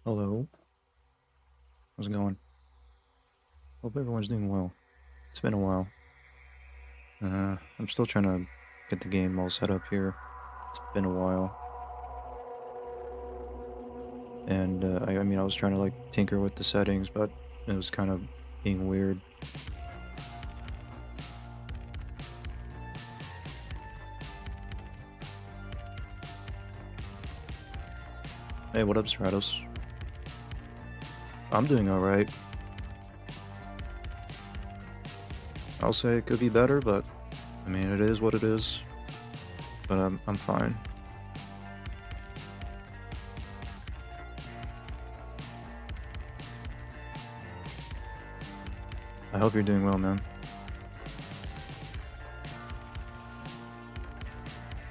Hello, how's it going? Hope everyone's doing well. It's been a while. I'm still trying to get the game all set up here. It's been a while, and I was trying to like tinker with the settings, but it was kind of being weird. Hey, what up, Stratos? I'm doing all right. I'll say it could be better, but I mean it is what it is. But I'm fine. I hope you're doing well, man.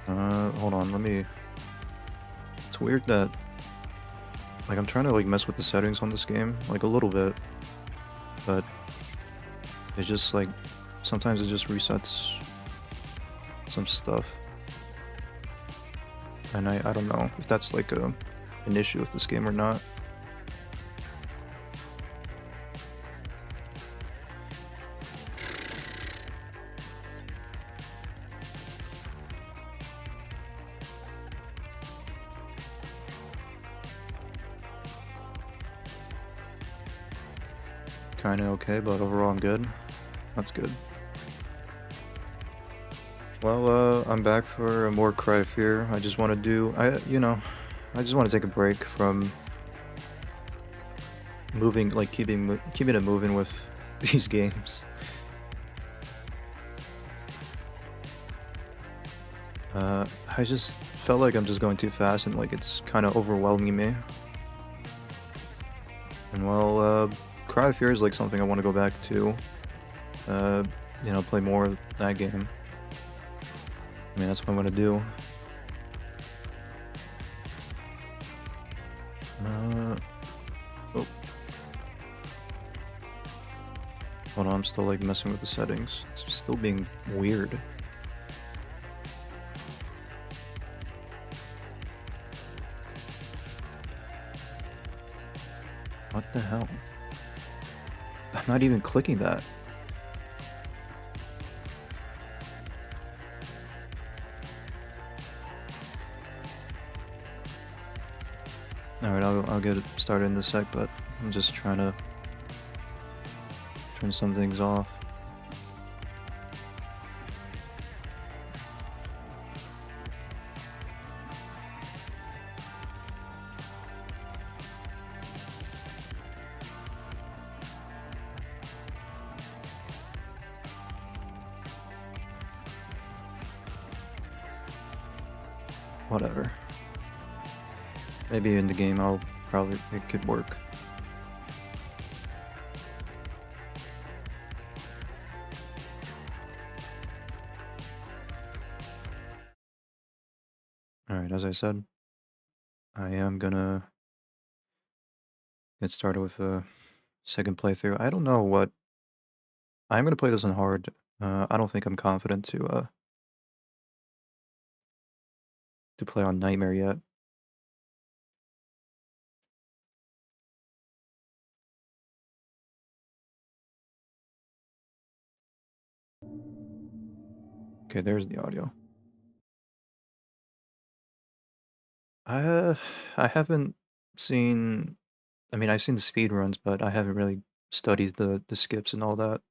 Hold on, let me. It's weird that like I'm trying to like mess with the settings on this game like a little bit, but it's just like sometimes it just resets some stuff, and I don't know if that's like an issue with this game or not. Kind of okay, but overall I'm good. That's good. Well, I'm back for more Cry Fear. I just want to do I just want to take a break from moving, like keeping it moving with these games. I just felt like I'm just going too fast and like it's kind of overwhelming me. And well, Cry of Fear is like something I want to go back to. Uh, play more of that game. I mean, that's what I'm gonna do. Uh, oh, hold on, I'm still like messing with the settings. It's still being weird. What the hell? I'm not even clicking that. Alright, I'll get it started in a sec, but I'm just trying to turn some things off. Whatever. Maybe in the game I'll probably it could work. Alright, as I said, I am gonna get started with a second playthrough. I don't know what I'm gonna play this on hard. I don't think I'm confident to play on Nightmare yet. Okay, there's the audio. I uh, I haven't seen. I mean, I've seen the speed runs, but I haven't really studied the skips and all that.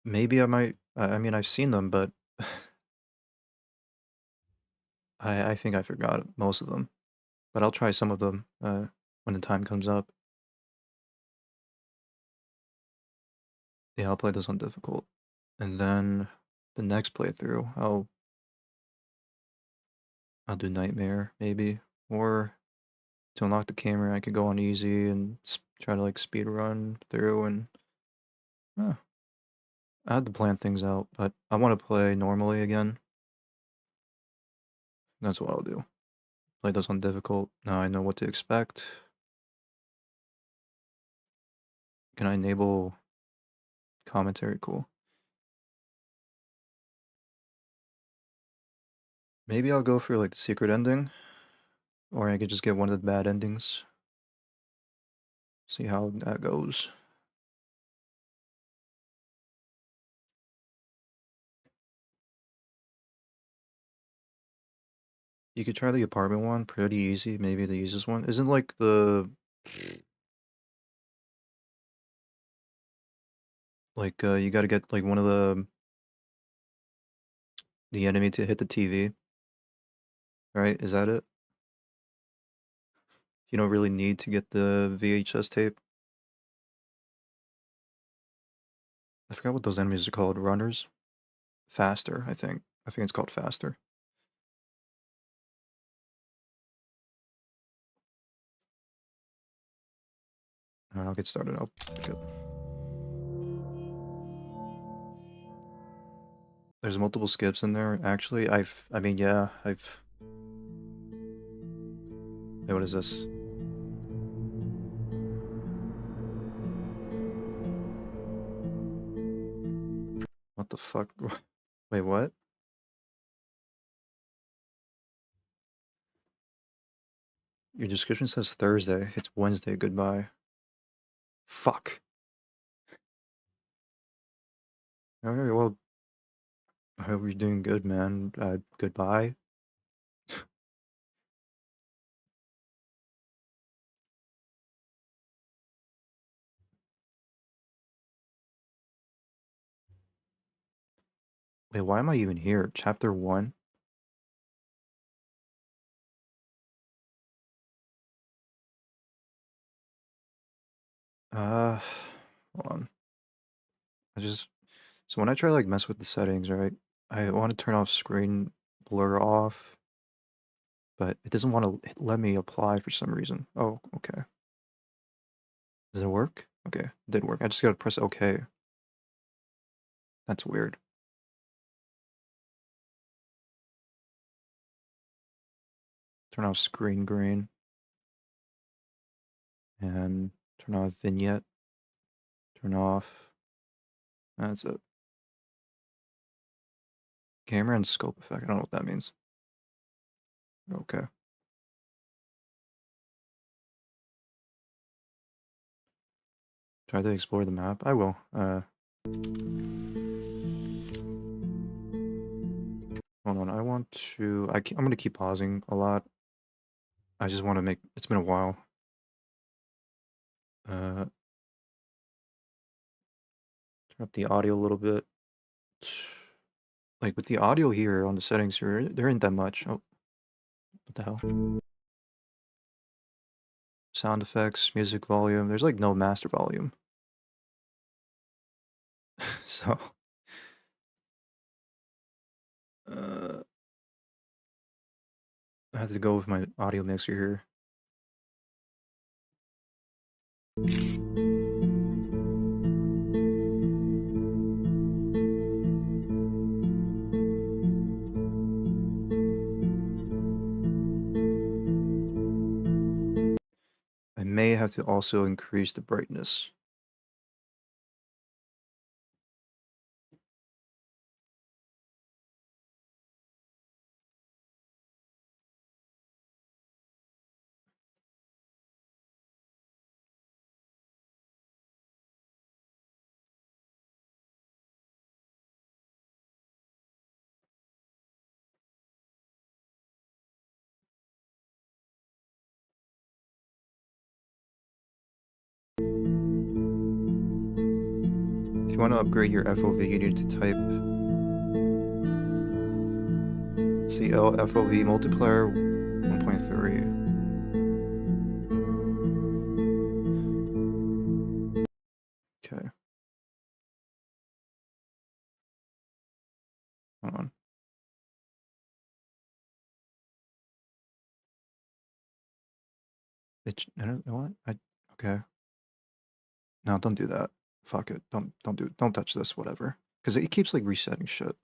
Maybe I might. I mean, I've seen them, but I think I forgot most of them. But I'll try some of them when the time comes up. Yeah, I'll play this on difficult, and then the next playthrough, I'll do Nightmare maybe, or to unlock the camera, I could go on easy and try to like speed run through and. Uh, I had to plan things out, but I want to play normally again. That's what I'll do. Play this on difficult. Now I know what to expect. Can I enable commentary? Cool. Maybe I'll go for like the secret ending. Or I could just get one of the bad endings. See how that goes. You could try the apartment one, pretty easy, maybe the easiest one. Isn't like you gotta get like one of the enemy to hit the TV, right? Is that it? You don't really need to get the VHS tape. I forgot what those enemies are called. Runners? Faster, I think. I think it's called faster. Alright, I'll get started. I'll pick it. There's multiple skips in there. Actually, I mean, yeah, Wait, what is this? What the fuck? Wait, what? Your description says Thursday. It's Wednesday. Goodbye. Fuck. Alright, well, I hope you're doing good, man. Goodbye. Wait, why am I even here? Chapter 1? Uh, hold on. I just So when I try to like mess with the settings, right? I want to turn off screen blur off, but it doesn't want to let me apply for some reason. Oh, okay. Does it work? Okay, it did work. I just gotta press OK. That's weird. Turn off screen green and turn off vignette. Turn off. That's it. Camera and scope effect. I don't know what that means. Okay. Try to explore the map. I will. Hold on. I want to. I'm gonna keep pausing a lot. I just want to make. It's been a while. Turn up the audio a little bit. Like with the audio here on the settings here, there ain't that much. Oh, what the hell? Sound effects, music volume. There's like no master volume. So, uh, I have to go with my audio mixer here. I may have to also increase the brightness. If you want to upgrade your FOV, you need to type CL FOV multiplier 1.3. Okay. Hold on. I don't know what? Okay. No, don't do that. Fuck it. Don't touch this, whatever. Because it keeps like resetting shit.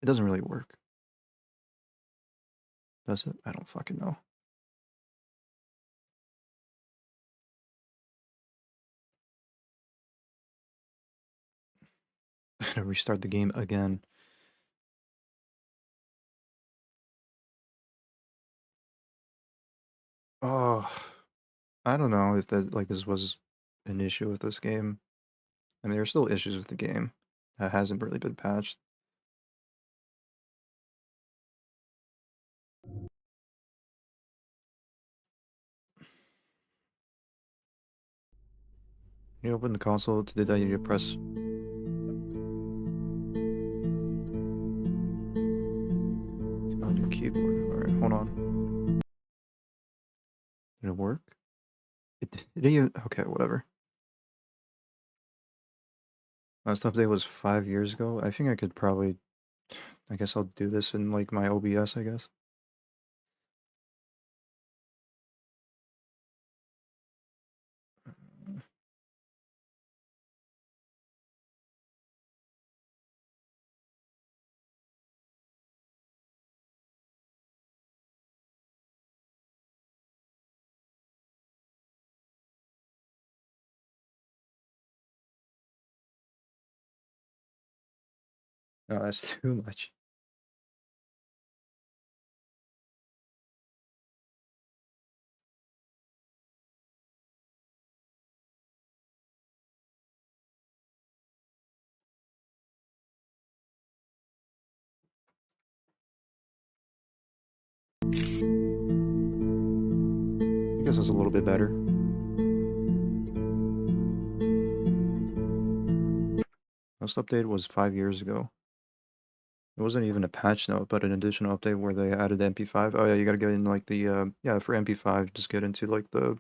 It doesn't really work. Does it? I don't fucking know. I gotta restart the game again. Oh, I don't know if that like this was an issue with this game. I mean, there's still issues with the game that hasn't really been patched. You open the console to do that, you need to press on your keyboard. Alright, hold on. Did it work? It didn't even, okay, whatever. Last update was 5 years ago. I think I could probably, I guess I'll do this in like my OBS, I guess. No, that's too much. I guess it's a little bit better. Last update was 5 years ago. It wasn't even a patch note, but an additional update where they added MP5. Oh yeah, you gotta get in like the yeah, for MP5, just get into like the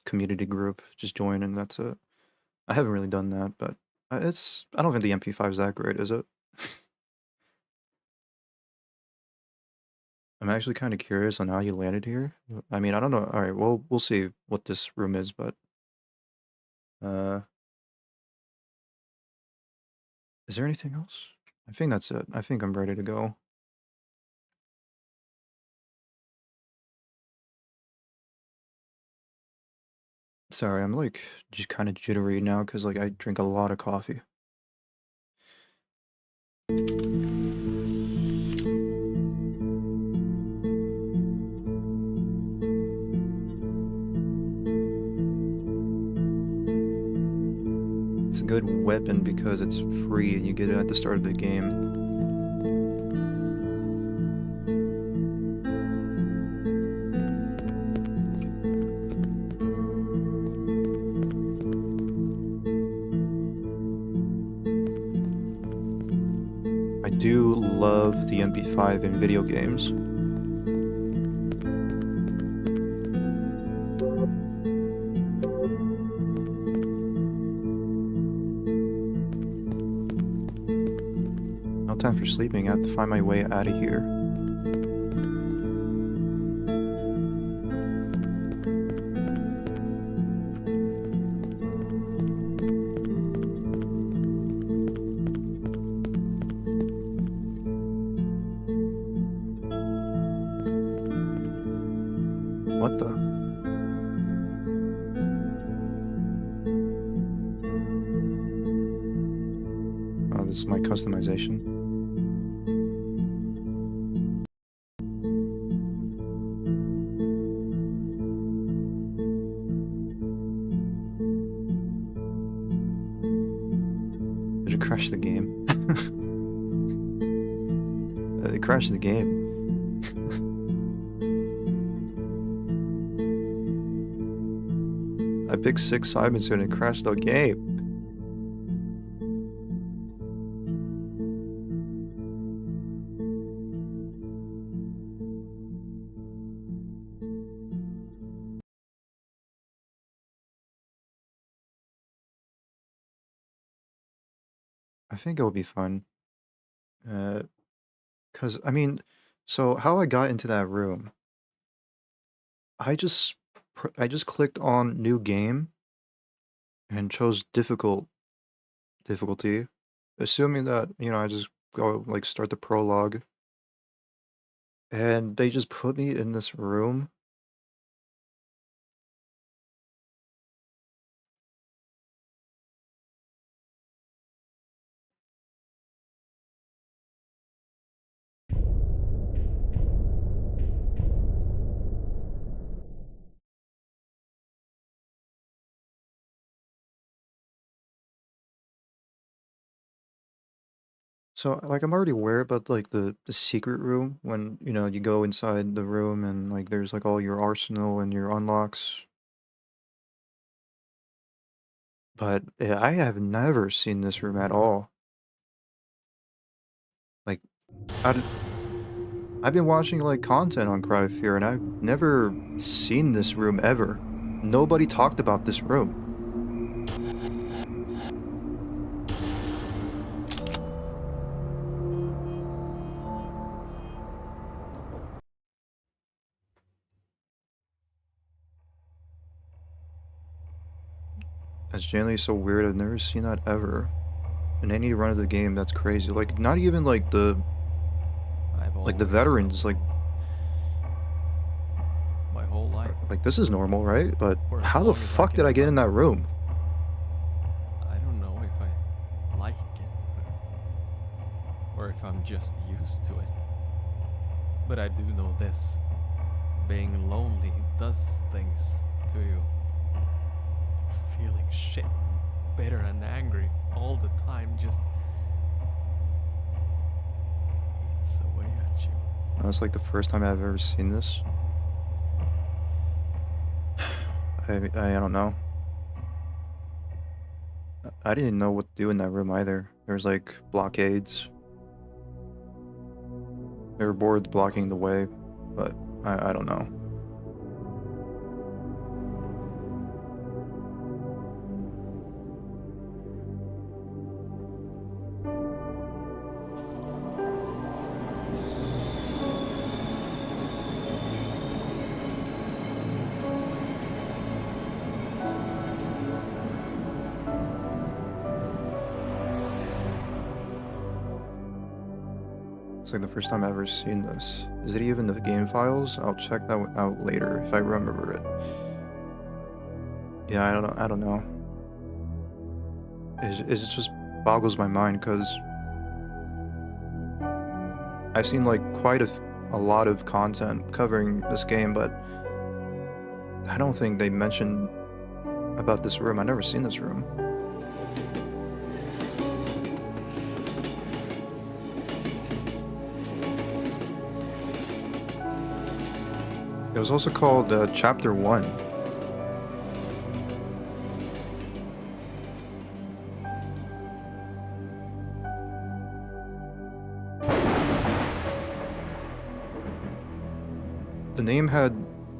community group, just join and that's it. I haven't really done that, but I don't think the MP5 is that great, is it? I'm actually kind of curious on how you landed here. I mean, I don't know. All right, well, we'll see what this room is, but uh is there anything else? I think that's it. I think I'm ready to go. Sorry, I'm like just kind of jittery now because like I drink a lot of coffee. It's a good weapon because it's free and you get it at the start of the game. I do love the MP5 in video games. No time for sleeping. I have to find my way out of here. What the? Oh, this is my customization. Did it crash the game? It crashed the game. I picked 6 Simonson and it crashed the game. I think it will be fun. Uh, Cause I mean, so how I got into that room, I just I just clicked on new game and chose difficulty, assuming that, you know, I just go like start the prologue and they just put me in this room. So, like, I'm already aware about, like, the secret room when, you know, you go inside the room and, like, there's, like, all your arsenal and your unlocks. But, yeah, I have never seen this room at all. Like, I I've been watching, like, content on Cry of Fear, and I've never seen this room ever. Nobody talked about this room. That's genuinely so weird, I've never seen that ever. In any run of the game, that's crazy. Like, not even, I've like, the always felt veterans, alone. My whole life. like, this is normal, right? But For as how the long as I fuck can did I get in that remember. room? I don't know if I like it. Or if I'm just used to it. But I do know this. Being lonely does things to you. Feeling shit, bitter and angry all the time just eats away at you. That's, like, the first time I've ever seen this. I don't know. I didn't know what to do in that room either. There was, like, blockades. There were boards blocking the way, but I don't know. It's like the first time I've ever seen this. Is it even the game files? I'll check that out later if I remember it. Yeah, I don't know. I don't know. It just boggles my mind because I've seen like quite a lot of content covering this game, but I don't think they mentioned about this room. I've never seen this room. It was also called Chapter 1. The name had,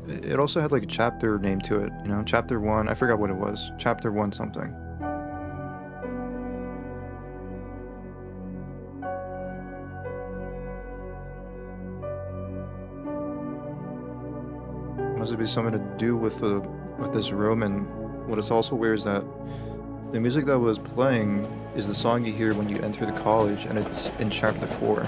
it also had like a chapter name to it, you know, Chapter 1. I forgot what it was. Chapter 1 something. Must be something to do with this room, and what is also weird is that the music that was playing is the song you hear when you enter the college, and it's in Chapter 4.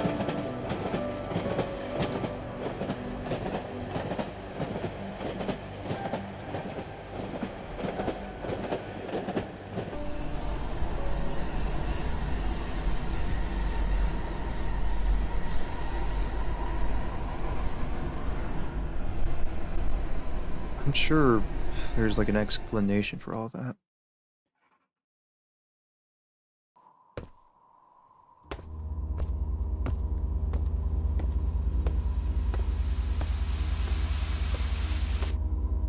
I'm sure there's like an explanation for all that.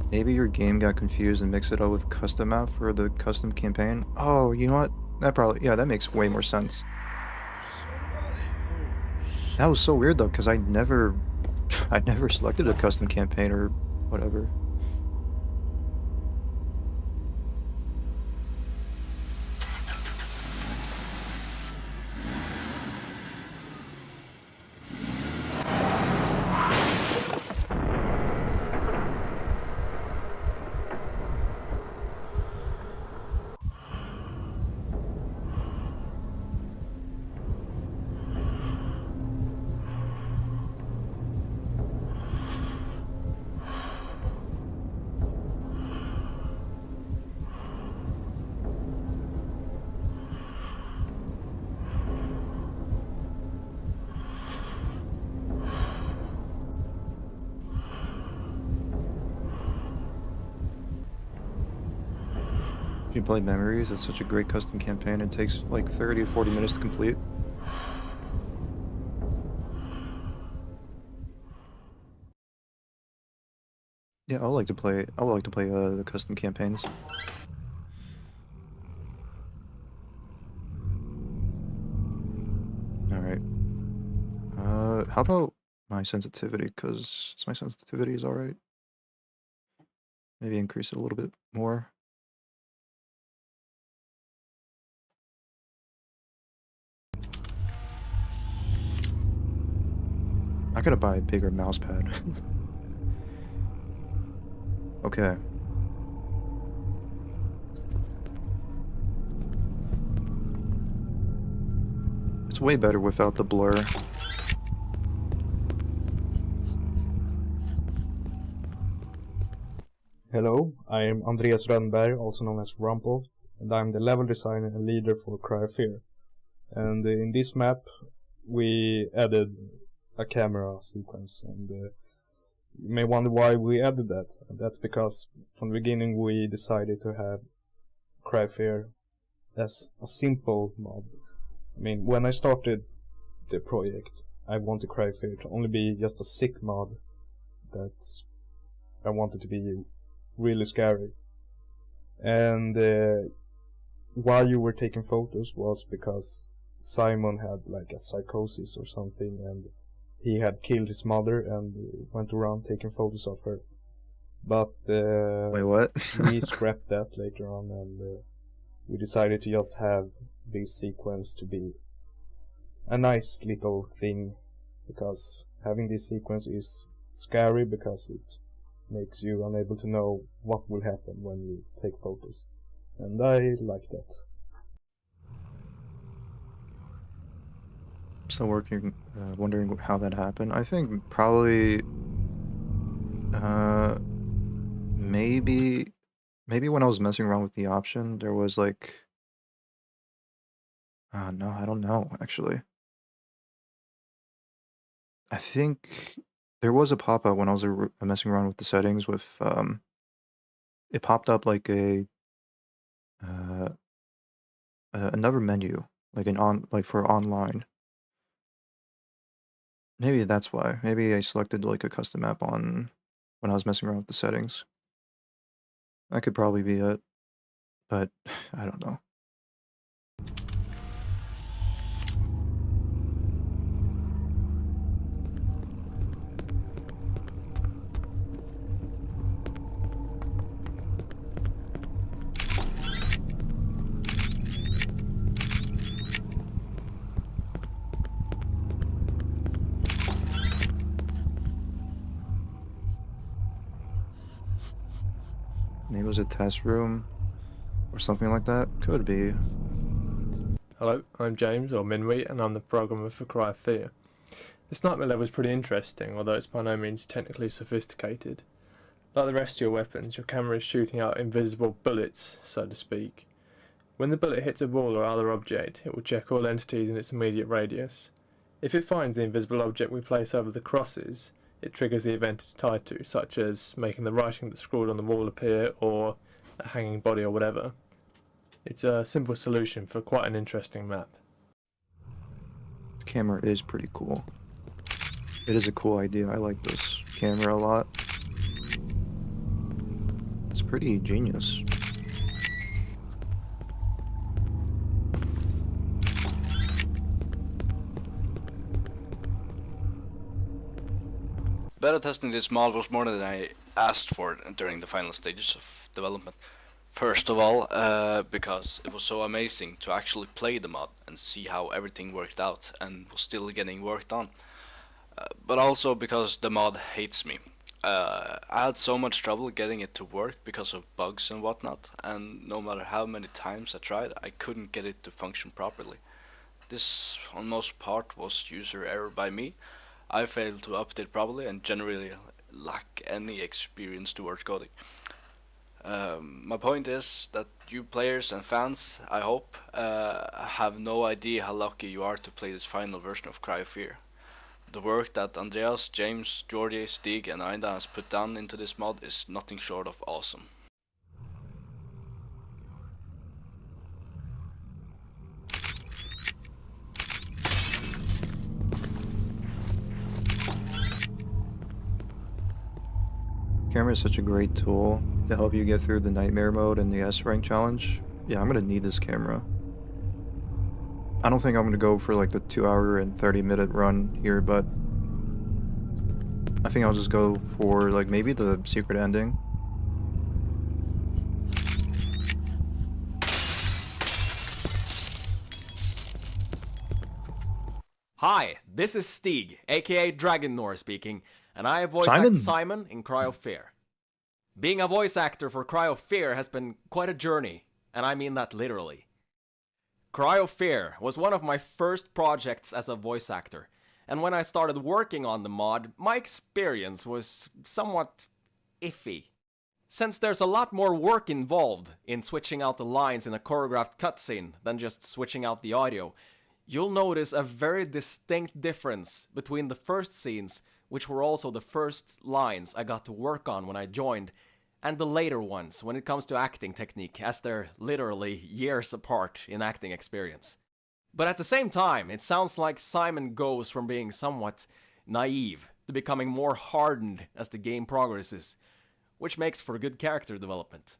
Maybe your game got confused and mixed it up with custom map for the custom campaign. Oh, you know what? That probably, yeah, that makes way more sense. That was so weird though, because I never, I never selected a custom campaign or whatever. If you play Memories, it's such a great custom campaign. It takes like 30 or 40 minutes to complete. Yeah, I would like to play. I would like to play the custom campaigns. All right. How about my sensitivity? Cause my sensitivity is all right. Maybe increase it a little bit more. I gotta buy a bigger mouse pad. Okay. It's way better without the blur. Hello, I am Andreas Rönnberg, also known as Rumple, and I'm the level designer and leader for Cry of Fear. And in this map, we added a camera sequence, and you may wonder why we added that. And that's because from the beginning we decided to have Cry of Fear as a simple mod. I mean, when I started the project, I wanted Cry of Fear to only be just a sick mod that I wanted to be really scary. And why you were taking photos was because Simon had like a psychosis or something, and he had killed his mother and went around taking photos of her. But Wait, what? we scrapped that later on, and we decided to just have this sequence to be a nice little thing, because having this sequence is scary because it makes you unable to know what will happen when you take photos. And I like that. Still working, wondering how that happened. I think probably, maybe when I was messing around with the option, there was like, no, I don't know, actually. I think there was a pop-up when I was messing around with the settings with, it popped up like uh, another menu, like for online. Maybe that's why. Maybe I selected like a custom app on when I was messing around with the settings. That could probably be it, but I don't know. Maybe it was a test room or something like that. Could be. Hello, I'm James, or Minwy, and I'm the programmer for Cry of Fear. This nightmare level is pretty interesting, although it's by no means technically sophisticated. Like the rest of your weapons, your camera is shooting out invisible bullets, so to speak. When the bullet hits a wall or other object, it will check all entities in its immediate radius. If it finds the invisible object we place over the crosses, it triggers the event it's tied to, such as making the writing that's scrawled on the wall appear, or a hanging body or whatever. It's a simple solution for quite an interesting map. The camera is pretty cool. It is a cool idea. I like this camera a lot. It's pretty genius. Beta testing this mod was more than I asked for during the final stages of development. First of all, because it was so amazing to actually play the mod and see how everything worked out and was still getting worked on. But also because the mod hates me. I had so much trouble getting it to work because of bugs and whatnot, and no matter how many times I tried, I couldn't get it to function properly. This, on most part, was user error by me. I failed to update properly and generally lack any experience towards coding. My point is that you players and fans, I hope, have no idea how lucky you are to play this final version of Cry of Fear. The work that Andreas, James, Georgie, Stig and Aida has put down into this mod is nothing short of awesome. Camera is such a great tool to help you get through the Nightmare mode and the S rank challenge. Yeah, I'm gonna need this camera. I don't think I'm gonna go for like the 2-hour and 30-minute run here, but I think I'll just go for like maybe the secret ending. Hi, this is Stig, aka Dragonnor speaking, and I voice Simon. act Simon in Cry of Fear. Being a voice actor for Cry of Fear has been quite a journey, and I mean that literally. Cry of Fear was one of my first projects as a voice actor, and when I started working on the mod, my experience was somewhat iffy. Since there's a lot more work involved in switching out the lines in a choreographed cutscene than just switching out the audio, you'll notice a very distinct difference between the first scenes, which were also the first lines I got to work on when I joined, and the later ones when it comes to acting technique, as they're literally years apart in acting experience. But at the same time, it sounds like Simon goes from being somewhat naive to becoming more hardened as the game progresses, which makes for good character development.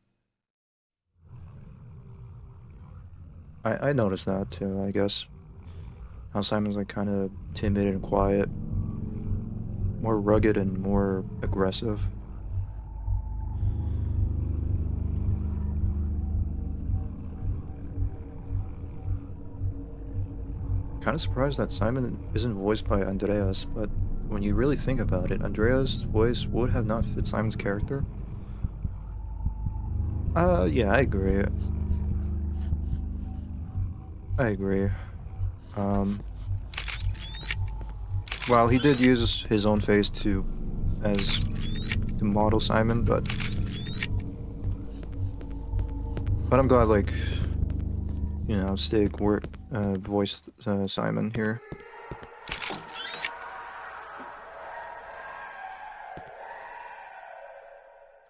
I noticed that too, I guess. How Simon's like kind of timid and quiet. More rugged and more aggressive. Kind of surprised that Simon isn't voiced by Andreas, but when you really think about it, Andreas' voice would have not fit Simon's character. Yeah, I agree. I agree. Well, he did use his own face as to model Simon, but I'm glad, like, you know, Stig voiced Simon here.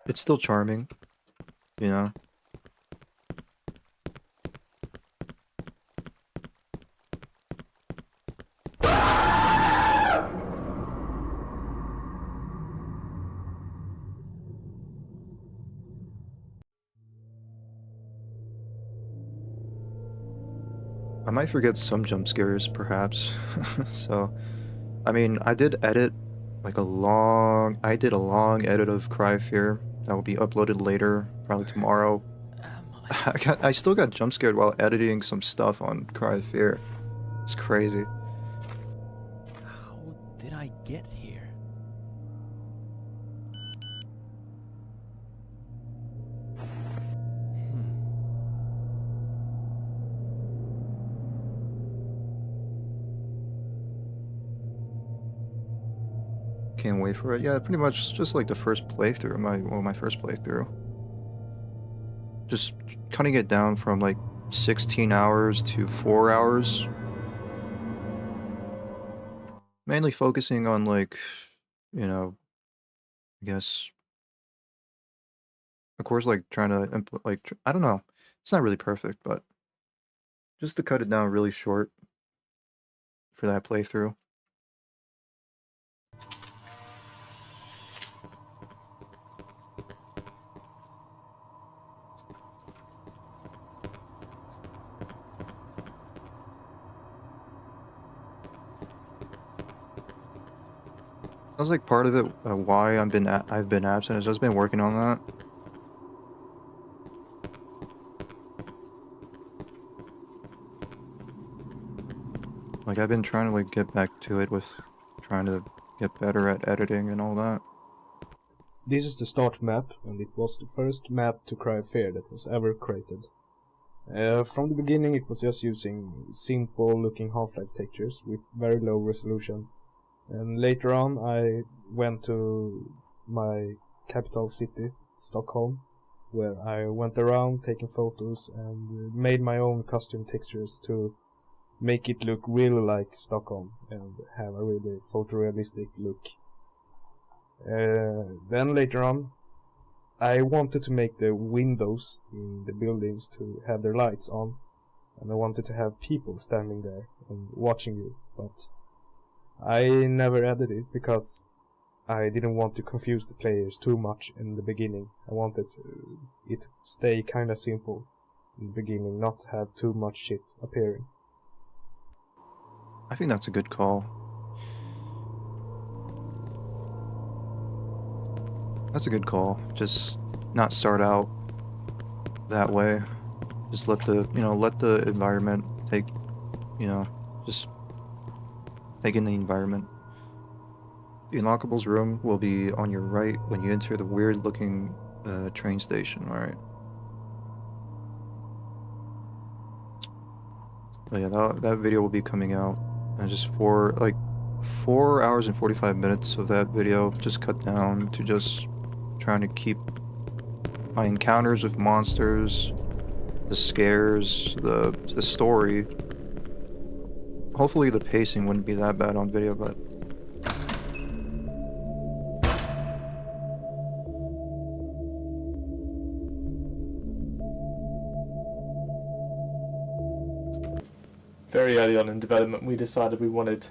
It's still charming, you know. I might forget some jump scares, perhaps. So, I mean, I did a long edit of Cry of Fear that will be uploaded later, probably tomorrow. I still got jump scared while editing some stuff on Cry of Fear. It's crazy. How did I get here? Can't wait for it. Yeah, pretty much just like the first playthrough, my first playthrough. Just cutting it down from like 16 hours to 4 hours. Mainly focusing on like, you know, I guess, of course, like trying to I don't know. It's not really perfect, but just to cut it down really short for that playthrough. That was like part of it, why I've been absent, is I've been working on that. Like I've been trying to like get back to it with trying to get better at editing and all that. This is the start map, and it was the first map to Cry of Fear that was ever created. From the beginning it was just using simple looking Half-Life textures with very low resolution. And later on I went to my capital city, Stockholm, where I went around taking photos and made my own custom textures to make it look really like Stockholm and have a really photorealistic look. Then later on I wanted to make the windows in the buildings to have their lights on, and I wanted to have people standing there and watching you, but I never added it because I didn't want to confuse the players too much in the beginning. I wanted it to stay kinda simple in the beginning, not have too much shit appearing. I think that's a good call. That's a good call. Just not start out that way. Just let the, let the environment take, just take in the environment. The unlockables room will be on your right when you enter the weird looking train station, alright? But yeah, that video will be coming out. And just 4 hours and 45 minutes of that video just cut down to just trying to keep my encounters with monsters, the scares, the story. Hopefully the pacing wouldn't be that bad on video, but Very early on in development, we decided we wanted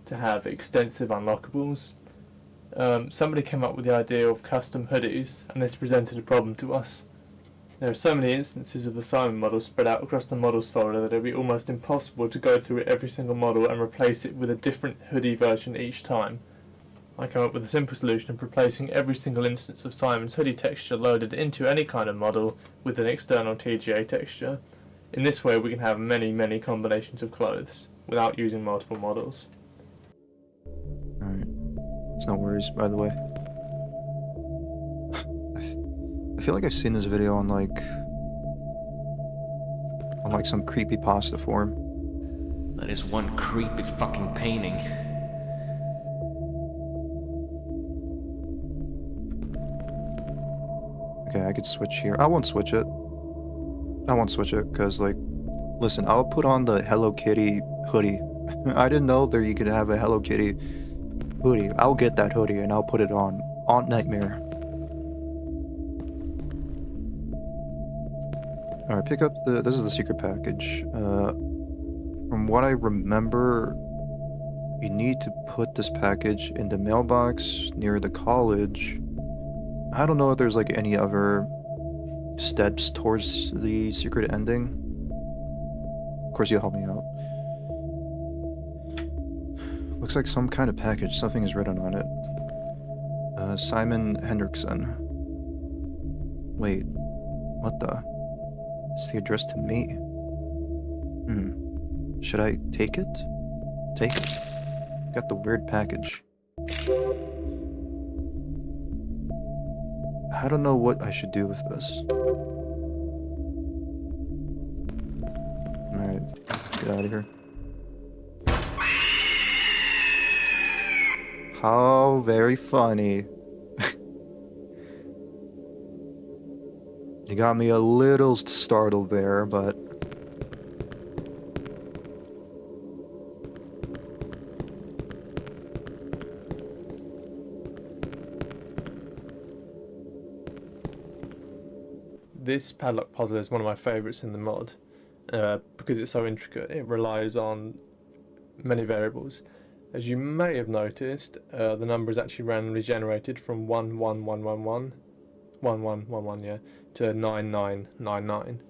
to have extensive unlockables. Somebody came up with the idea of custom hoodies, and this presented a problem to us. There are so many instances of the Simon model spread out across the models folder that it would be almost impossible to go through every single model and replace it with a different hoodie version each time. I came up with a simple solution of replacing every single instance of Simon's hoodie texture loaded into any kind of model with an external TGA texture. In this way we can have many combinations of clothes without using multiple models. alright. It's no worries, by the way. I feel like I've seen this video on some creepypasta form. That is one creepy fucking painting. Okay, I could switch here. I won't switch it. Because, listen, I'll put on the Hello Kitty hoodie. I didn't know there you could have a Hello Kitty hoodie. I'll get that hoodie and I'll put it on Nightmare. Alright, pick up this is the secret package. From what I remember, you need to put this package in the mailbox near the college. I don't know if there's any other steps towards the secret ending. Of course, you'll help me out. Looks like some kind of package. Something is written on it. Simon Hendrickson. Wait, what the? It's the address to me. Should I take it? Take it. Got the weird package. I don't know what I should do with this. Alright, get out of here. How very funny. You got me a little startled there, but... This padlock puzzle is one of my favourites in the mod, because it's so intricate. It relies on many variables. As you may have noticed, the number is actually randomly generated from 11111, 1111, yeah, to 9999.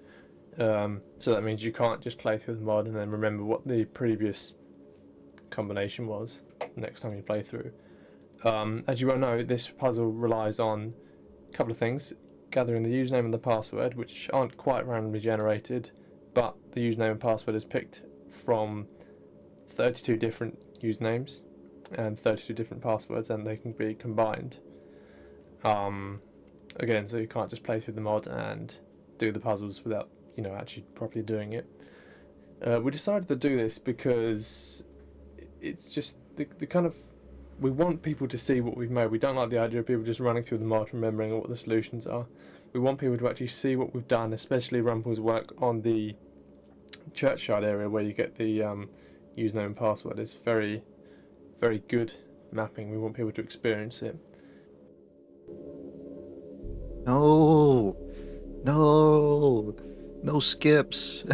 So that means you can't just play through the mod and then remember what the previous combination was next time you play through. As you well know, this puzzle relies on a couple of things: gathering the username and the password, which aren't quite randomly generated, but the username and password is picked from 32 different usernames and 32 different passwords, and they can be combined. Again, so you can't just play through the mod and do the puzzles without, actually properly doing it. We decided to do this because it's just the kind of, we want people to see what we've made. We don't like the idea of people just running through the mod remembering what the solutions are. We want people to actually see what we've done, especially Rumpel's work on the churchyard area where you get the username and password. It's very, very good mapping. We want people to experience it. No! No! No skips!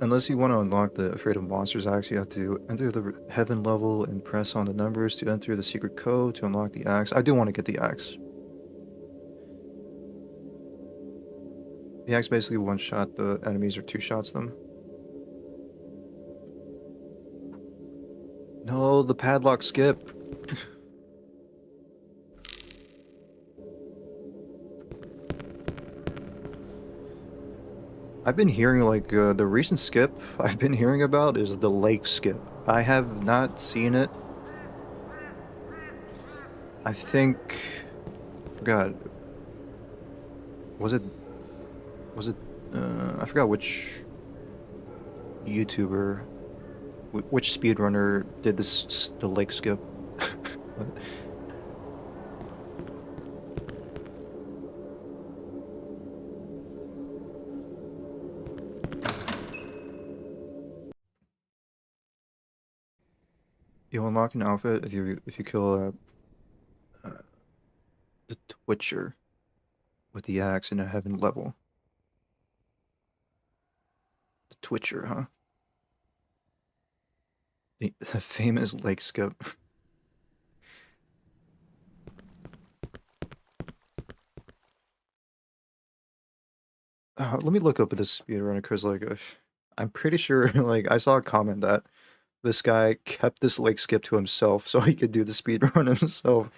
unless you want to unlock the Afraid of Monsters axe, you have to enter the heaven level and press on the numbers to enter the secret code to unlock the axe. I do want to get the axe. The axe basically one-shot the enemies or two-shots them. No, the padlock skip. I've been hearing like the recent skip I've been hearing about is the lake skip. I have not seen it. I think I forgot. Was it I forgot which YouTuber which speedrunner did the lake skip. You unlock an outfit if you kill the Twitcher with the axe in a heaven level. The Twitcher, huh? The famous lake skip. Let me look up at this speedrunner because like I'm pretty sure like I saw a comment that this guy kept this lake skip to himself so he could do the speedrun himself.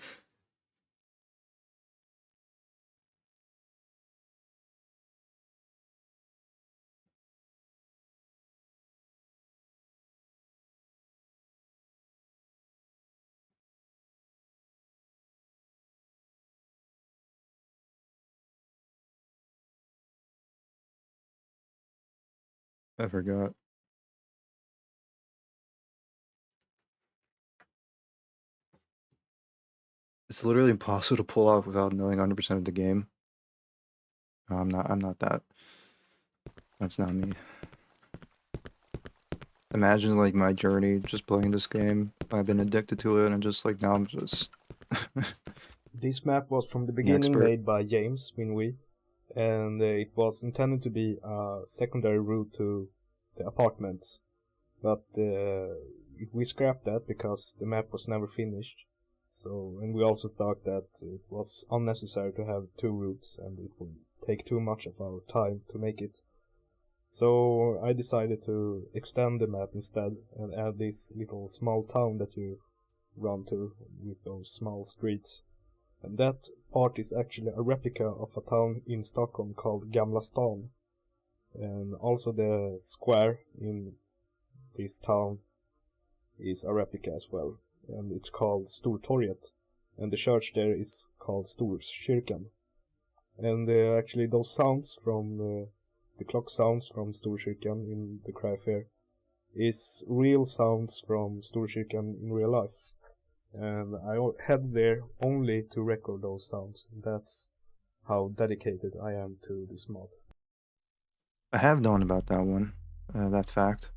I forgot. It's literally impossible to pull off without knowing 100% of the game. No, I'm not that. That's not me. Imagine like my journey just playing this game. I've been addicted to it and just like now I'm just This map was from the beginning expert. made by James Minwee, and it was intended to be a secondary route to the apartments. But we scrapped that because the map was never finished. So, and we also thought that it was unnecessary to have two routes and it would take too much of our time to make it. So I decided to extend the map instead and add this little small town that you run to with those small streets. And that part is actually a replica of a town in Stockholm called Gamla Stan. And also the square in this town is a replica as well. And it's called Stortorget. And the church there is called Storkyrkan. And actually those sounds from the clock sounds from Storkyrkan in the Cry Fair is real sounds from Storkyrkan in real life. And I head there only to record those sounds. That's how dedicated I am to this mod. I have known about that one, that fact.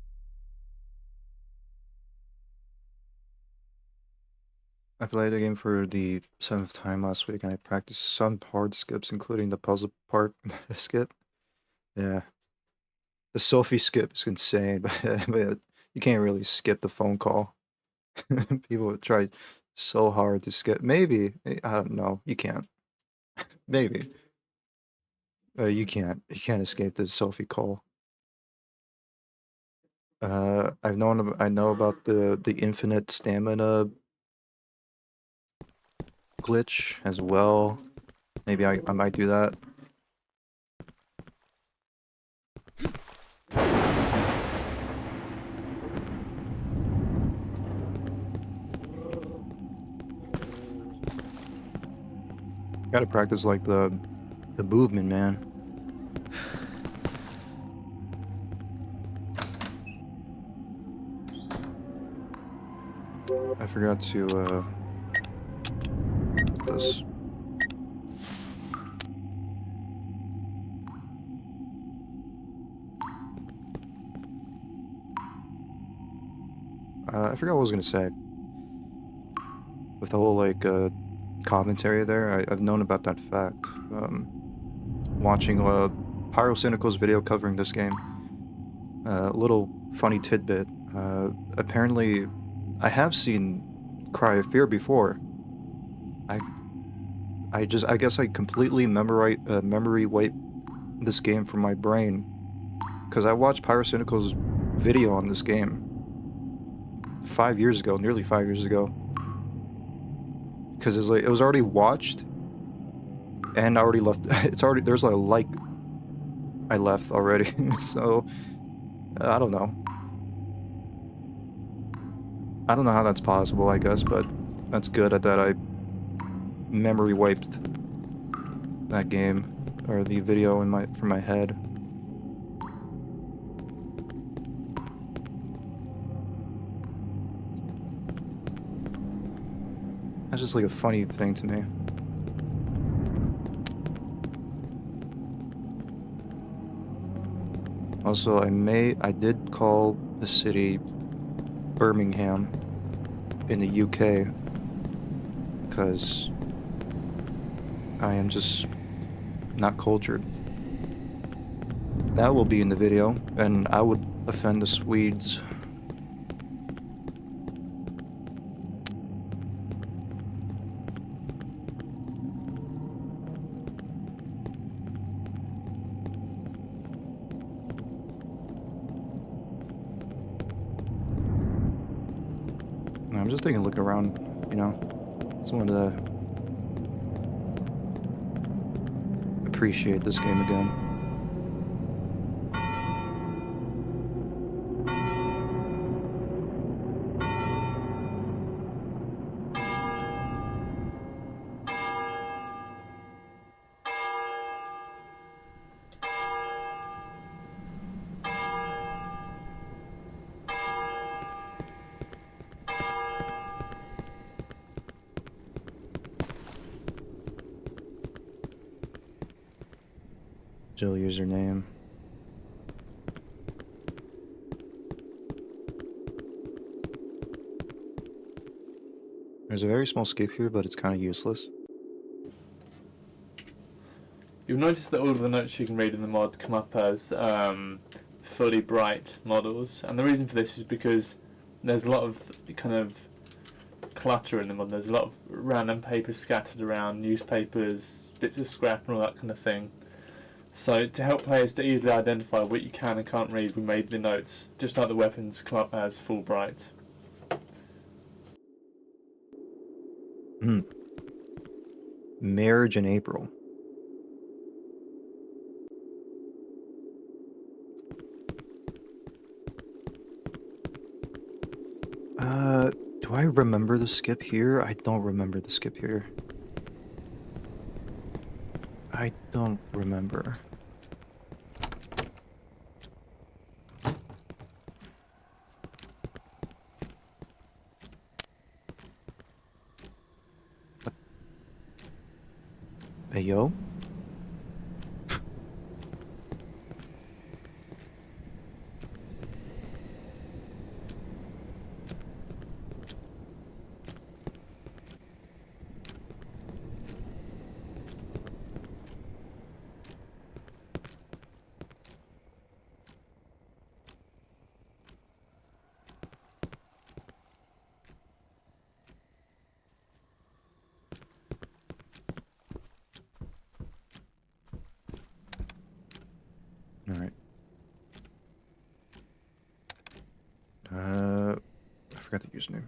I played the game for the 7th time last week and I practiced some hard skips, including the puzzle part skip. Yeah. The Sophie skip is insane, but you can't really skip the phone call. People try so hard to skip. Maybe. I don't know. You can't. Maybe. You can't. You can't escape the Sophie call. I know about the infinite stamina glitch as well. Maybe I might do that. Gotta practice like the movement, man. I forgot to this. I forgot what I was gonna say. With the whole like commentary there, I've known about that fact. Watching Pyrocynical's video covering this game. Little funny tidbit. Apparently, I have seen Cry of Fear before. I I guess I completely memory wipe this game from my brain because I watched Pyrocynical's video on this game 5 years ago, nearly 5 years ago. Because it was already watched, and I already left. It's already there's a like I left already, so I don't know. I don't know how that's possible, I guess, but that's good at that I memory wiped that game or the video from my head. That's just like a funny thing to me. Also, I did call the city Birmingham in the UK because I am just not cultured. That will be in the video, and I would offend the Swedes. I'm just taking a look around, you know. Just wanted to appreciate this game again. Jill username. There's a very small skip here, but it's kind of useless. You'll notice that all of the notes you can read in the mod come up as fully bright models, and the reason for this is because there's a lot of kind of clutter in the mod. There's a lot of random papers scattered around, newspapers, bits of scrap and all that kind of thing. So to help players to easily identify what you can and can't read, we made the notes, just like the weapons, come up as full bright. Marriage in April. Do I remember the skip here? I don't remember the skip here. I don't remember. Hey, yo? Alright. I forgot the username.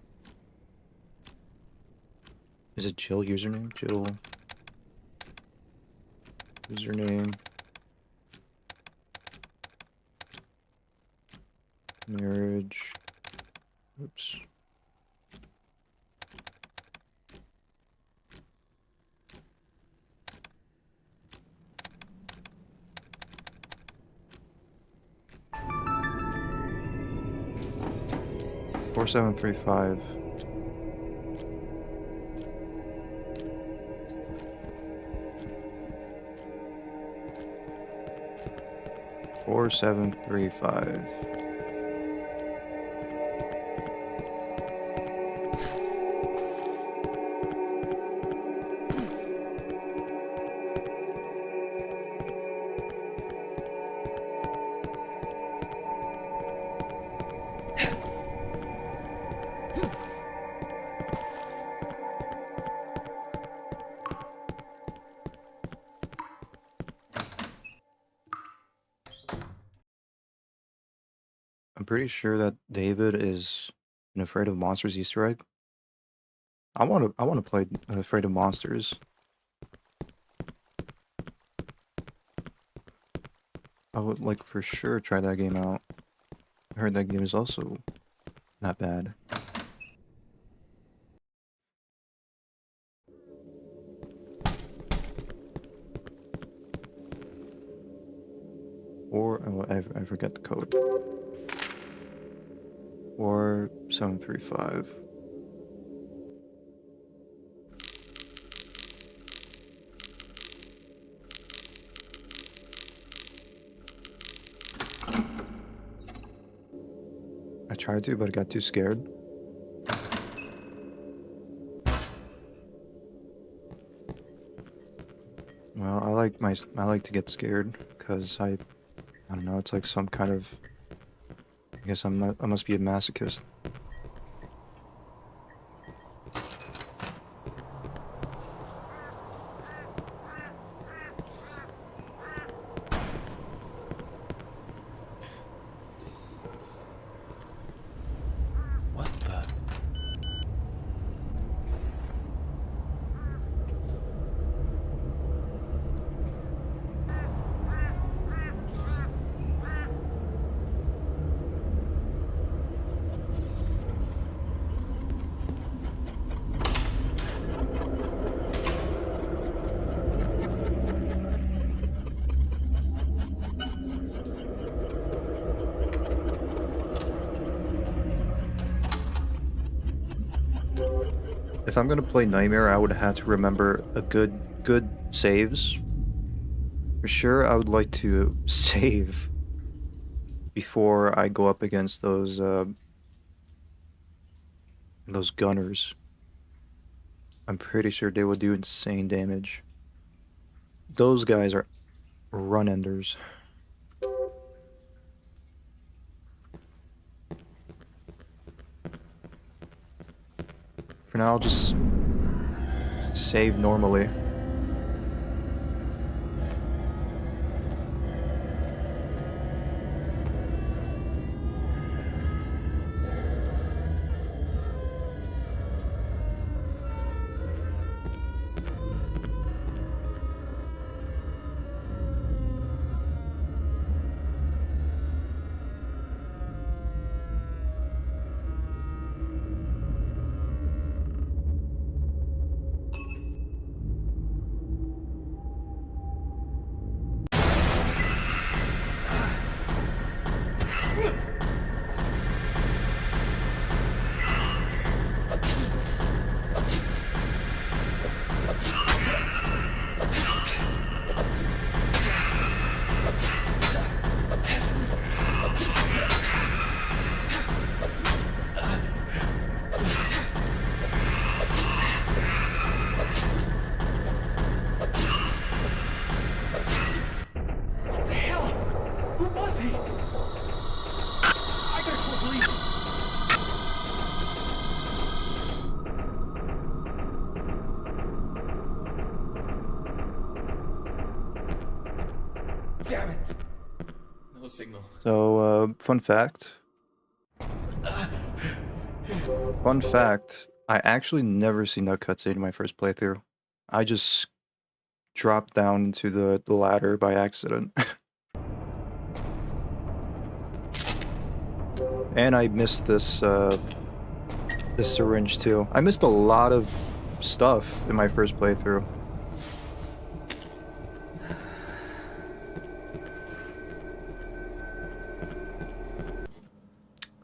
Is it Jill username? Jill. Username. Marriage. Oops. Four 735. Four 735. I'm pretty sure that David is an Afraid of Monsters Easter egg. I wanna play Afraid of Monsters. I would like for sure try that game out. I heard that game is also not bad. Or oh, I forget the code. Or 735. I tried to, but I got too scared. Well, I like to get scared because I don't know, it's like some kind of, I guess I must be a masochist. What the? If I'm gonna play Nightmare, I would have to remember a good saves. For sure, I would like to save before I go up against those gunners. I'm pretty sure they will do insane damage. Those guys are run enders. For now, I'll just save normally. What the hell? Who was he? I gotta call police. Damn it. No signal. So, fun fact. Fun fact, I actually never seen that cutscene in my first playthrough. I just dropped down into the ladder by accident. And I missed this, this syringe too. I missed a lot of stuff in my first playthrough.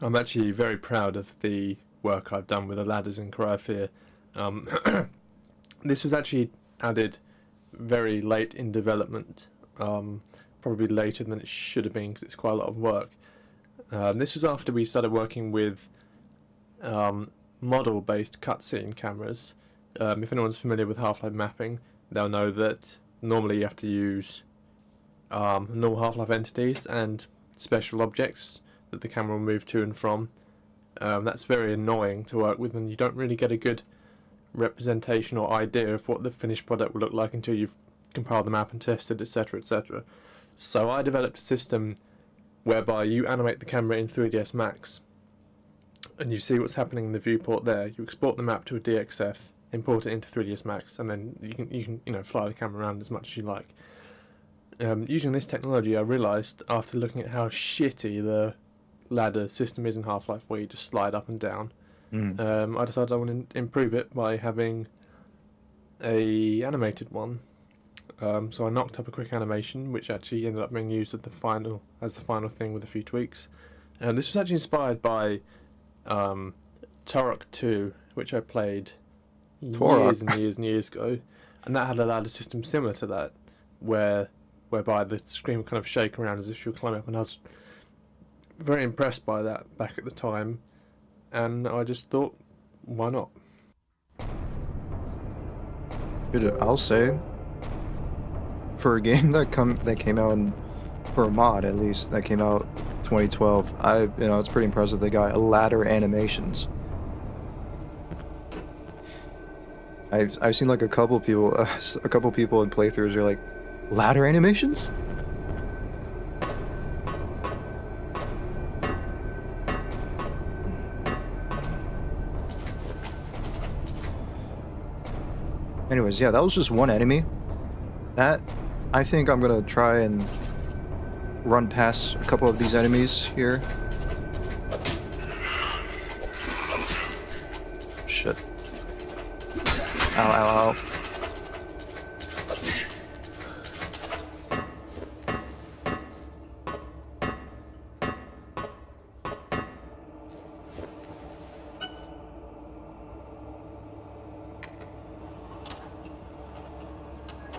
I'm actually very proud of the work I've done with the ladders in Cry of Fear. This was actually added very late in development, probably later than it should have been because it's quite a lot of work. This was after we started working with model-based cutscene cameras. If anyone's familiar with Half-Life mapping, they'll know that normally you have to use normal Half-Life entities and special objects that the camera will move to and from. That's very annoying to work with, and you don't really get a good representation or idea of what the finished product will look like until you've compiled the map and tested, etc., etc. So I developed a system whereby you animate the camera in 3ds Max, and you see what's happening in the viewport there. You export the map to a DXF, import it into 3ds Max, and then you can fly the camera around as much as you like. Using this technology, I realised after looking at how shitty the ladder system is in Half-Life, where you just slide up and down, I decided I want to improve it by having a animated one. So I knocked up a quick animation, which actually ended up being used at the final thing with a few tweaks. And this was actually inspired by Turok 2, which I played years and years and years ago, and that had a ladder system similar to that, whereby the screen would kind of shake around as if you were climbing up, and I was very impressed by that back at the time, and I just thought, why not? Dude, I'll say, for a game that came out for a mod at least that came out 2012, it's pretty impressive they got ladder animations. I've seen like a couple people in playthroughs are like, ladder animations? Anyways, yeah, that was just one enemy. That, I think I'm gonna try and run past a couple of these enemies here. Shit. Ow, ow, ow.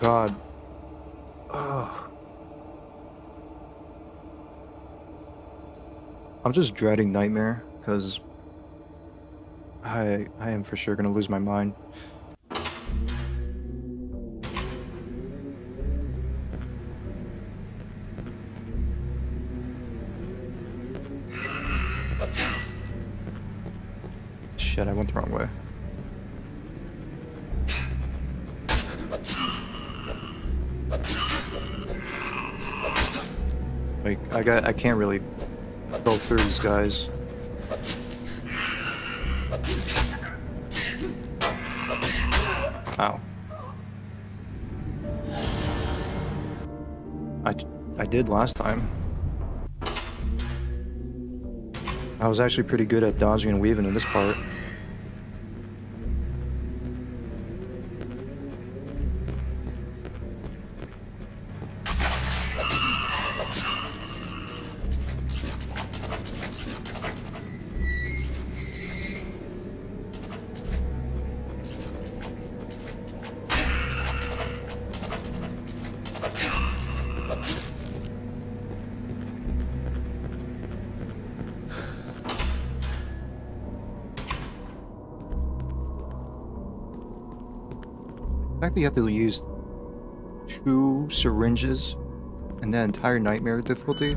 God. Ugh. I'm just dreading Nightmare, because I am for sure gonna lose my mind. Shit, I went the wrong way. Like, I can't really go through these guys. Ow. I did last time. I was actually pretty good at dodging and weaving in this part. The fact that you have to use 2 syringes and that entire Nightmare difficulty.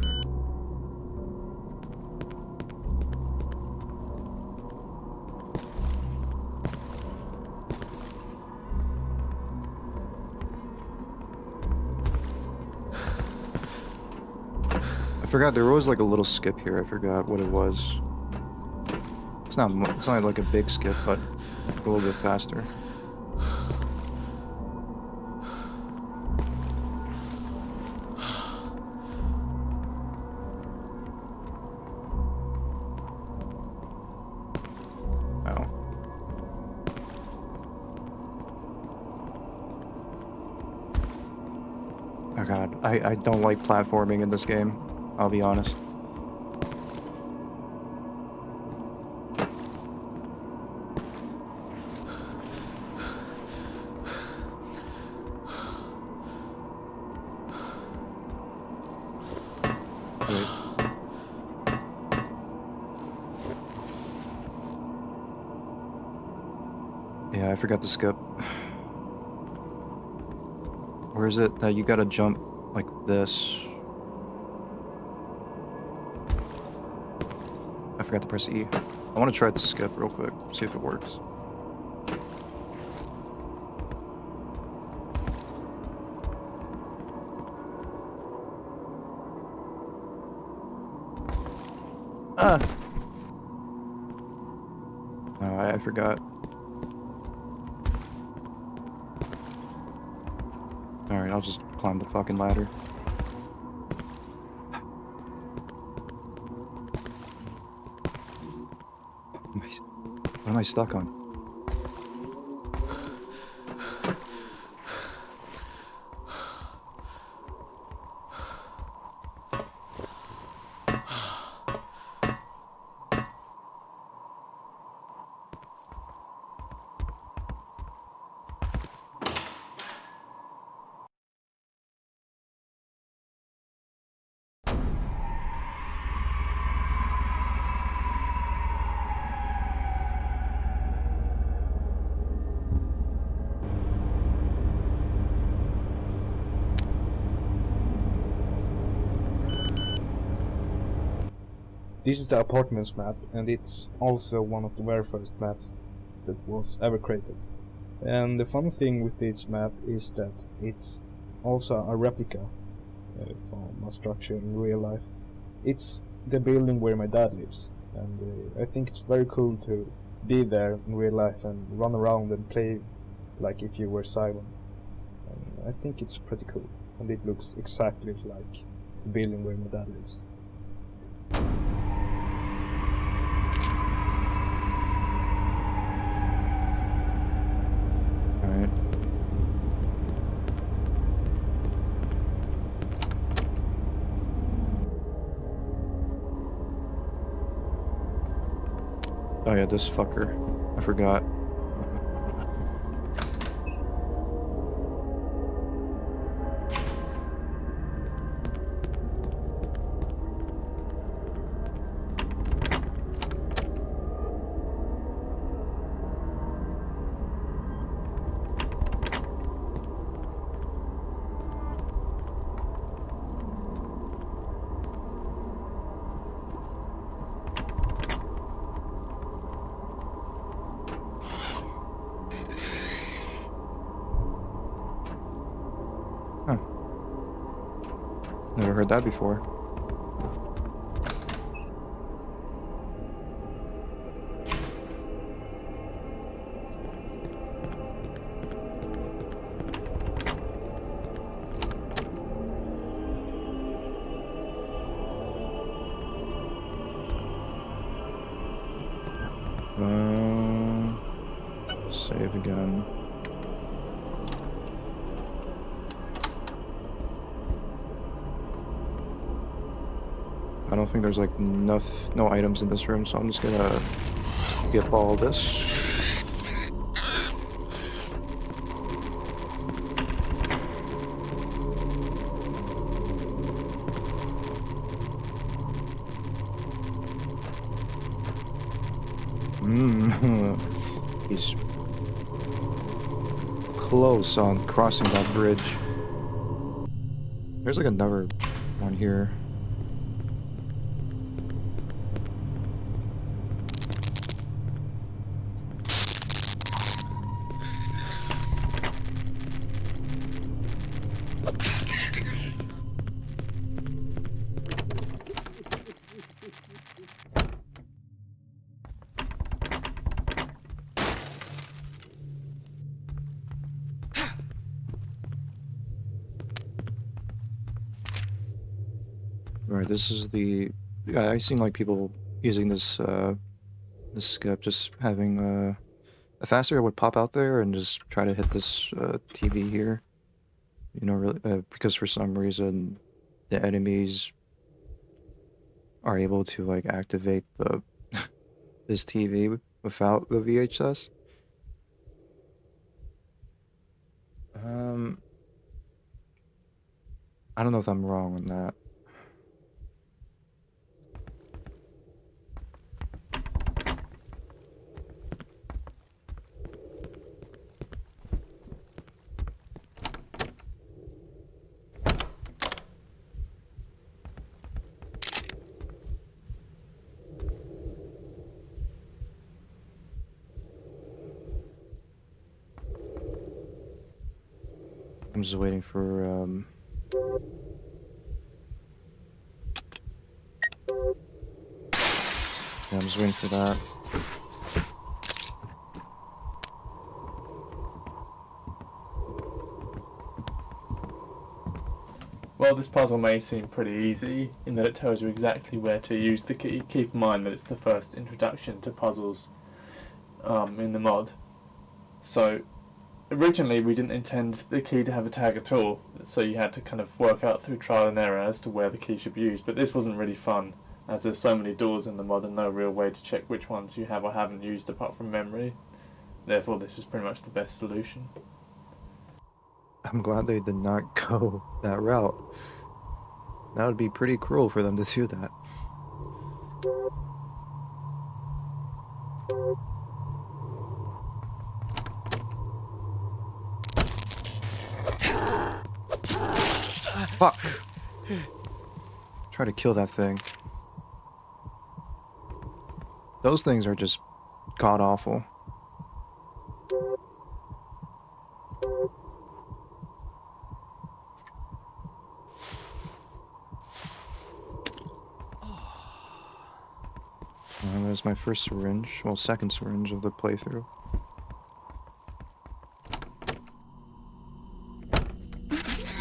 I forgot there was like a little skip here. I forgot what it was. It's not like a big skip, but a little bit faster. Oh god, I don't like platforming in this game, I'll be honest. Wait. Yeah, I forgot to skip. Or is it that you gotta jump like this? I forgot to press E. I want to try the skip real quick, see if it works. Ah! No, I forgot. Alright, I'll just climb the fucking ladder. What am I stuck on? This is the apartments map, and it's also one of the very first maps that was ever created. And the funny thing with this map is that it's also a replica from a structure in real life. It's the building where my dad lives, and I think it's very cool to be there in real life and run around and play like if you were Simon. And I think it's pretty cool, and it looks exactly like the building where my dad lives. Alright. Oh yeah, this fucker. I forgot. Huh. Never heard that before. Save again. I don't think there's like no items in this room, so I'm just gonna skip all this. He's close on crossing that bridge. There's like another one here. Right, this is the... Yeah, I've seen like people using this this skip, just having a faster would pop out there and just try to hit this TV here. You know, really, because for some reason the enemies are able to like activate the this TV without the VHS. I don't know if I'm wrong on that. I'm just waiting for Yeah, I'm just waiting for that. Well, this puzzle may seem pretty easy in that it tells you exactly where to use the key. Keep in mind that it's the first introduction to puzzles in the mod. So originally we didn't intend the key to have a tag at all, so you had to kind of work out through trial and error as to where the key should be used, but this wasn't really fun as there's so many doors in the mod and no real way to check which ones you have or haven't used apart from memory. Therefore this was pretty much the best solution. I'm glad they did not go that route. That would be pretty cruel for them to do that. Fuck! Try to kill that thing. Those things are just god-awful. There's my first syringe. Well, second syringe of the playthrough.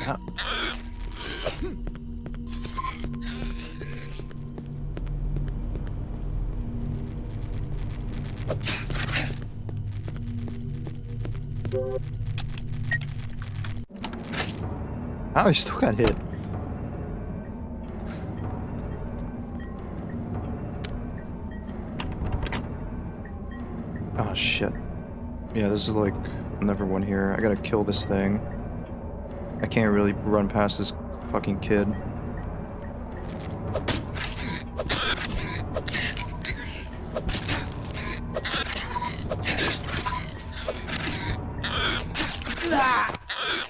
Ah. Oh, I still got hit. Oh shit. Yeah, this is like another one here. I gotta kill this thing. I can't really run past this fucking kid.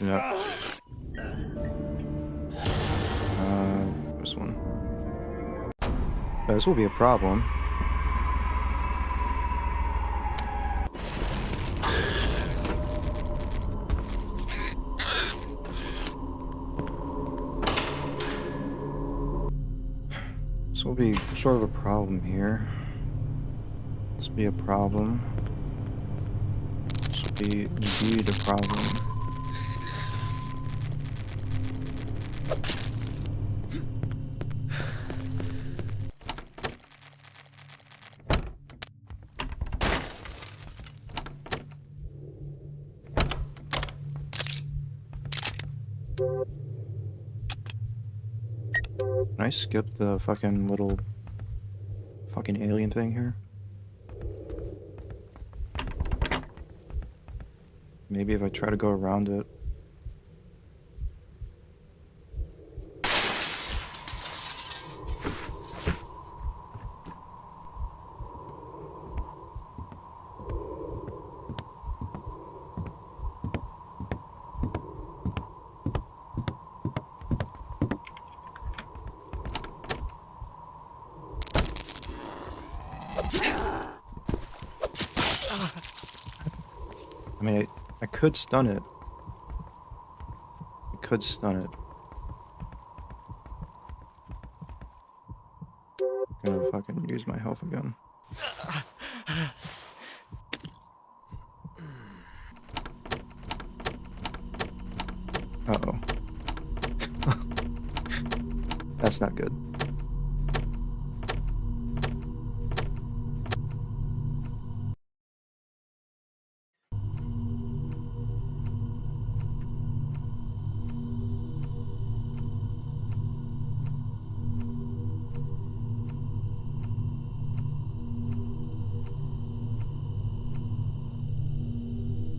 Yep. This one. This will be a problem. This will be sort of a problem here. This will be a problem. This will be indeed a problem. Can I skip the fucking little fucking alien thing here? Maybe if I try to go around it. I mean, I could stun it. I could stun it. I'm gonna fucking use my health again. Uh-oh. That's not good.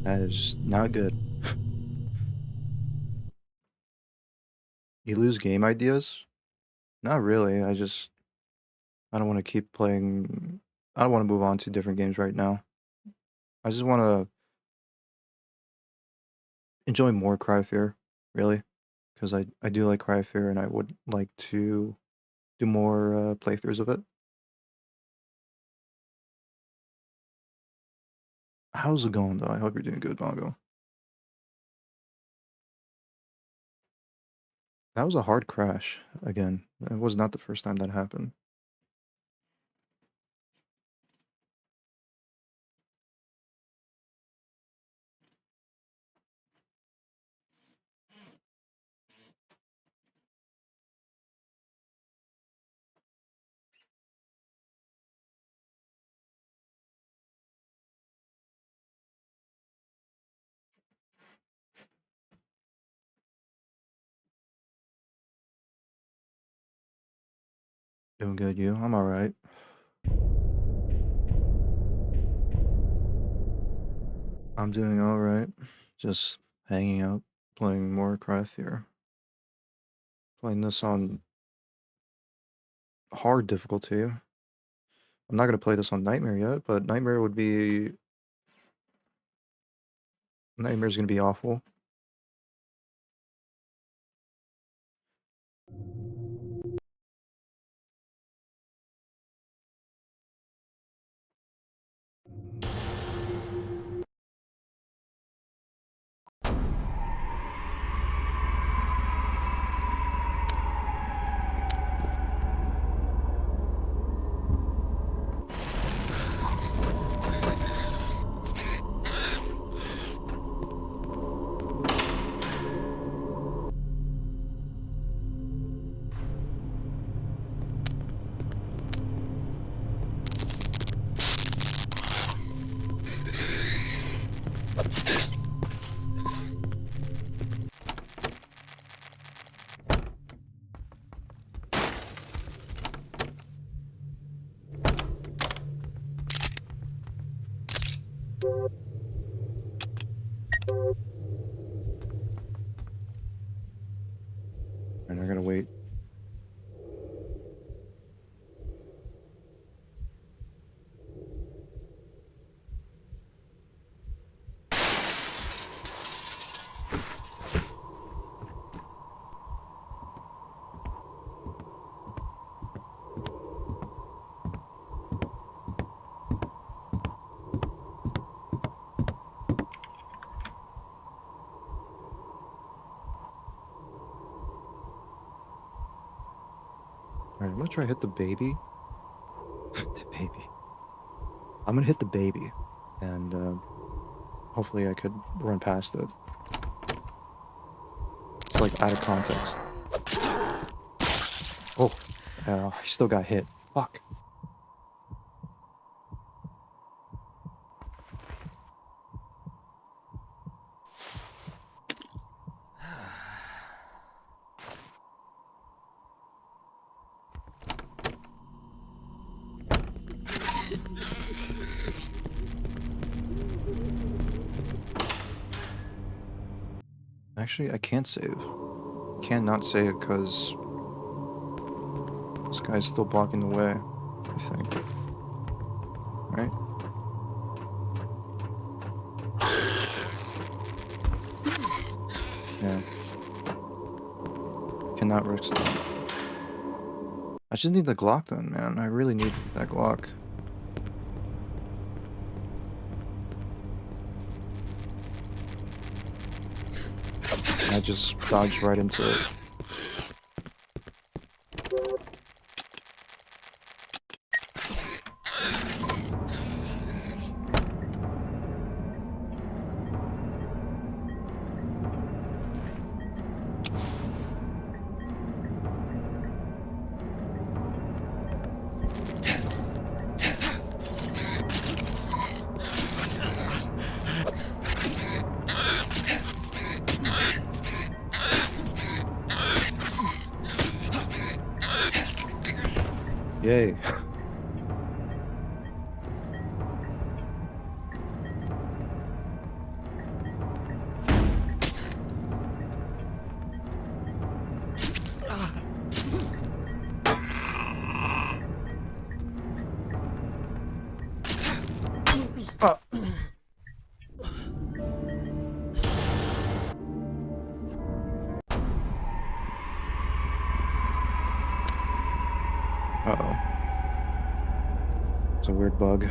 That is not good. You lose game ideas? Not really. I don't want to keep playing. I don't want to move on to different games right now. I just want to enjoy more Cry Fear, really. Because I do like Cry Fear and I would like to do more playthroughs of it. How's it going, though? I hope you're doing good, Mongo. That was a hard crash, again. It was not the first time that happened. Doing good, you? I'm alright. I'm doing alright. Just hanging out, playing more Cry Fear. Playing this on hard difficulty. I'm not gonna play this on Nightmare yet, but Nightmare's gonna be awful. And I gotta wait. Alright, I'm gonna try to hit the baby. The baby. I'm gonna hit the baby, and hopefully I could run past it. It's like out of context. Oh, I still got hit. Fuck. Actually, I can't save. Can't not save because this guy's still blocking the way, I think. Right? Yeah. Cannot risk that. I just need the Glock then, man. I really need that Glock. I just dodged right into it. Yay. Uh-oh. It's a weird bug.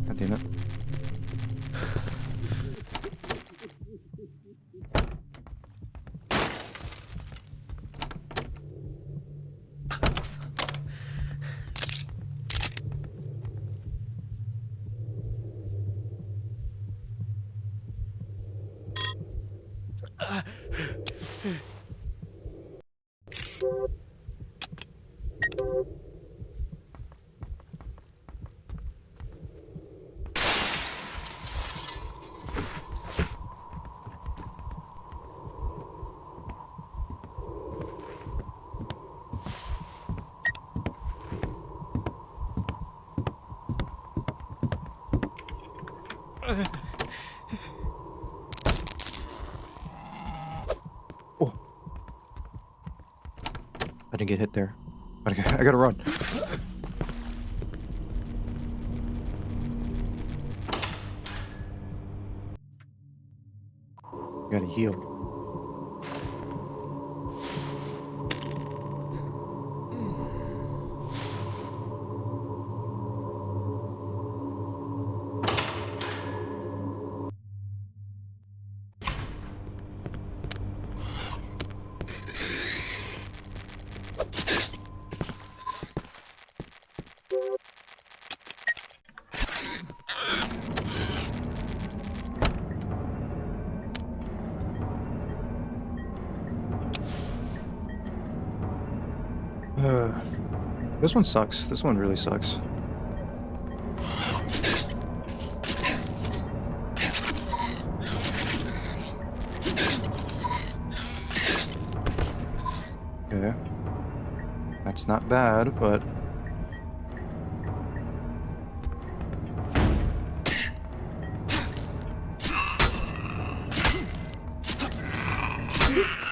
God damn it. Oh. I didn't get hit there. But I gotta run. Gotta heal. This one sucks. This one really sucks. Okay. That's not bad, but...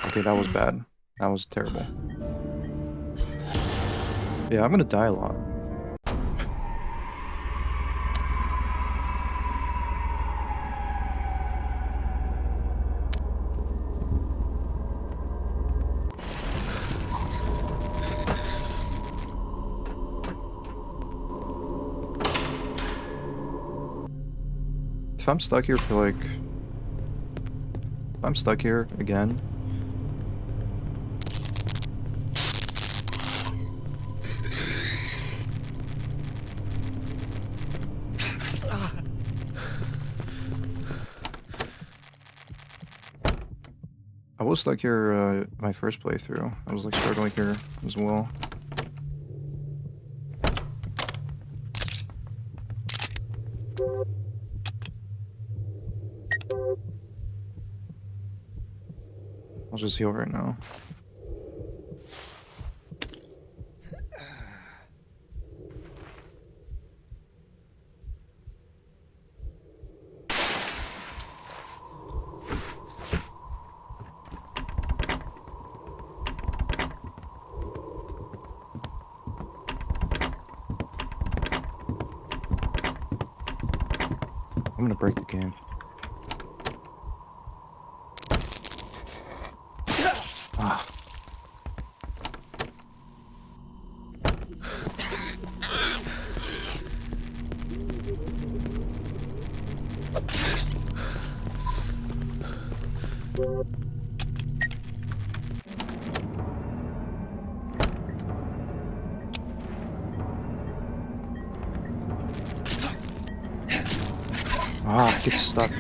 Okay, that was bad. That was terrible. Yeah, I'm gonna die a lot. If I'm stuck here for like... If I'm stuck here again... I was stuck here my first playthrough. I was like struggling here as well. I'll just heal right now. I'm gonna break the game. Ah. Ah, I get stuck.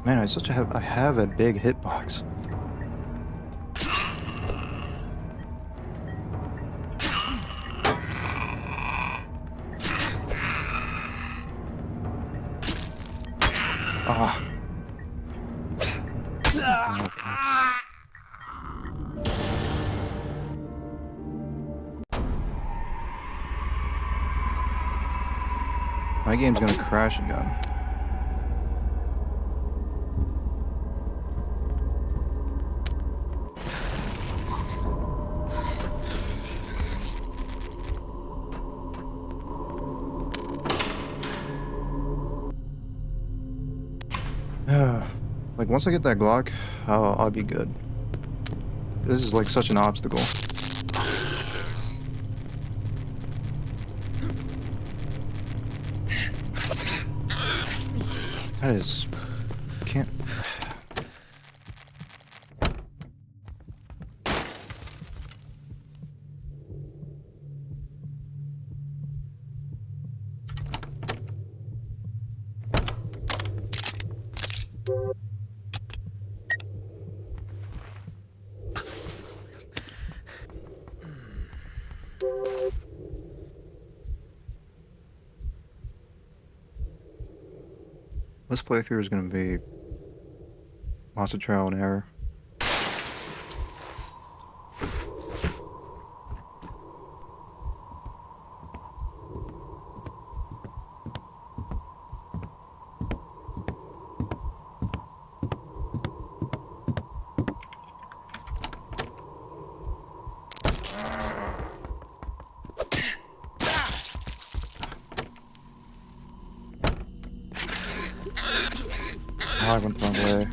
Man, I have a big hitbox. Ah. My game's gonna crash again. Like, once I get that Glock, I'll be good. This is like such an obstacle. That is... can't... This playthrough is gonna be lots of trial and error. I went the wrong way.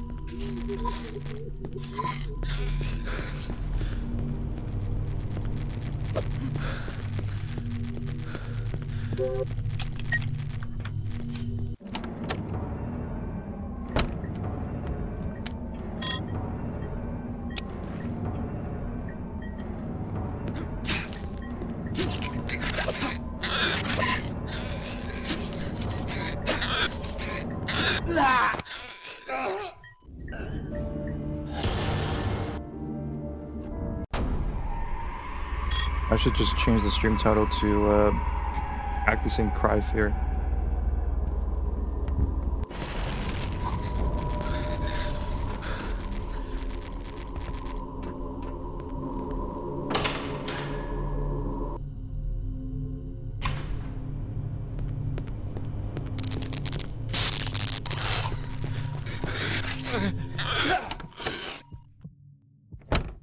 I should just change the stream title to Practicing Cry Fear.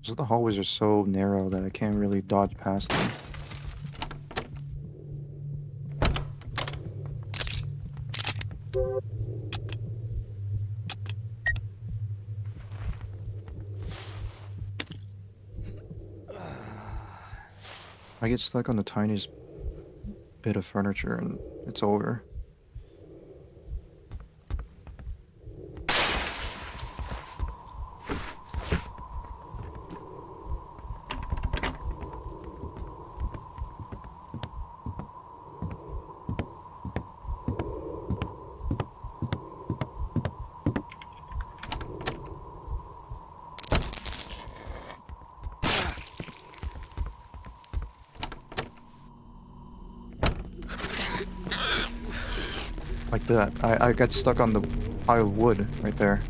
So the hallways are so narrow that I can't really dodge past them. I get stuck on the tiniest bit of furniture and it's over. Like that. I got stuck on the pile of wood right there.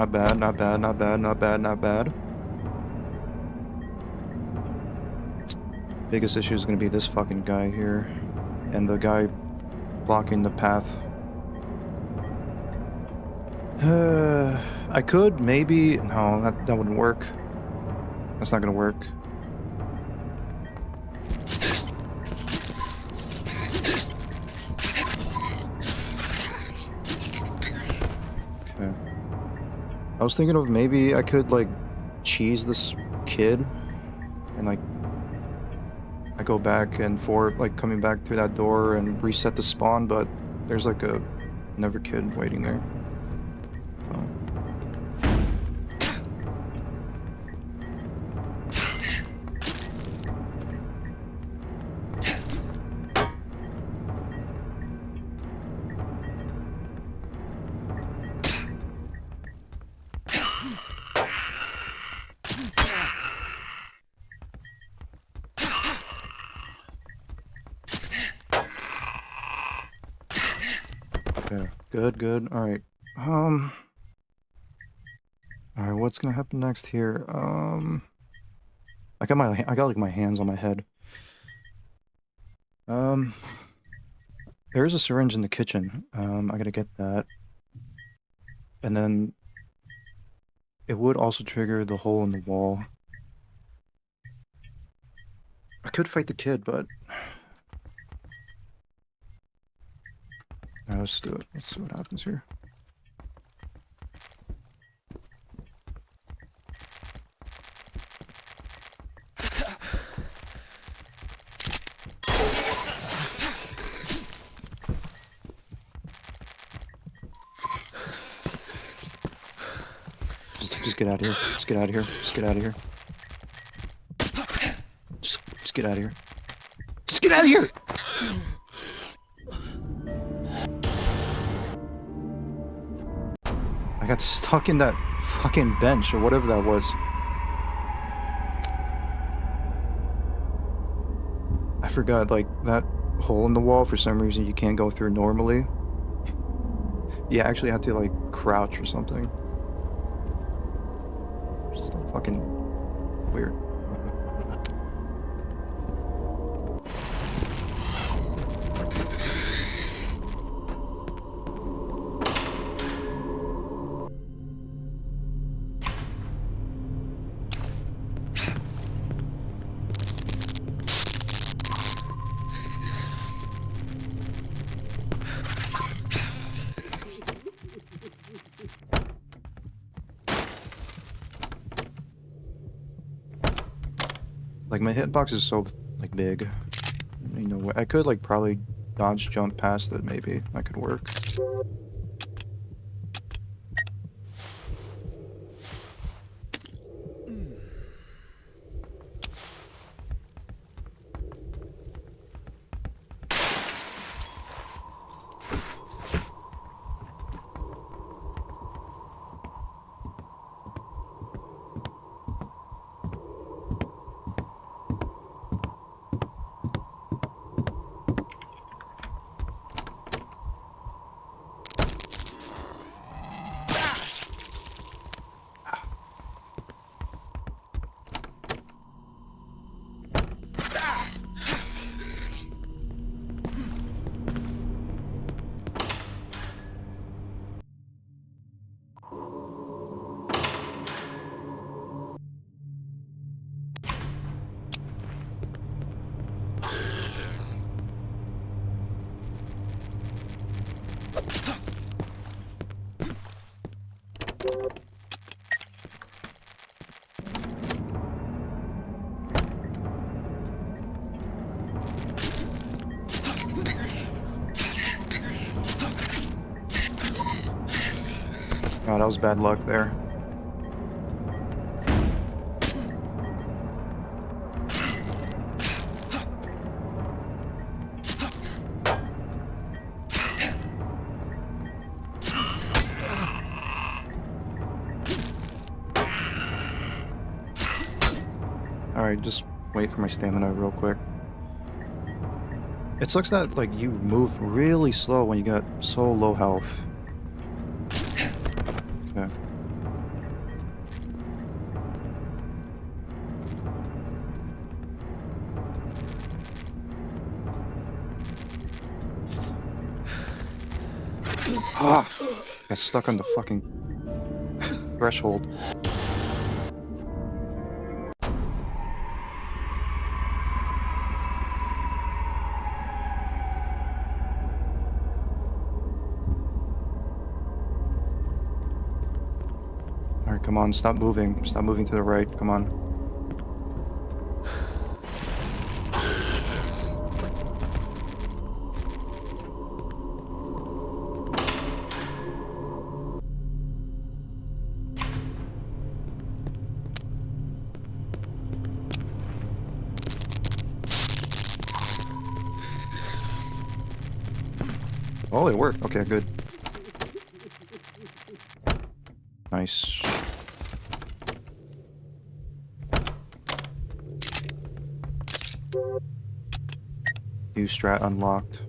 not bad, not bad, not bad, not bad, not bad. Biggest issue is gonna be this fucking guy here. And the guy blocking the path. I could, maybe... No, that wouldn't work. That's not gonna work. Okay. I was thinking of maybe I could, like, cheese this kid. And, like, I go back and forth, like, coming back through that door and reset the spawn, but there's, like, another kid waiting there. So. Okay, good. Alright. Alright, what's gonna happen next here? I got like my hands on my head. There's a syringe in the kitchen. I gotta get that. And then it would also trigger the hole in the wall. I could fight the kid, but alright, let's do it. Let's see what happens here. Just get out of here. Just get out of here. Just get out of here. Just get out of here. Just get out of here! I got stuck in that fucking bench or whatever that was. I forgot, like, that hole in the wall, for some reason you can't go through normally. You actually have to, like, crouch or something. Just fucking weird. Like, my hitbox is so, like, big. You know, I could, like, probably dodge jump past it, maybe. That could work. Oh, that was bad luck there. Alright, just wait for my stamina real quick. It sucks that, like, you move really slow when you got so low health. Okay. Ah! Got stuck on the fucking threshold. Alright, come on, stop moving. Stop moving to the right, come on. Oh, it worked. Okay, good. Nice. New strat unlocked.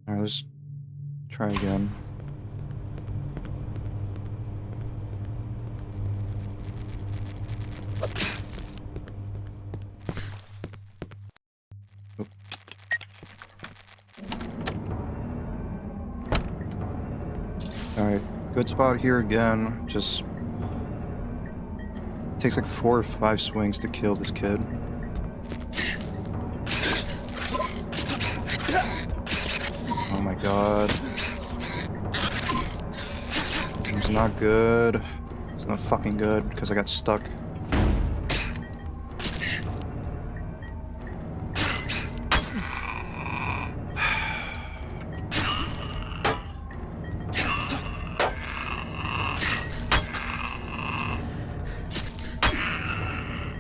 Alright, let's try again. Oop. Alright, good spot here again. Just takes like 4 or 5 swings to kill this kid. Oh my god. It's not good. It's not fucking good because I got stuck.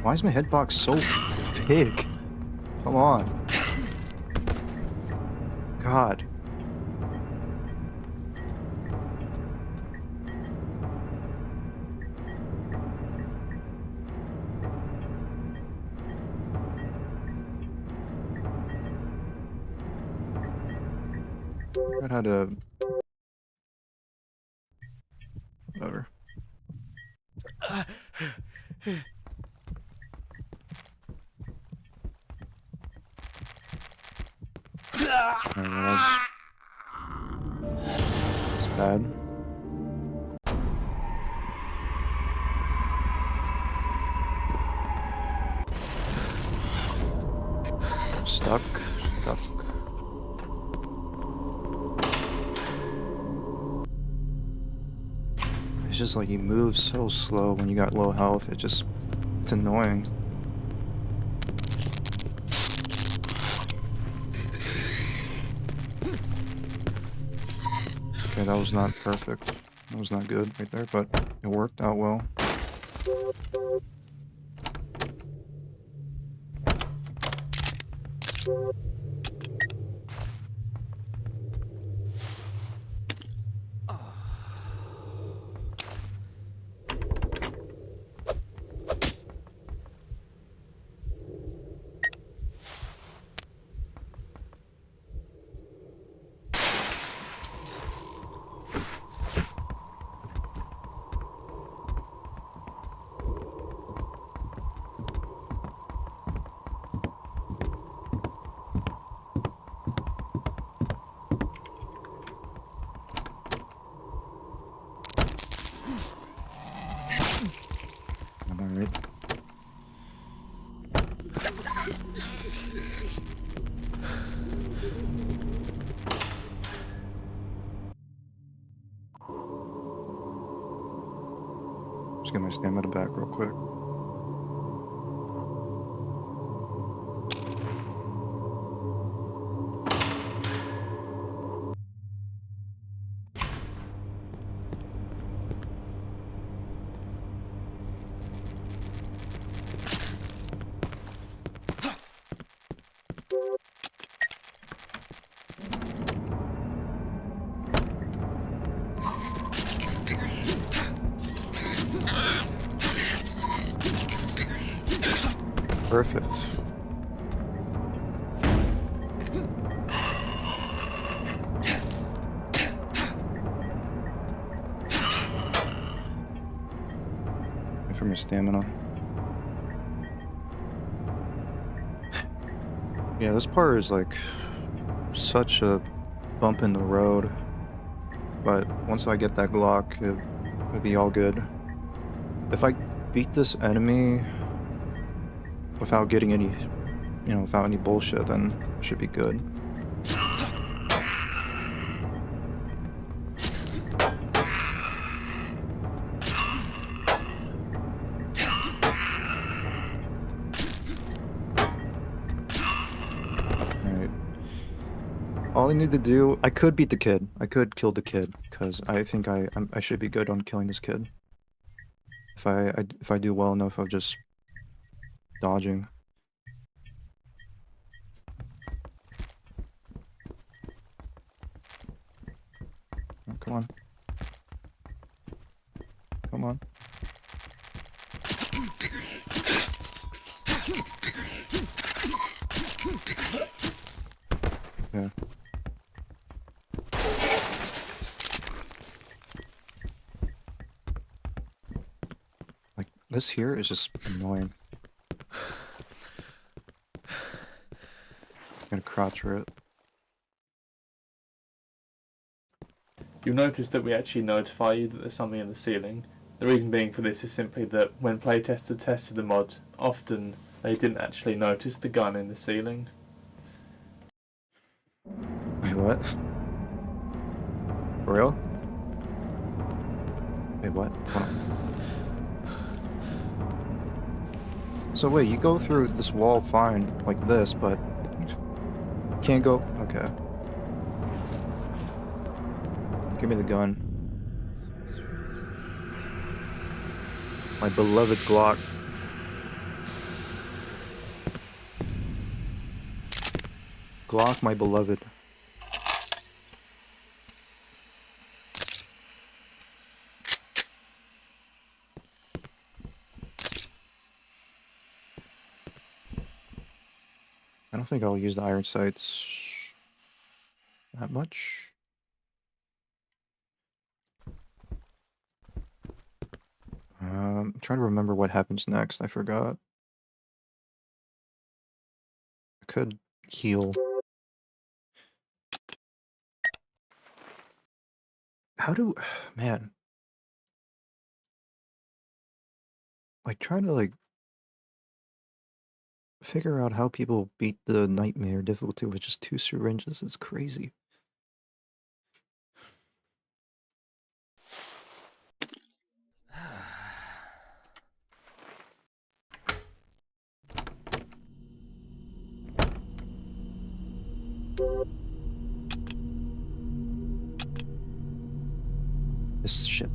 Why is my hitbox so big? Come on. God. I had to... Whatever. It's bad. Stuck. It's just like you move so slow when you got low health. It's annoying. Okay, that was not perfect. That was not good right there, but it worked out well. Alright. Just get my stamina back real quick. Perfect. Wait for my stamina. Yeah, this part is like such a bump in the road. But once I get that Glock, it'll be all good. If I beat this enemy without getting any, without any bullshit, then it should be good. Alright. All I need to do, I could beat the kid. I could kill the kid, because I think I should be good on killing this kid. If I do well enough of just dodging. Oh, come on. Come on. Yeah. Like, this here is just annoying. I'm gonna crouch for it. You'll notice that we actually notify you that there's something in the ceiling. The reason being for this is simply that when playtesters tested the mod, often they didn't actually notice the gun in the ceiling. Wait, what? For real? Wait, what? Hold on. So wait, you go through this wall fine, like this, but can't go. Okay. Give me the gun. My beloved Glock. Glock, my beloved. I don't think I'll use the iron sights that much. I'm trying to remember what happens next. I forgot. I could heal. How do... Man. Like, trying to, like, figure out how people beat the Nightmare difficulty with just 2 syringes is crazy. This shit.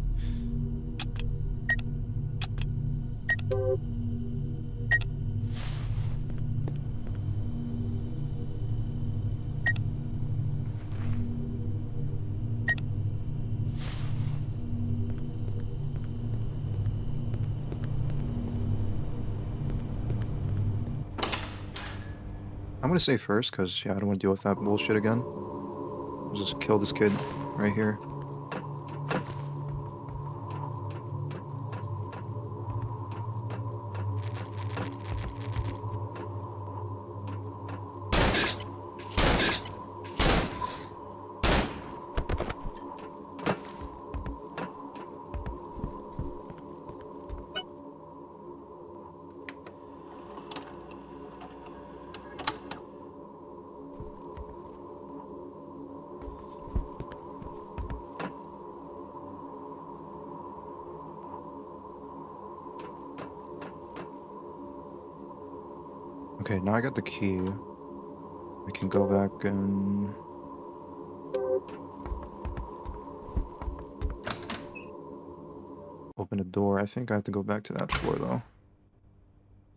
I'm gonna say first, because, yeah, I don't want to deal with that bullshit again. I'll just kill this kid right here. Okay, now I got the key. I can go back and... open a door. I think I have to go back to that floor, though.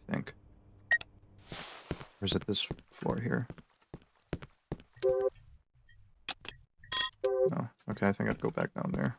I think. Or is it this floor here? No. Okay, I think I have to go back down there.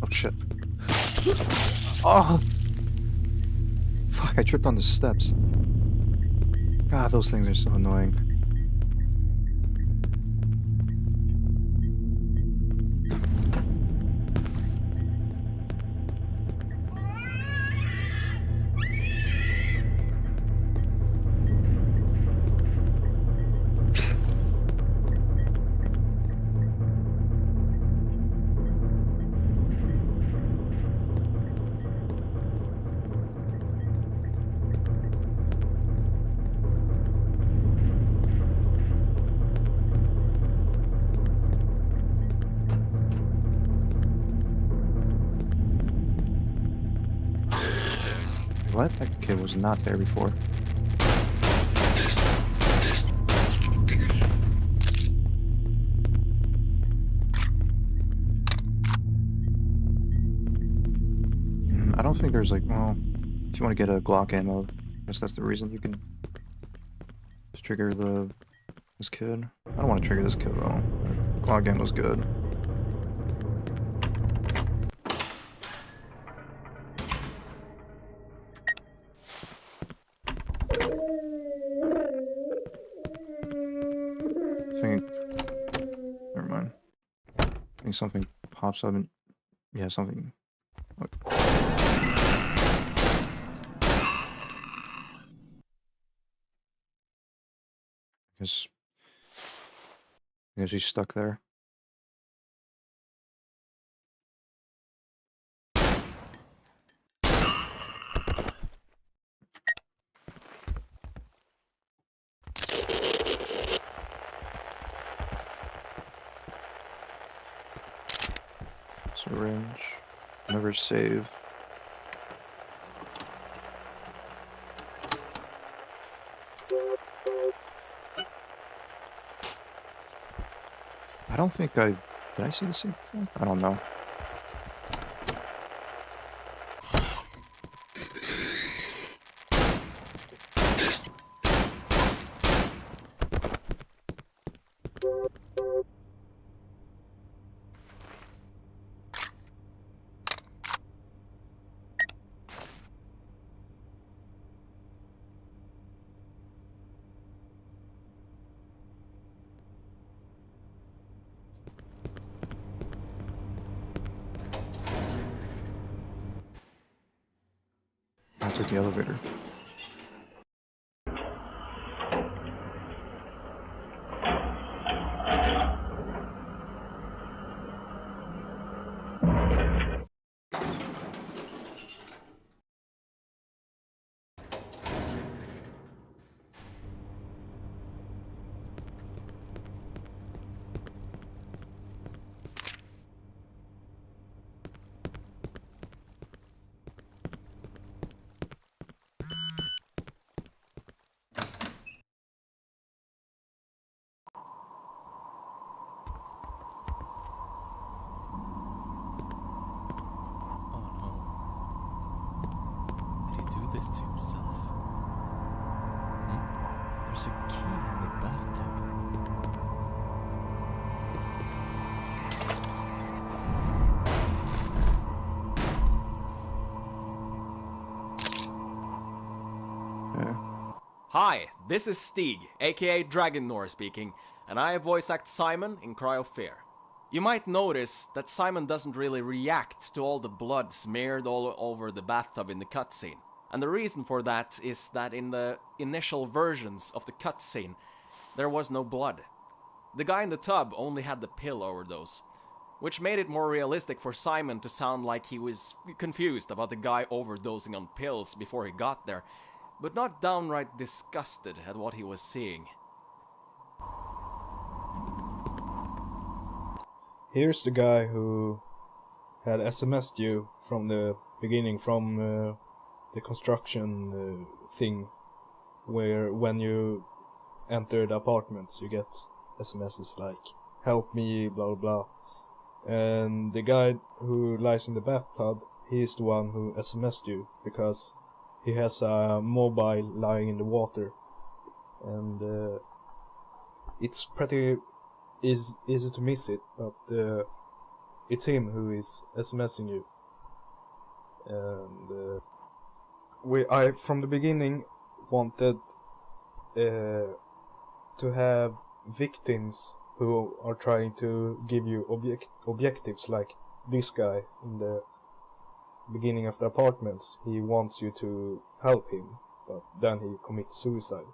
Oh shit. Oh! Fuck, I tripped on the steps. God, those things are so annoying. What? That kid was not there before. I don't think there's like, well, if you want to get a Glock ammo, I guess that's the reason you can just trigger this kid. I don't want to trigger this kid though. Glock ammo's good. I think, never mind. I think something pops up and, yeah, something. I guess he's stuck there. Syringe. Never save. I don't think did I see this thing before? I don't know. I took the elevator. This to himself. There's a key in the bathtub. Okay. Hi, this is Stig, aka Dragonnor speaking, and I voice act Simon in Cry of Fear. You might notice that Simon doesn't really react to all the blood smeared all over the bathtub in the cutscene. And the reason for that is that in the initial versions of the cutscene, there was no blood. The guy in the tub only had the pill overdose, which made it more realistic for Simon to sound like he was confused about the guy overdosing on pills before he got there, but not downright disgusted at what he was seeing. Here's the guy who had SMS'd you from the beginning, from the construction thing, where when you enter the apartments you get SMSs like help me, blah blah blah. And the guy who lies in the bathtub, he's the one who SMS'd you because he has a mobile lying in the water, and it's pretty easy to miss it, but it's him who is SMSing you. And I from the beginning wanted to have victims who are trying to give you objectives, like this guy in the beginning of the apartments. He wants you to help him, but then he commits suicide.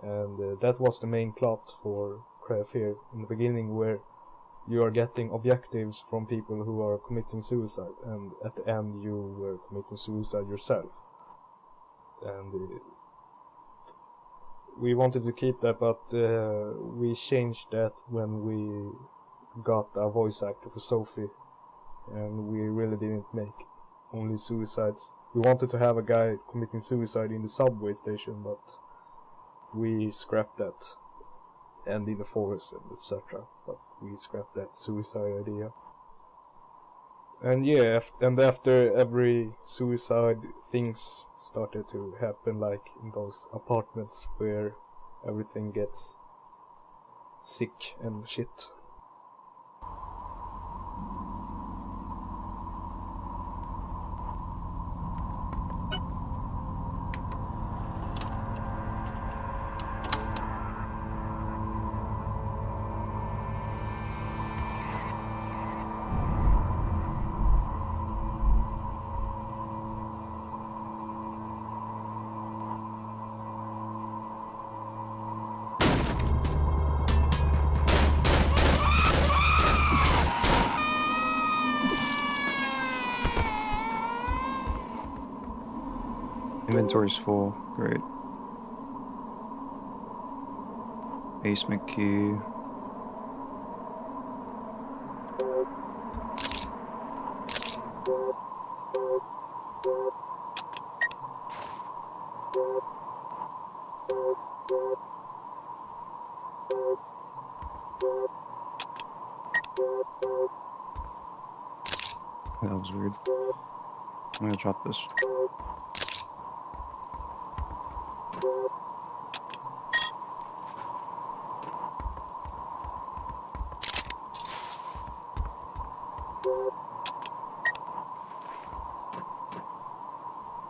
And that was the main plot for Cry of Fear in the beginning, where you are getting objectives from people who are committing suicide, and at the end you were committing suicide yourself. And we wanted to keep that, but we changed that when we got a voice actor for Sophie, and we really didn't make only suicides. We wanted to have a guy committing suicide in the subway station, but we scrapped that, and in the forest and etc. But we scrapped that suicide idea. And yeah, after every suicide, things started to happen, like in those apartments where everything gets sick and shit. Inventory's full. Great. Basement key. That was weird. I'm gonna drop this.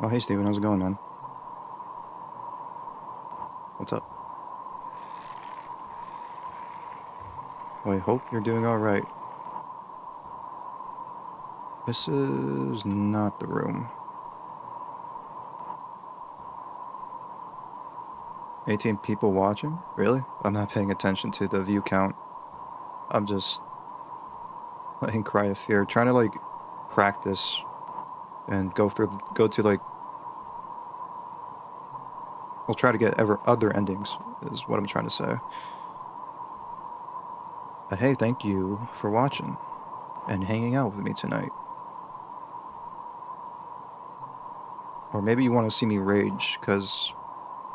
Oh, hey Steven, how's it going, man? What's up? Well, I hope you're doing alright. This is not the room. 18 people watching? Really? I'm not paying attention to the view count. I'm just letting Cry of Fear, trying to like practice and go to like, I'll try to get other endings, is what I'm trying to say. But hey, thank you for watching and hanging out with me tonight. Or maybe you want to see me rage, because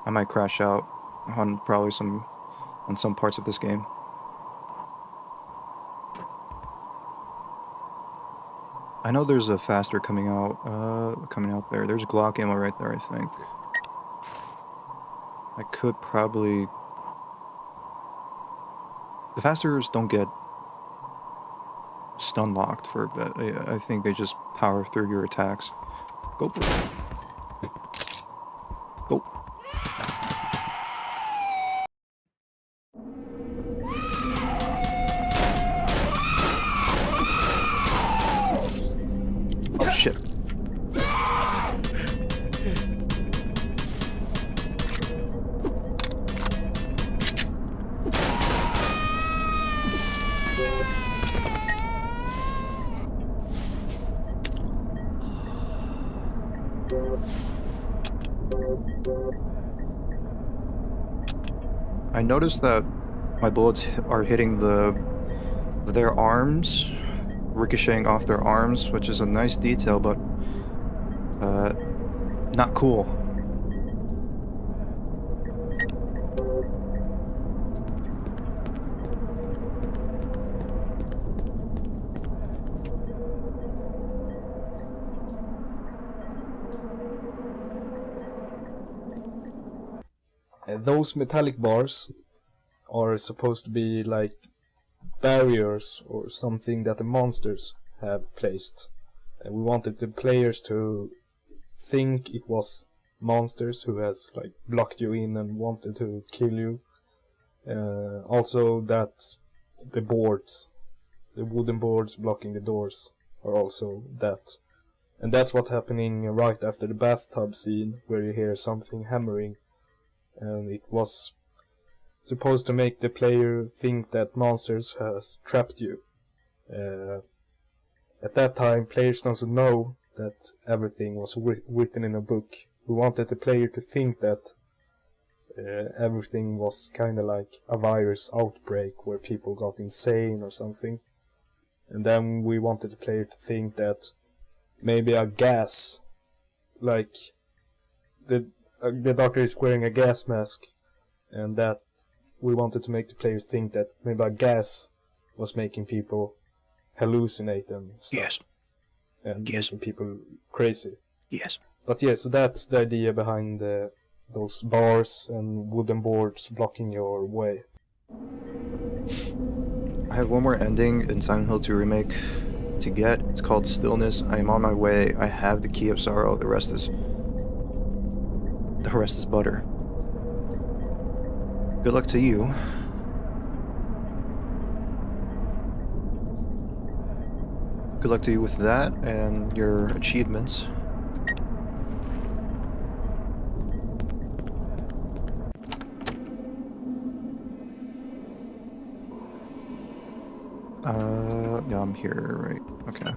I might crash out on probably some parts of this game. I know there's a faster coming out there. There's Glock ammo right there, I think. I could probably... The fasters don't get stun locked for a bit. I think they just power through your attacks. Go for it. Go. Oh shit. I noticed that my bullets are hitting their arms, ricocheting off their arms, which is a nice detail, but not cool. Those metallic bars are supposed to be like barriers or something that the monsters have placed. And we wanted the players to think it was monsters who has like blocked you in and wanted to kill you. Also that the boards, the wooden boards blocking the doors, are also that. And that's what's happening right after the bathtub scene, where you hear something hammering. And it was supposed to make the player think that monsters has trapped you. At that time, players doesn't know that everything was written in a book. We wanted the player to think that everything was kind of like a virus outbreak where people got insane or something. And then we wanted the player to think that maybe a gas, like the doctor is wearing a gas mask, and that we wanted to make the players think that maybe a gas was making people hallucinate and stuff. Yes. And Yes. making people crazy. Yes. But yeah, so that's the idea behind those bars and wooden boards blocking your way. I have one more ending in Silent Hill 2 Remake to get. It's called Stillness. I am on my way. I have the Key of Sorrow. The rest is butter. Good luck to you. Good luck to you with that and your achievements. Yeah, I'm here, right? Okay.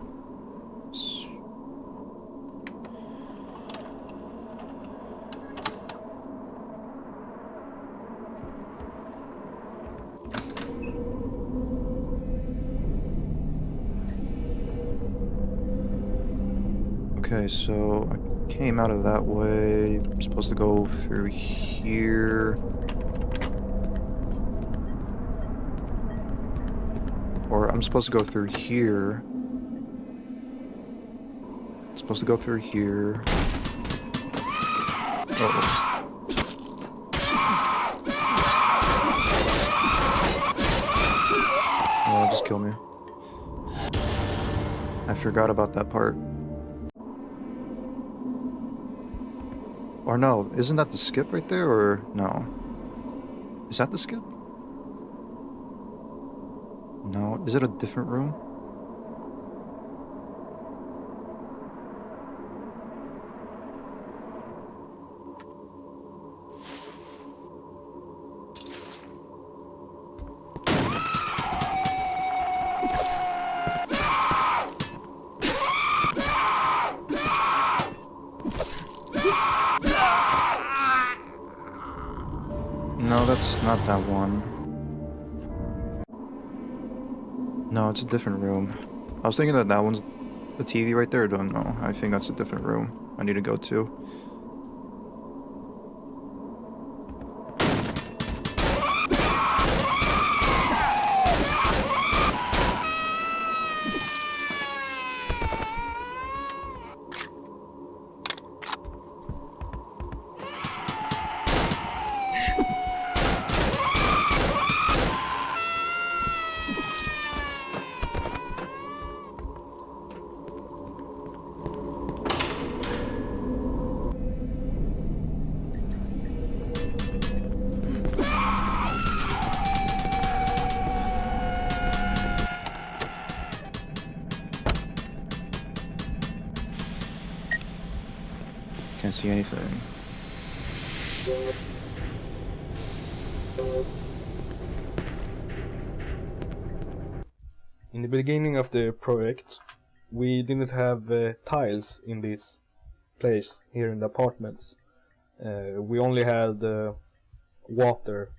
Okay, so I came out of that way. I'm supposed to go through here. Or I'm supposed to go through here. Supposed to go through here. Uh-oh. Oh, just kill me. I forgot about that part. Or no, isn't that the skip right there, or no? Is that the skip? No, is it a different room? No, that's not that one. No, it's a different room. I was thinking that that one's the TV right there. I don't know. I think that's a different room I need to go to. Can't see anything. In the beginning of the project, we didn't have tiles in this place here in the apartments. We only had water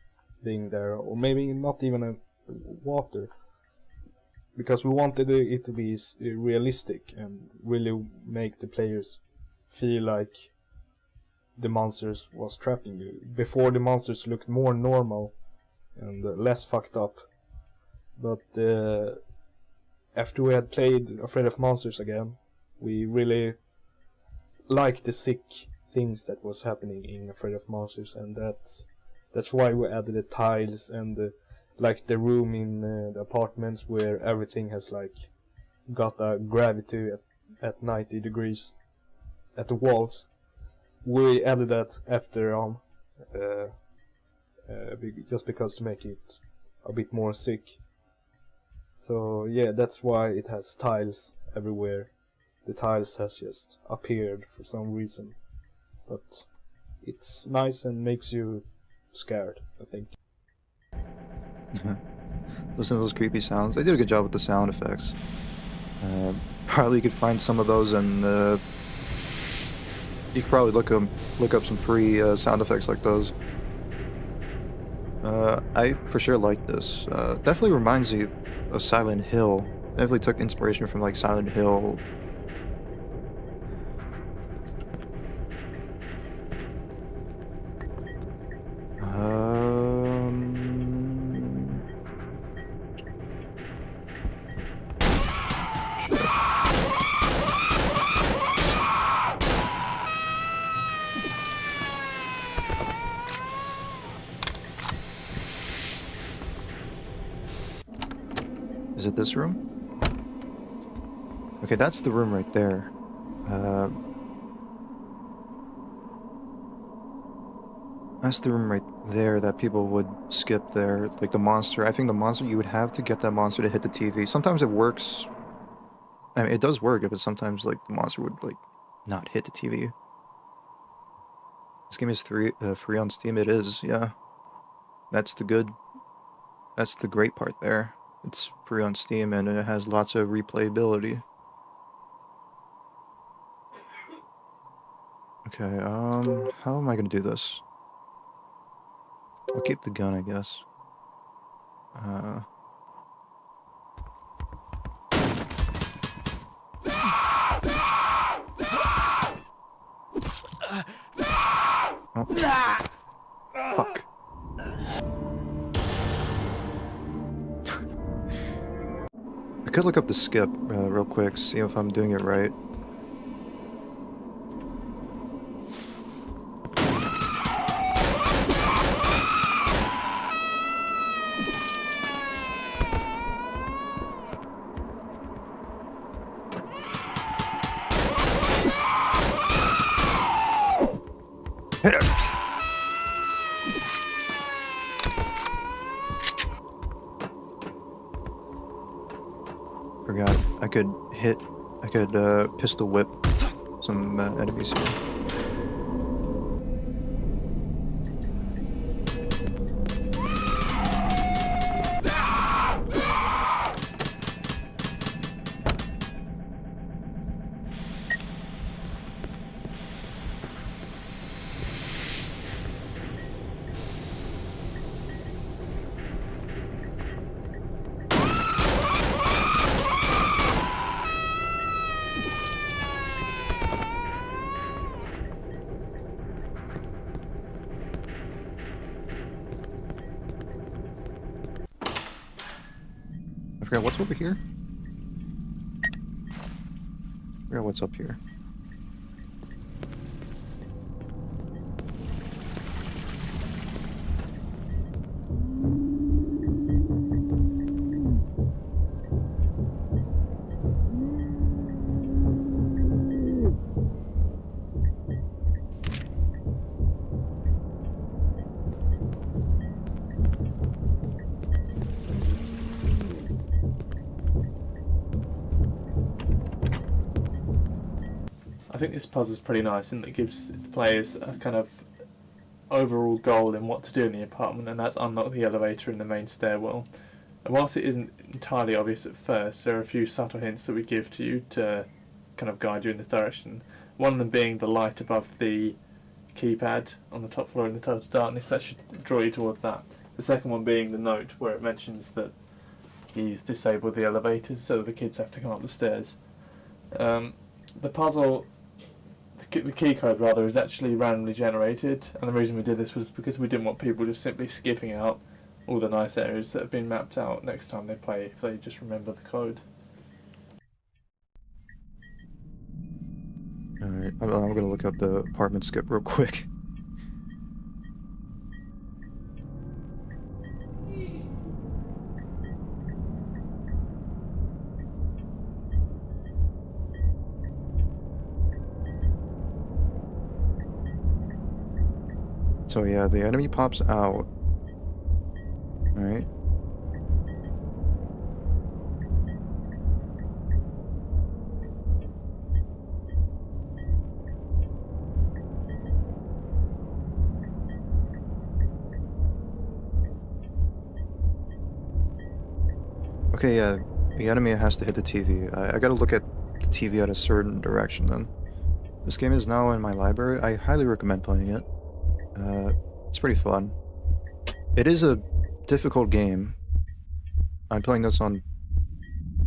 being there, or maybe not even a water, because we wanted it to be realistic and really make the players feel like the monsters was trapping you. Before, the monsters looked more normal and less fucked up, but after we had played Afraid of Monsters again, we really liked the sick things that was happening in Afraid of Monsters, and that's That's why we added the tiles and like the room in the apartments where everything has like got a gravity at 90 degrees at the walls. We added that after on, just because to make it a bit more sick. So yeah, that's why it has tiles everywhere. The tiles has just appeared for some reason, but it's nice and makes you scared, I think. Listen to those creepy sounds. They did a good job with the sound effects. Probably you could find some of those, and you could probably look up some free sound effects like those. I for sure like this. Definitely reminds you of Silent Hill. Definitely took inspiration from like Silent Hill. Is it this room? Okay, that's the room right there. That's the room right there that people would skip there. Like the monster. I think the monster, you would have to get that monster to hit the TV. Sometimes it works. I mean, it does work, but sometimes like the monster would like not hit the TV. This game is free on Steam. It is, yeah. That's the great part there. It's free on Steam and it has lots of replayability. Okay, how am I gonna do this? I'll keep the gun, I guess. Oh. Fuck. I could look up the skip real quick, see if I'm doing it right. Hit it! Forgot. I could pistol whip some enemies here. I forgot what's over here? I forgot what's up here. I think this puzzle's pretty nice and it gives the players a kind of overall goal in what to do in the apartment, and that's unlock the elevator in the main stairwell. And whilst it isn't entirely obvious at first, there are a few subtle hints that we give to you to kind of guide you in this direction. One of them being the light above the keypad on the top floor in the total darkness. That should draw you towards that. The second one being the note where it mentions that he's disabled the elevators so the kids have to come up the stairs. The puzzle, the key code rather, is actually randomly generated, and the reason we did this was because we didn't want people just simply skipping out all the nice areas that have been mapped out next time they play if they just remember the code. Alright, I'm gonna look up the apartment skip real quick. So yeah, the enemy pops out. Alright. Okay, yeah, the enemy has to hit the TV. I gotta look at the TV at a certain direction then. This game is now in my library. I highly recommend playing it. It's pretty fun. It is a difficult game. I'm playing this on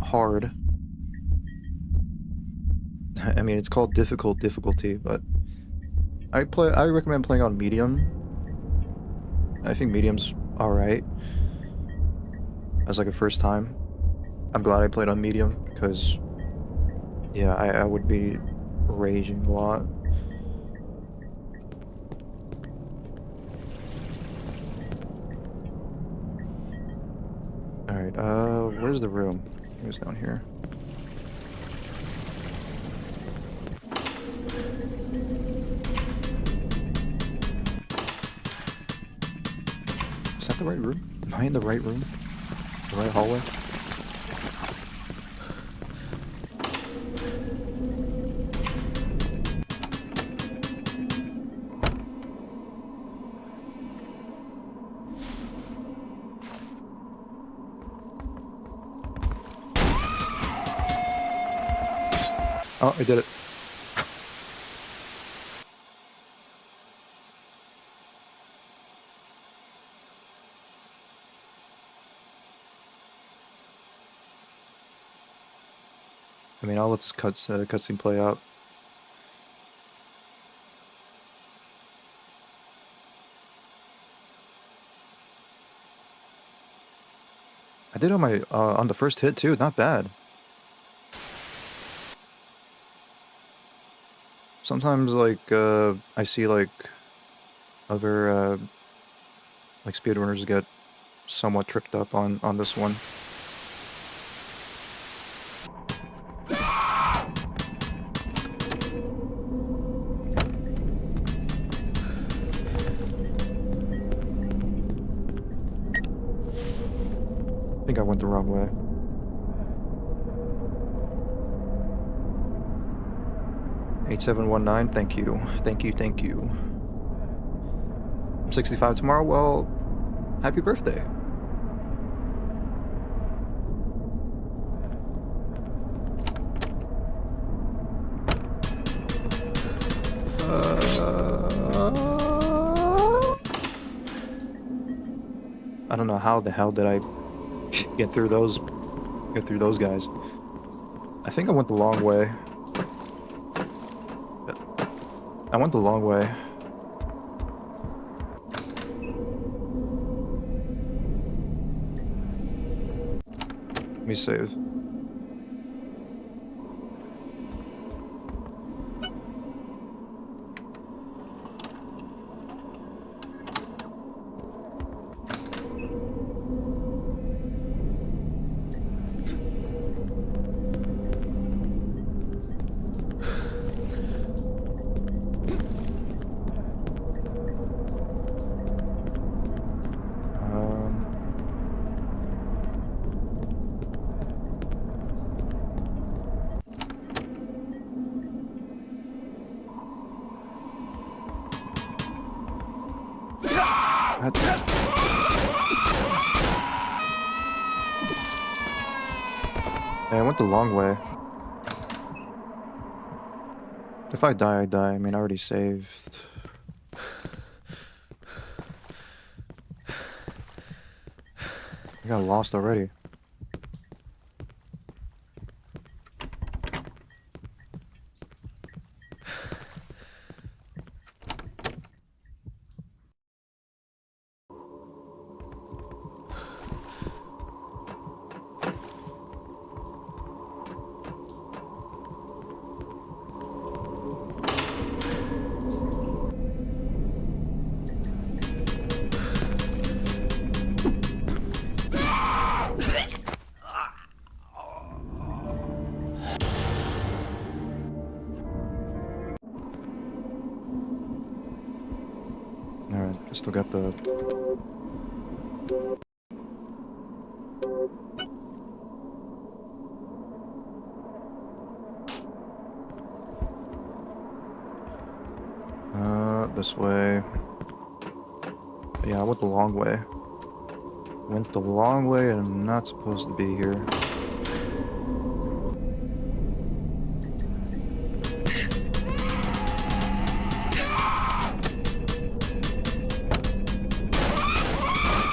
hard. I mean, it's called difficult difficulty, but I recommend playing on medium. I think medium's alright. As like a first time. I'm glad I played on medium, because yeah, I would be raging a lot. Alright, where's the room? It was down here. Is that the right room? Am I in the right room? The right hallway? Oh, I did it. I mean, I'll let this cutscene play out. I did on my on the first hit too. Not bad. Sometimes, like, I see, like, other, like, speedrunners get somewhat tripped up on this one. I think I went the wrong way. $8719, thank you. Thank you, thank you. I'm 65 tomorrow, well, happy birthday. I don't know how the hell did I get through those guys. I think I went the long way. I went the long way. Let me save. Yeah, I went the long way. If I die, I die. I mean, I already saved. I got lost already. I still got the... This way. Yeah, I went the long way. Went the long way and I'm not supposed to be here.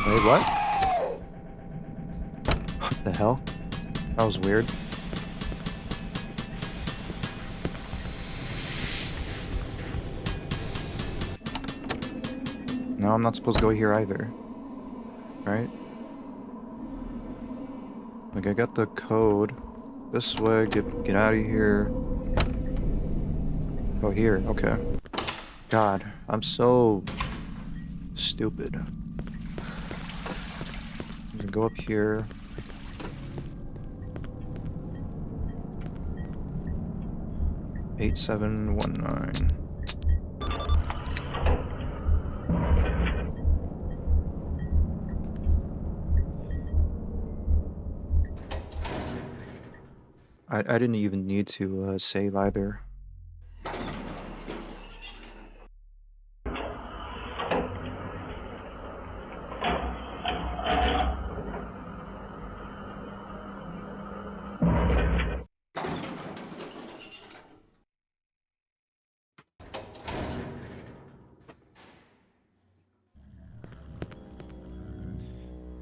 Wait, what? What the hell? That was weird. No, I'm not supposed to go here either. Right? Like, I got the code. This way, get out of here. Oh, here, okay. God, I'm so stupid. I'm gonna go up here. Eight, 7, 1, 9. I didn't even need to save either.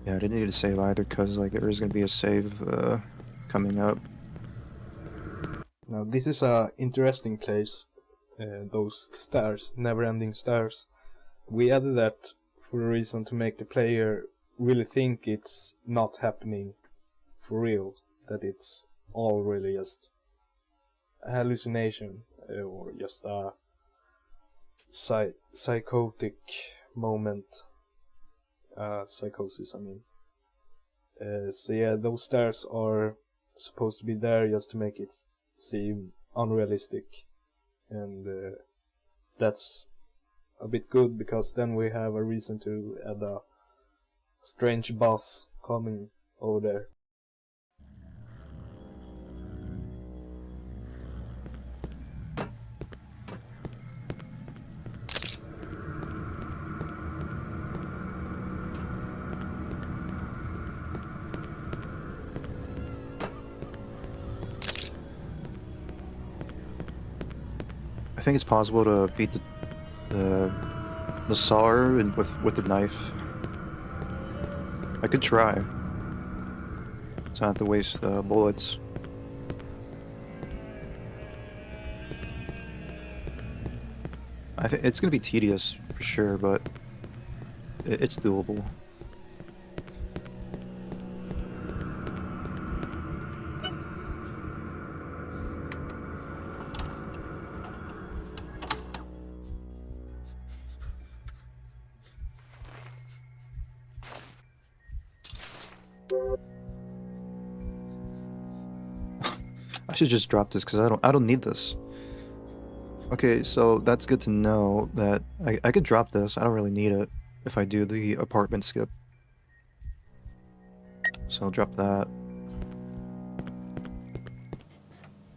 Yeah, I didn't need to save either because like there is gonna be a save coming up. Now this is a interesting place. Those stairs, never-ending stairs. We added that for a reason to make the player really think it's not happening for real, that it's all really just a hallucination or just a psychotic moment. Psychosis, I mean. So yeah, those stairs are supposed to be there just to make it seem unrealistic, and that's a bit good because then we have a reason to add a strange boss coming over there. I think it's possible to beat the sawer with the knife. I could try. So I don't have to waste bullets. I think it's gonna be tedious for sure, but it's doable. I should just drop this because I don't need this. Okay, so that's good to know that I could drop this. I don't really need it if I do the apartment skip. So I'll drop that.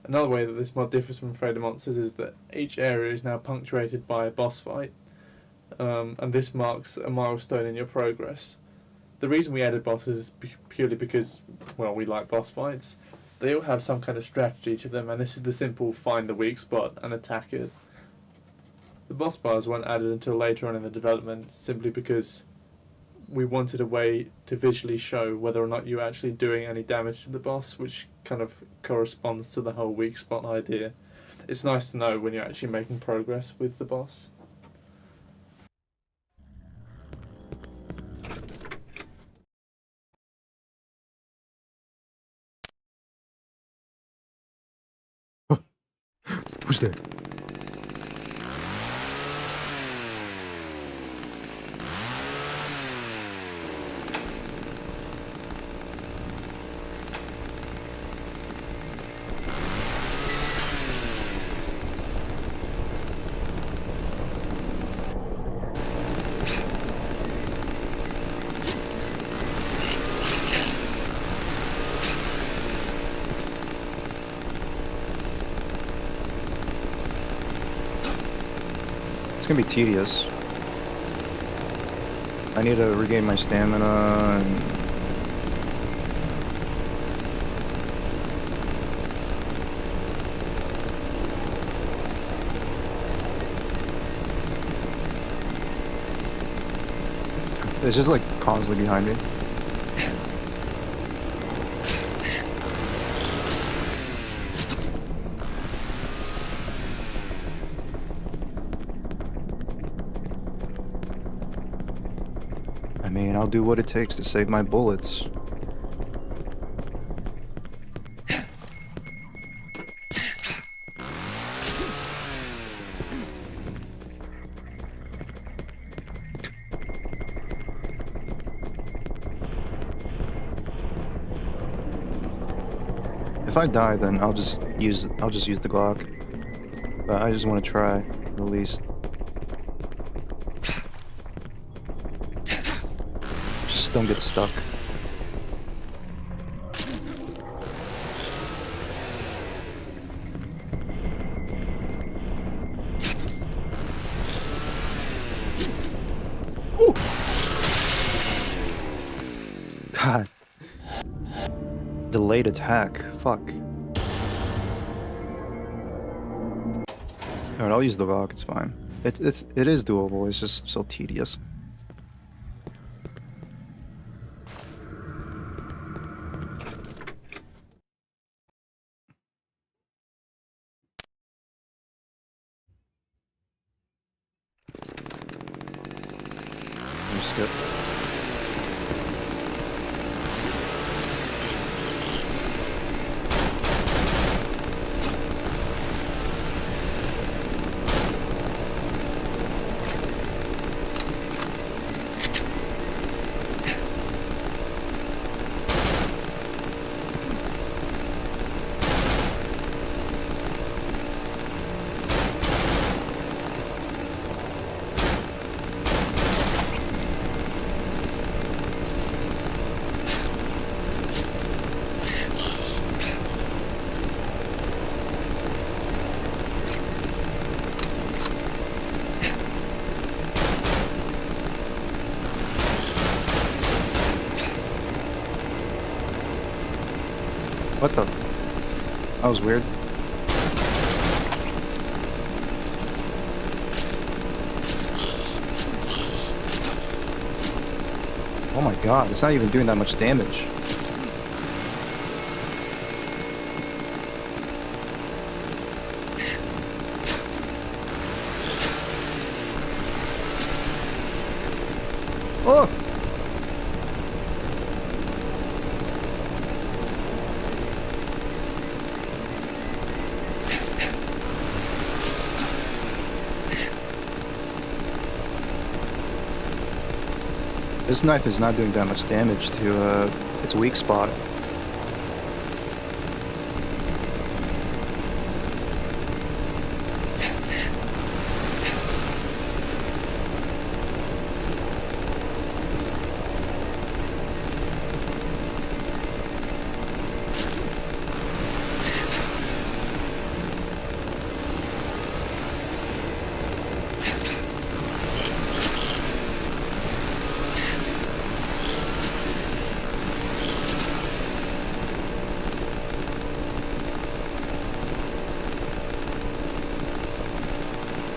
Another way that this mod differs from Afraid of Monsters is that each area is now punctuated by a boss fight, and this marks a milestone in your progress. The reason we added bosses is purely because, well, we like boss fights. They all have some kind of strategy to them, and this is the simple find the weak spot and attack it. The boss bars weren't added until later on in the development, simply because we wanted a way to visually show whether or not you're actually doing any damage to the boss, which kind of corresponds to the whole weak spot idea. It's nice to know when you're actually making progress with the boss. Who's there? gonna be tedious. I need to regain my stamina and... It's just like constantly behind me. I mean, I'll do what it takes to save my bullets. If I die, then I'll just use the Glock. But I just want to try, at least. Just don't get stuck. Ooh. God. Delayed attack. Fuck. Alright, I'll use the rock, it's fine. It is doable, it's just so tedious. Skip. What the? That was weird. Oh my god, it's not even doing that much damage. Oh! This knife is not doing that much damage to its weak spot.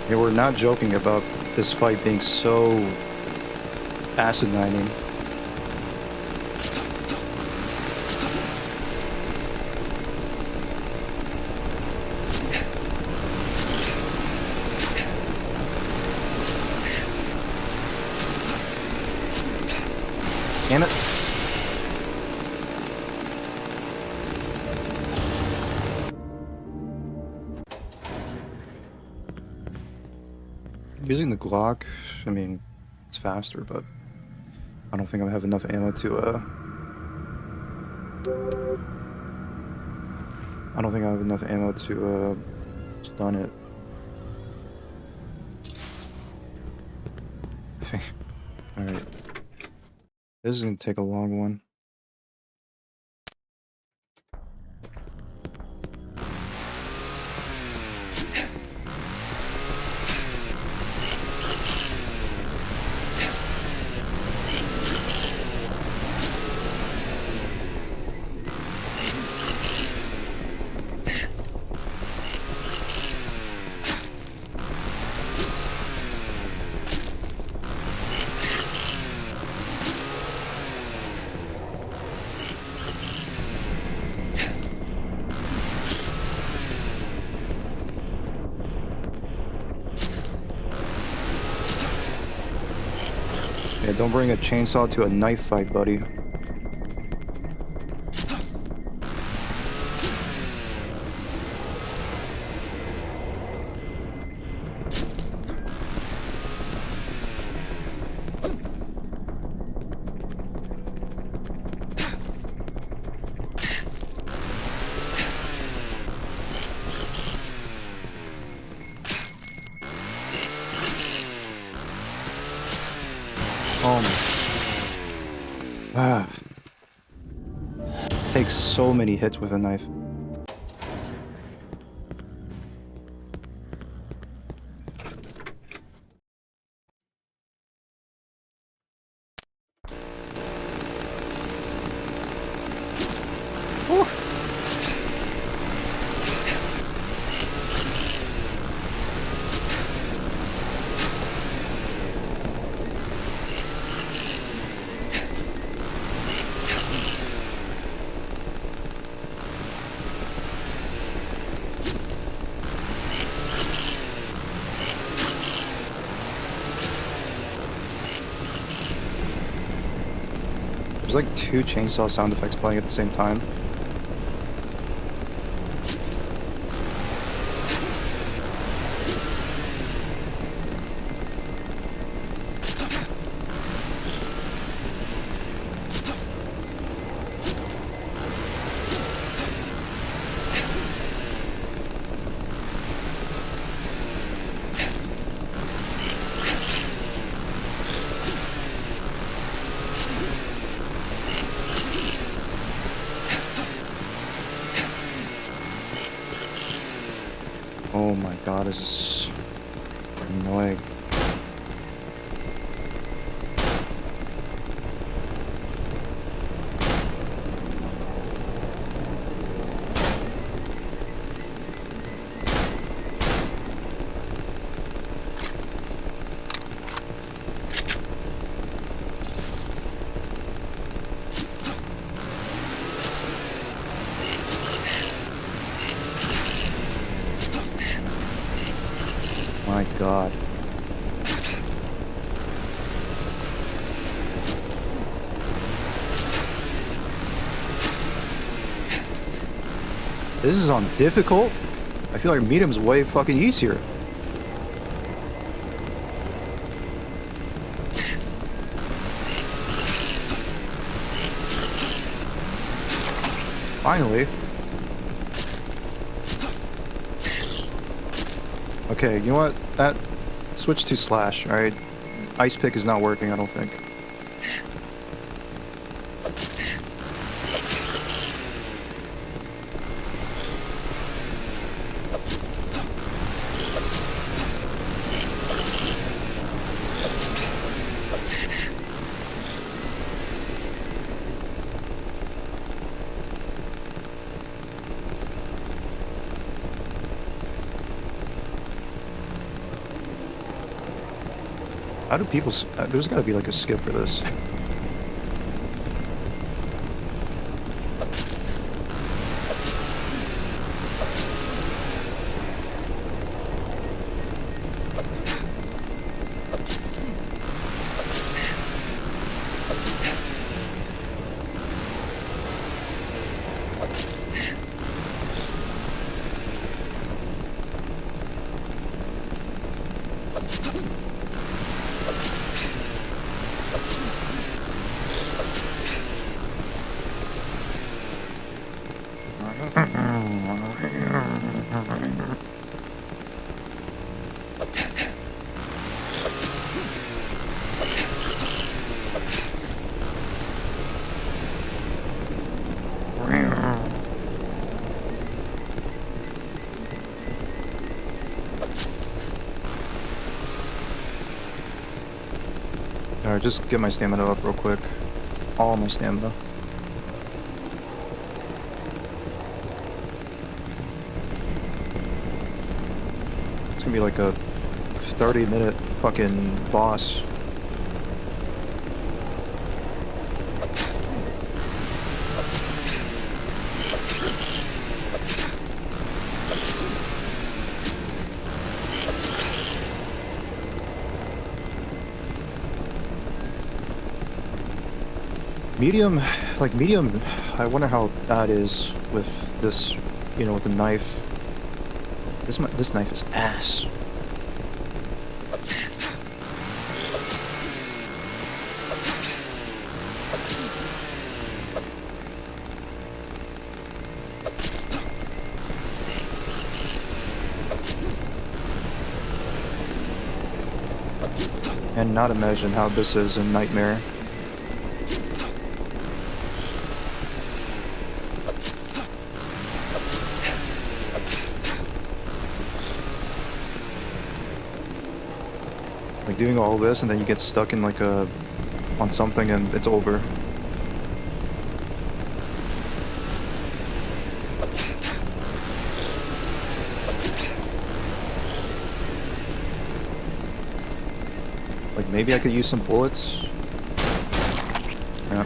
Yeah, we're not joking about this fight being so acidining. Damn it. Using the Glock, I mean, it's faster, but I don't think I have enough ammo to, I don't think I have enough ammo to, stun it. I think, alright. This is gonna take a long one. Yeah, don't bring a chainsaw to a knife fight, buddy. Ah. Takes so many hits with a knife. There's like 2 chainsaw sound effects playing at the same time. Oh my god, this is annoying. My god. This is on difficult? I feel like medium's way fucking easier. Finally. Okay, you know what? That switch to slash, alright? Ice pick is not working, I don't think. How do people... there's gotta be like a skip for this. Alright, just get my stamina up real quick. All my stamina. It's gonna be like a 30-minute fucking boss. medium, like medium, I wonder how that is with this, you know, with the knife. This knife is ass. And not imagine how this is in Nightmare. Like doing all this and then you get stuck in like on something and it's over. Like maybe I could use some bullets. Yeah.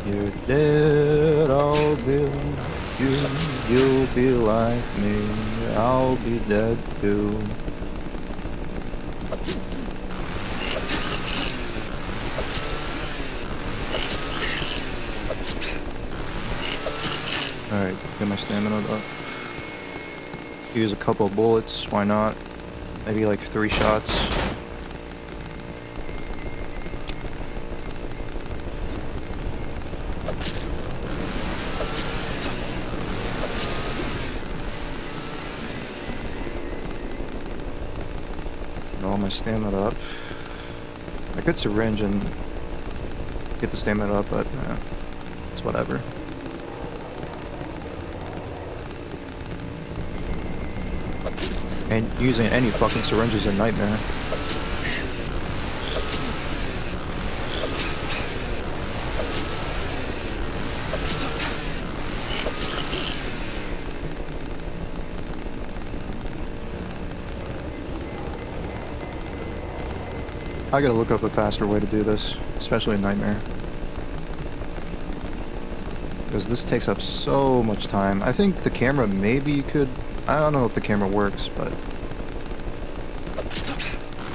You're dead, I'll be you, you'll be like me, I'll be dead too. Alright, get my stamina up. Use a couple of bullets, why not? Maybe like 3 shots. All my stamina up. I could syringe and get the stamina up, but it's whatever. And using any fucking syringe is a nightmare. I gotta look up a faster way to do this, especially in Nightmare. Because this takes up so much time. I think the camera maybe could... I don't know if the camera works, but...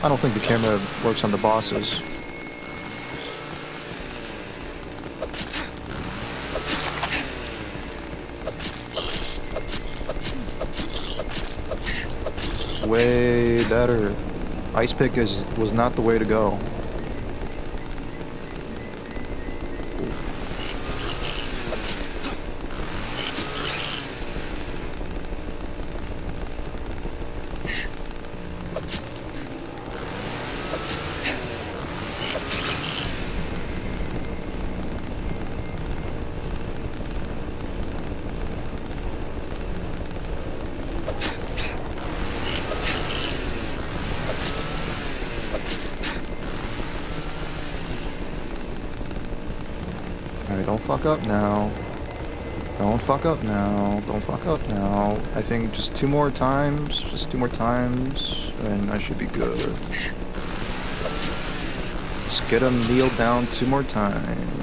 I don't think the camera works on the bosses. Way better. Ice pick was not the way to go. Alright, don't fuck up now. Don't fuck up now. Don't fuck up now. I think just 2 more times. Just 2 more times. And I should be good. Just get him kneeled down 2 more times.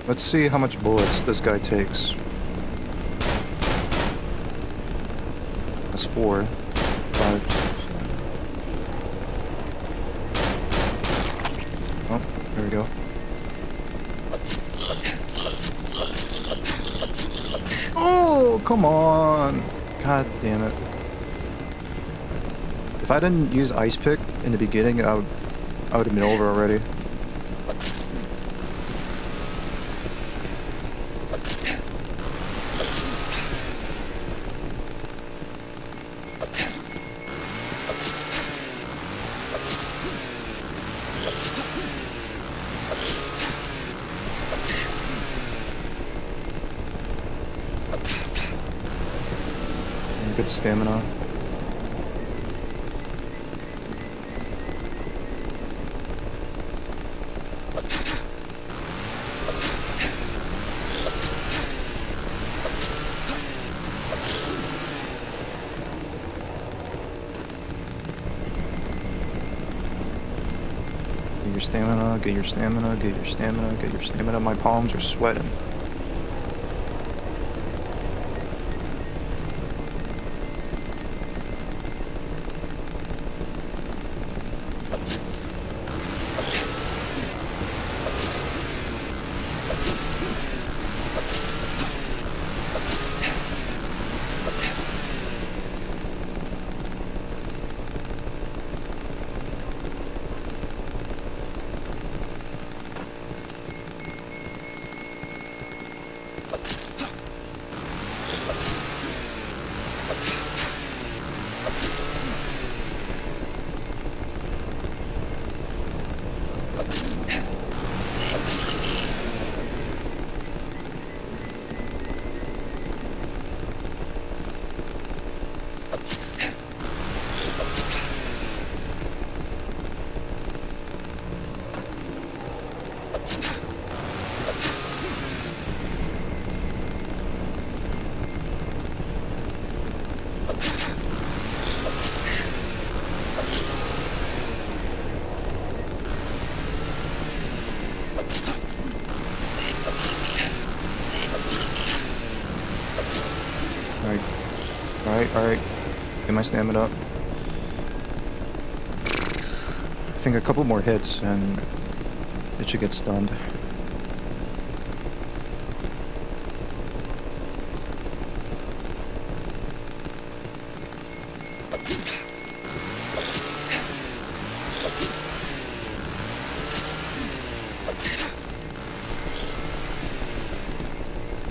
Let's see how much bullets this guy takes. That's 4, 5. Oh, there we go. Oh, come on! God damn it. If I didn't use Ice Pick in the beginning, I would have been over already. Good stamina. Get your stamina, get your stamina, get your stamina, get your stamina. My palms are sweating. Alright. Get my stamina up. I think a couple more hits and it should get stunned.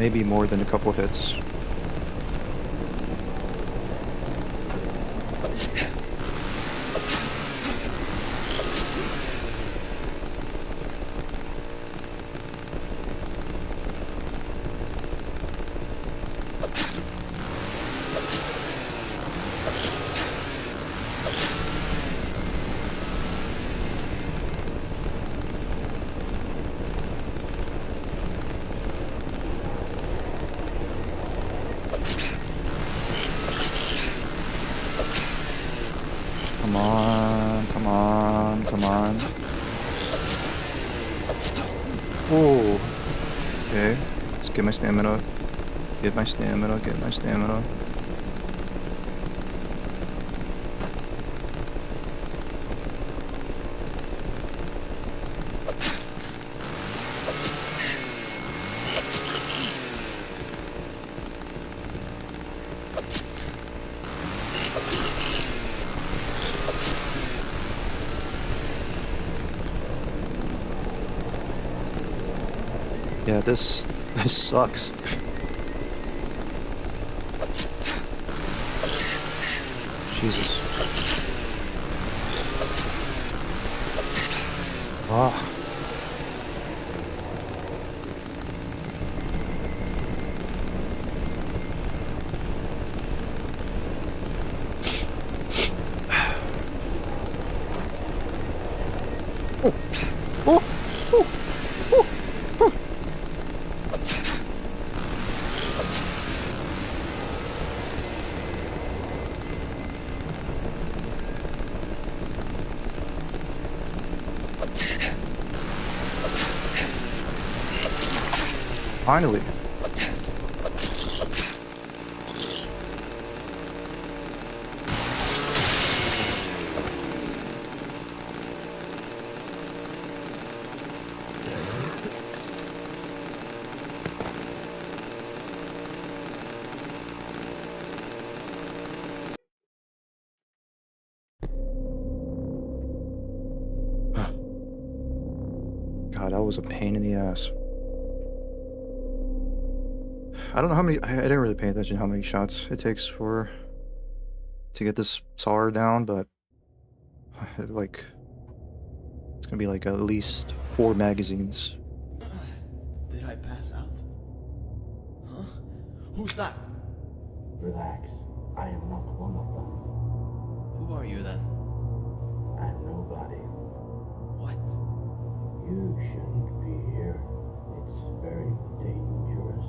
Maybe more than a couple hits. Come on. Oh, okay. Let's get my stamina. Get my stamina. Yeah, this sucks. Jesus. Ah. Finally. God, that was a pain in the ass. I don't know how many. I didn't really pay attention how many shots it takes to get this SAR down, but like it's gonna be like at least 4 magazines. Did I pass out? Huh? Who's that? Relax. I am not one of them. Who are you then? I'm nobody. What? You shouldn't be here. It's very dangerous.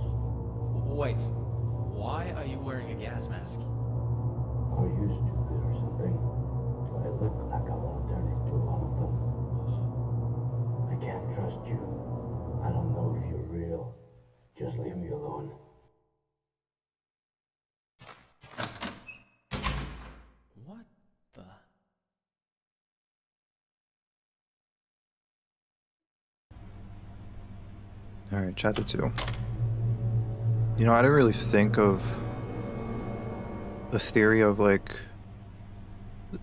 Wait. Why are you wearing a gas mask? Are you stupid or something? Do I look like I want to turn into one of them? I can't trust you. I don't know if you're real. Just leave me alone. What the? Alright, chapter 2. You know, I didn't really think of the theory of like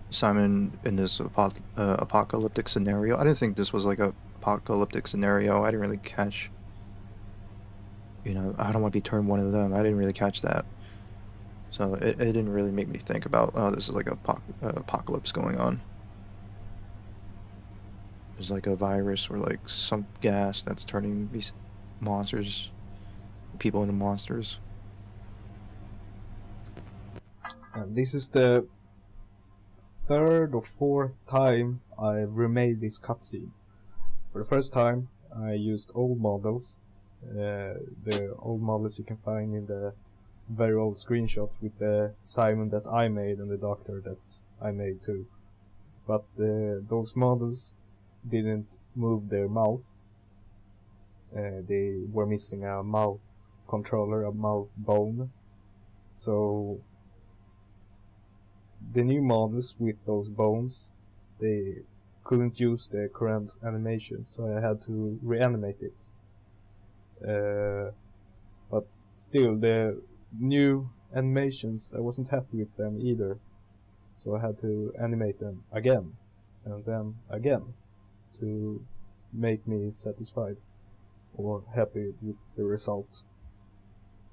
Simon in this apocalyptic scenario. I didn't think this was like a apocalyptic scenario. I didn't really catch, you know, I don't want to be turned one of them. I didn't really catch that. So it didn't really make me think about, oh, this is like a apocalypse going on. There's like a virus or like some gas that's turning these monsters, people into monsters. This is the third or fourth time I remade this cutscene. For the first time I used old models, the old models you can find in the very old screenshots with the Simon that I made and the doctor that I made too. But those models didn't move their mouth. They were missing a mouth controller, a mouth bone. So the new models with those bones, they couldn't use the current animation, so I had to reanimate it. But still, the new animations, I wasn't happy with them either. So I had to animate them again, and then again, to make me satisfied or happy with the result.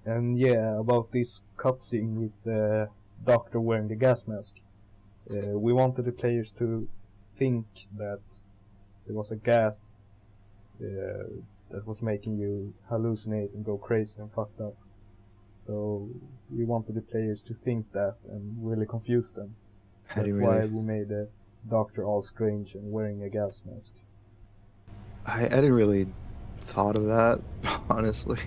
And yeah, about this cutscene with the doctor wearing the gas mask. We wanted the players to think that there was a gas that was making you hallucinate and go crazy and fucked up. So we wanted the players to think that and really confuse them. That's why we made the doctor all strange and wearing a gas mask. I didn't really thought of that, honestly.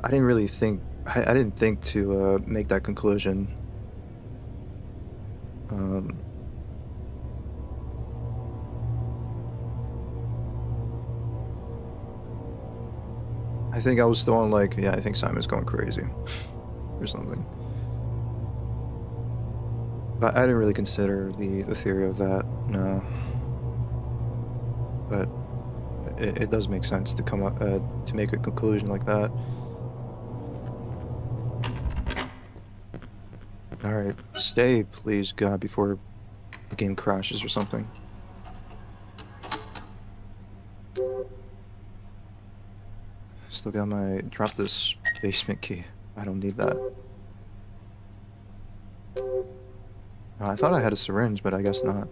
I didn't really think, I didn't think to make that conclusion. I think I was still on like, yeah, I think Simon's going crazy or something. But I didn't really consider the theory of that, no. But it does make sense to come up to make a conclusion like that. Alright, stay, please, God, before the game crashes or something. Still got my... Drop this basement key. I don't need that. I thought I had a syringe, but I guess not.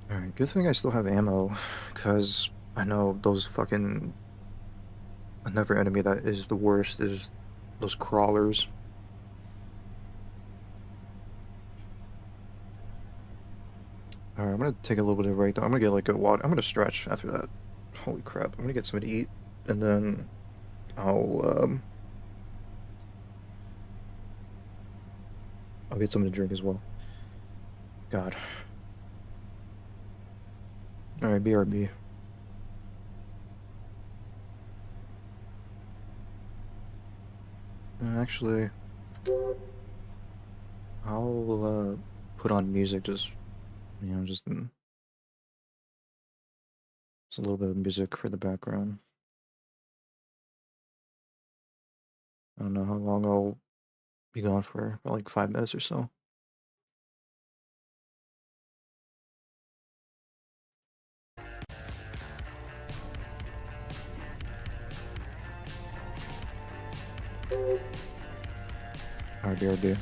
Alright, good thing I still have ammo, because I know those fucking... Another enemy that is the worst is those crawlers. Alright, I'm gonna take a little bit of a break. I'm gonna get like a water. I'm gonna stretch after that. Holy crap. I'm gonna get something to eat, and then I'll get something to drink as well. God. Alright, BRB. Actually, I'll put on music just just a little bit of music for the background. I don't know how long I'll be gone for, about like 5 minutes or so. Alright, BRB.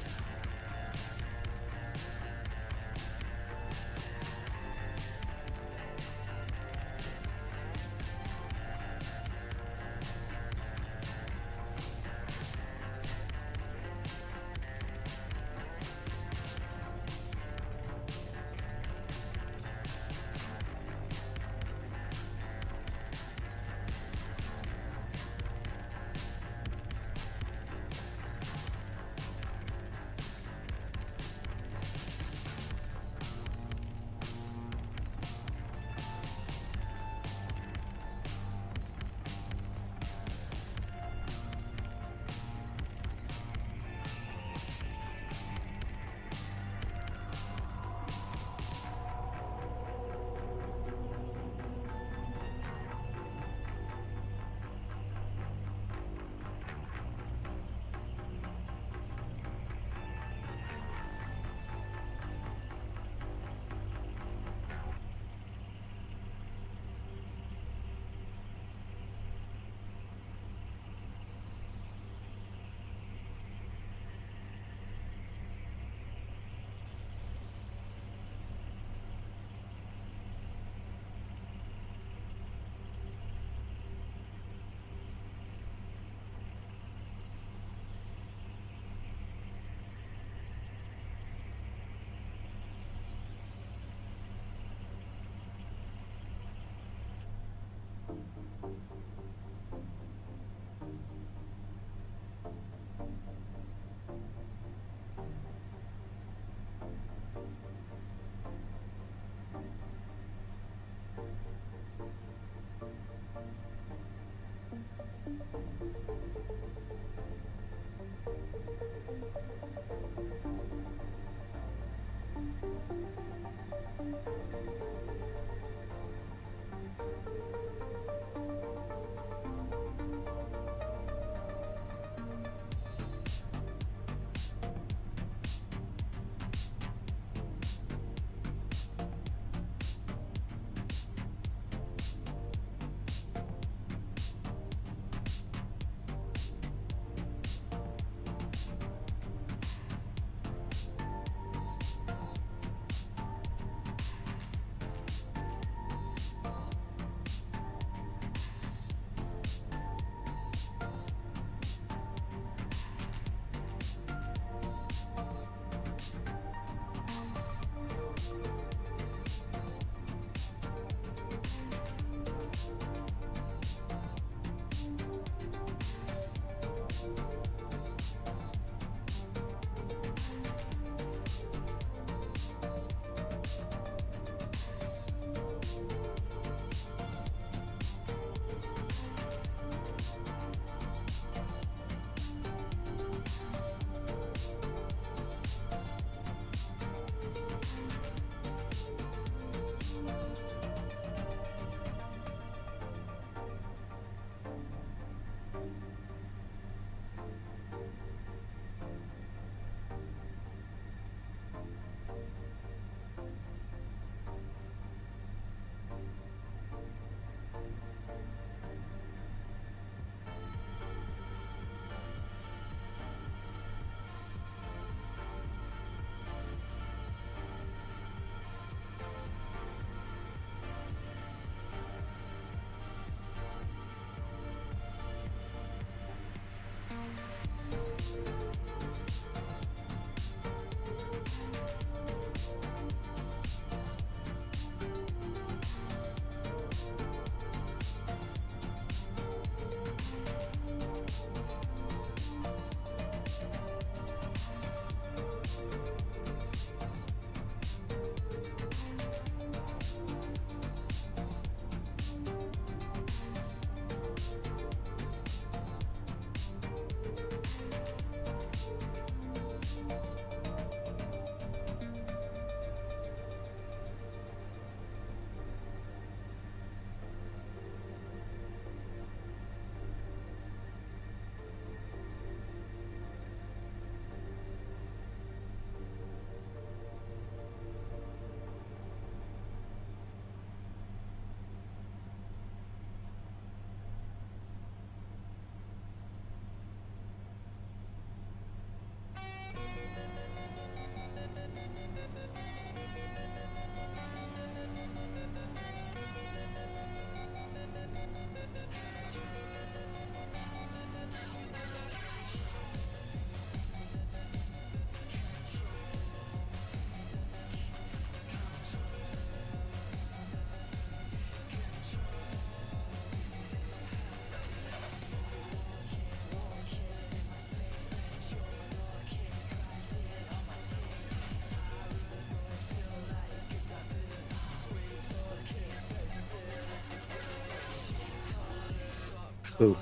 Ooh.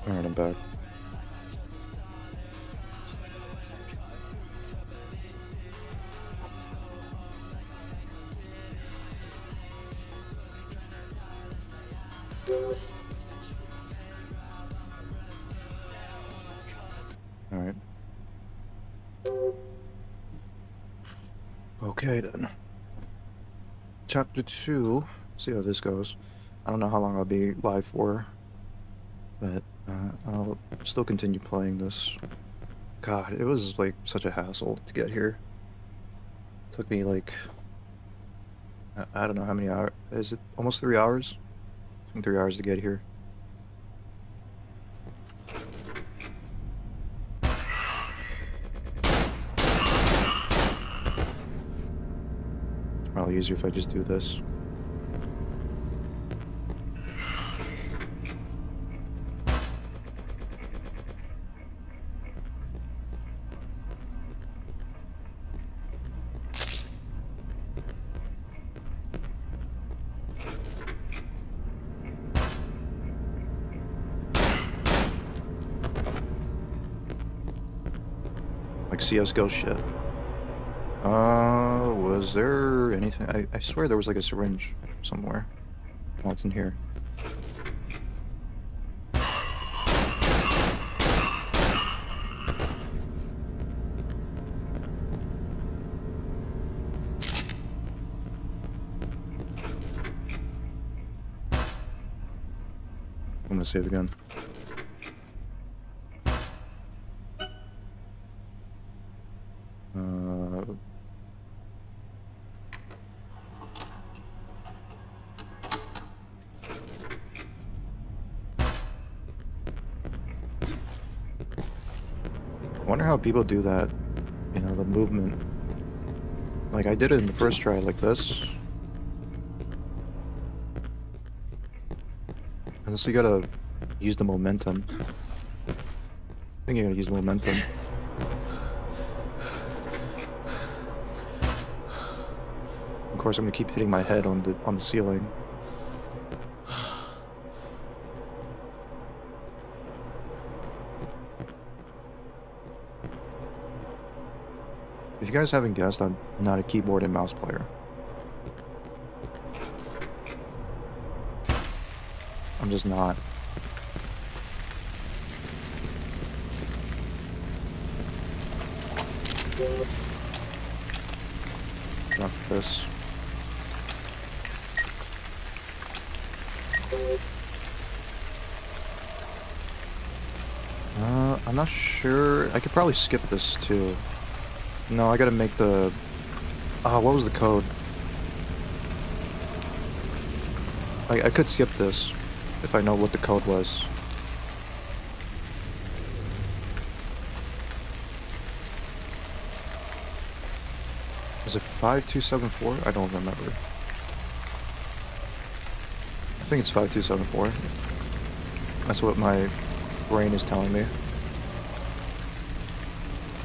Alright, I'm back. Alright. Okay then. Chapter 2. See how this goes. I don't know how long I'll be live for, but I'll still continue playing this. God, it was like such a hassle to get here. Took me like I don't know how many hours. Is it almost 3 hours? Took me 3 hours to get here. It's probably easier if I just do this. Like CSGO shit. Was there anything? I swear there was like a syringe somewhere. Oh, it's in here. I'm gonna save again. I wonder how people do that, you know, the movement. Like, I did it in the first try like this. And so you gotta use the momentum. I think you gotta use the momentum. Of course, I'm gonna keep hitting my head on the ceiling. If you guys haven't guessed, I'm not a keyboard and mouse player. I'm just not. Drop this. I'm not sure. I could probably skip this too. No, I gotta make the... what was the code? I could skip this if I know what the code was. Is it 5274? I don't remember. I think it's 5274. That's what my brain is telling me.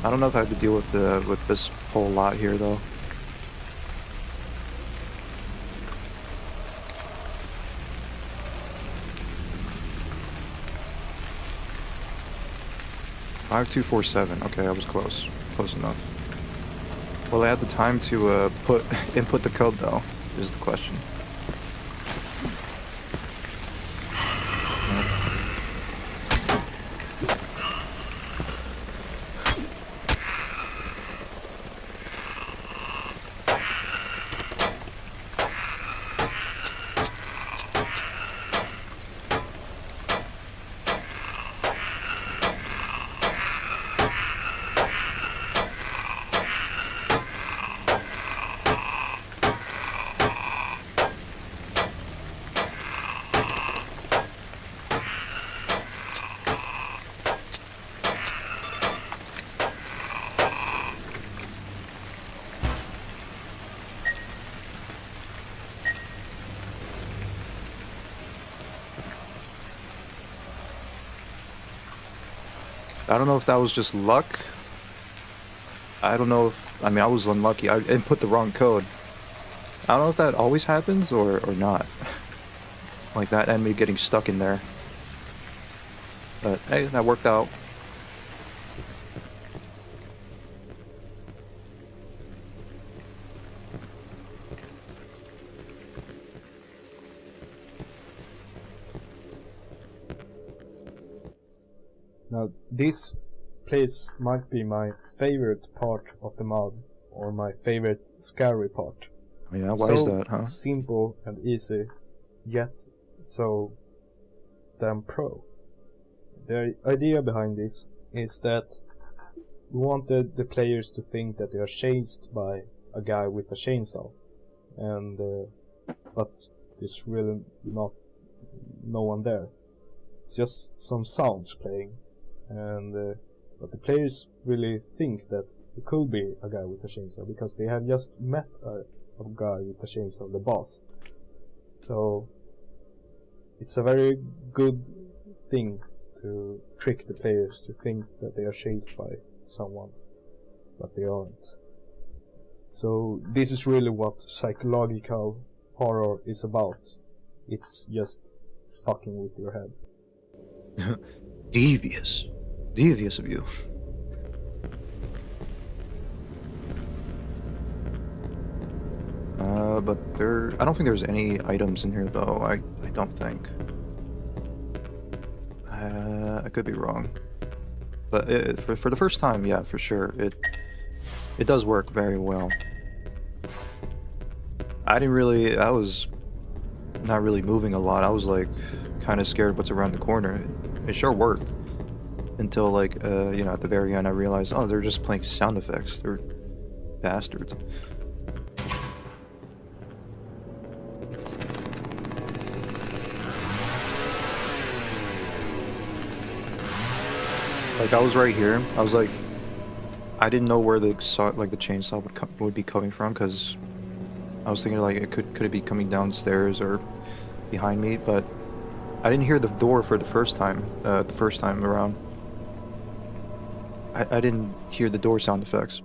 I don't know if I have to deal with this whole lot here though. $5247. Okay, I was close. Close enough. Well, I had the time to input the code though, is the question. I don't know if that was just luck. I don't know if... I mean, I was unlucky. I input the wrong code. I don't know if that always happens or not. Like that enemy getting stuck in there. But hey, that worked out. Now, this place might be my favorite part of the mod, or my favorite scary part. Yeah, why is So that, huh? simple and easy, yet so damn pro. The idea behind this is that we wanted the players to think that they are chased by a guy with a chainsaw, and but there's really no one there. It's just some sounds playing, and but the players really think that it could be a guy with a chainsaw because they have just met a guy with a chainsaw, the boss. So it's a very good thing to trick the players to think that they are chased by someone, but they aren't. So this is really what psychological horror is about. It's just fucking with your head. Devious. Devious of you. But I don't think there's any items in here though. I don't think. I could be wrong. But for the first time, yeah, for sure. It does work very well. I was not really moving a lot. I was like kind of scared what's around the corner. It sure worked. Until like, you know, at the very end I realized, oh, they're just playing sound effects. They're bastards. Like I was right here. I was like, I didn't know where the chainsaw would be coming from because I was thinking like could it be coming downstairs or behind me, but I didn't hear the door for the first time. The first time around, I didn't hear the door sound effects.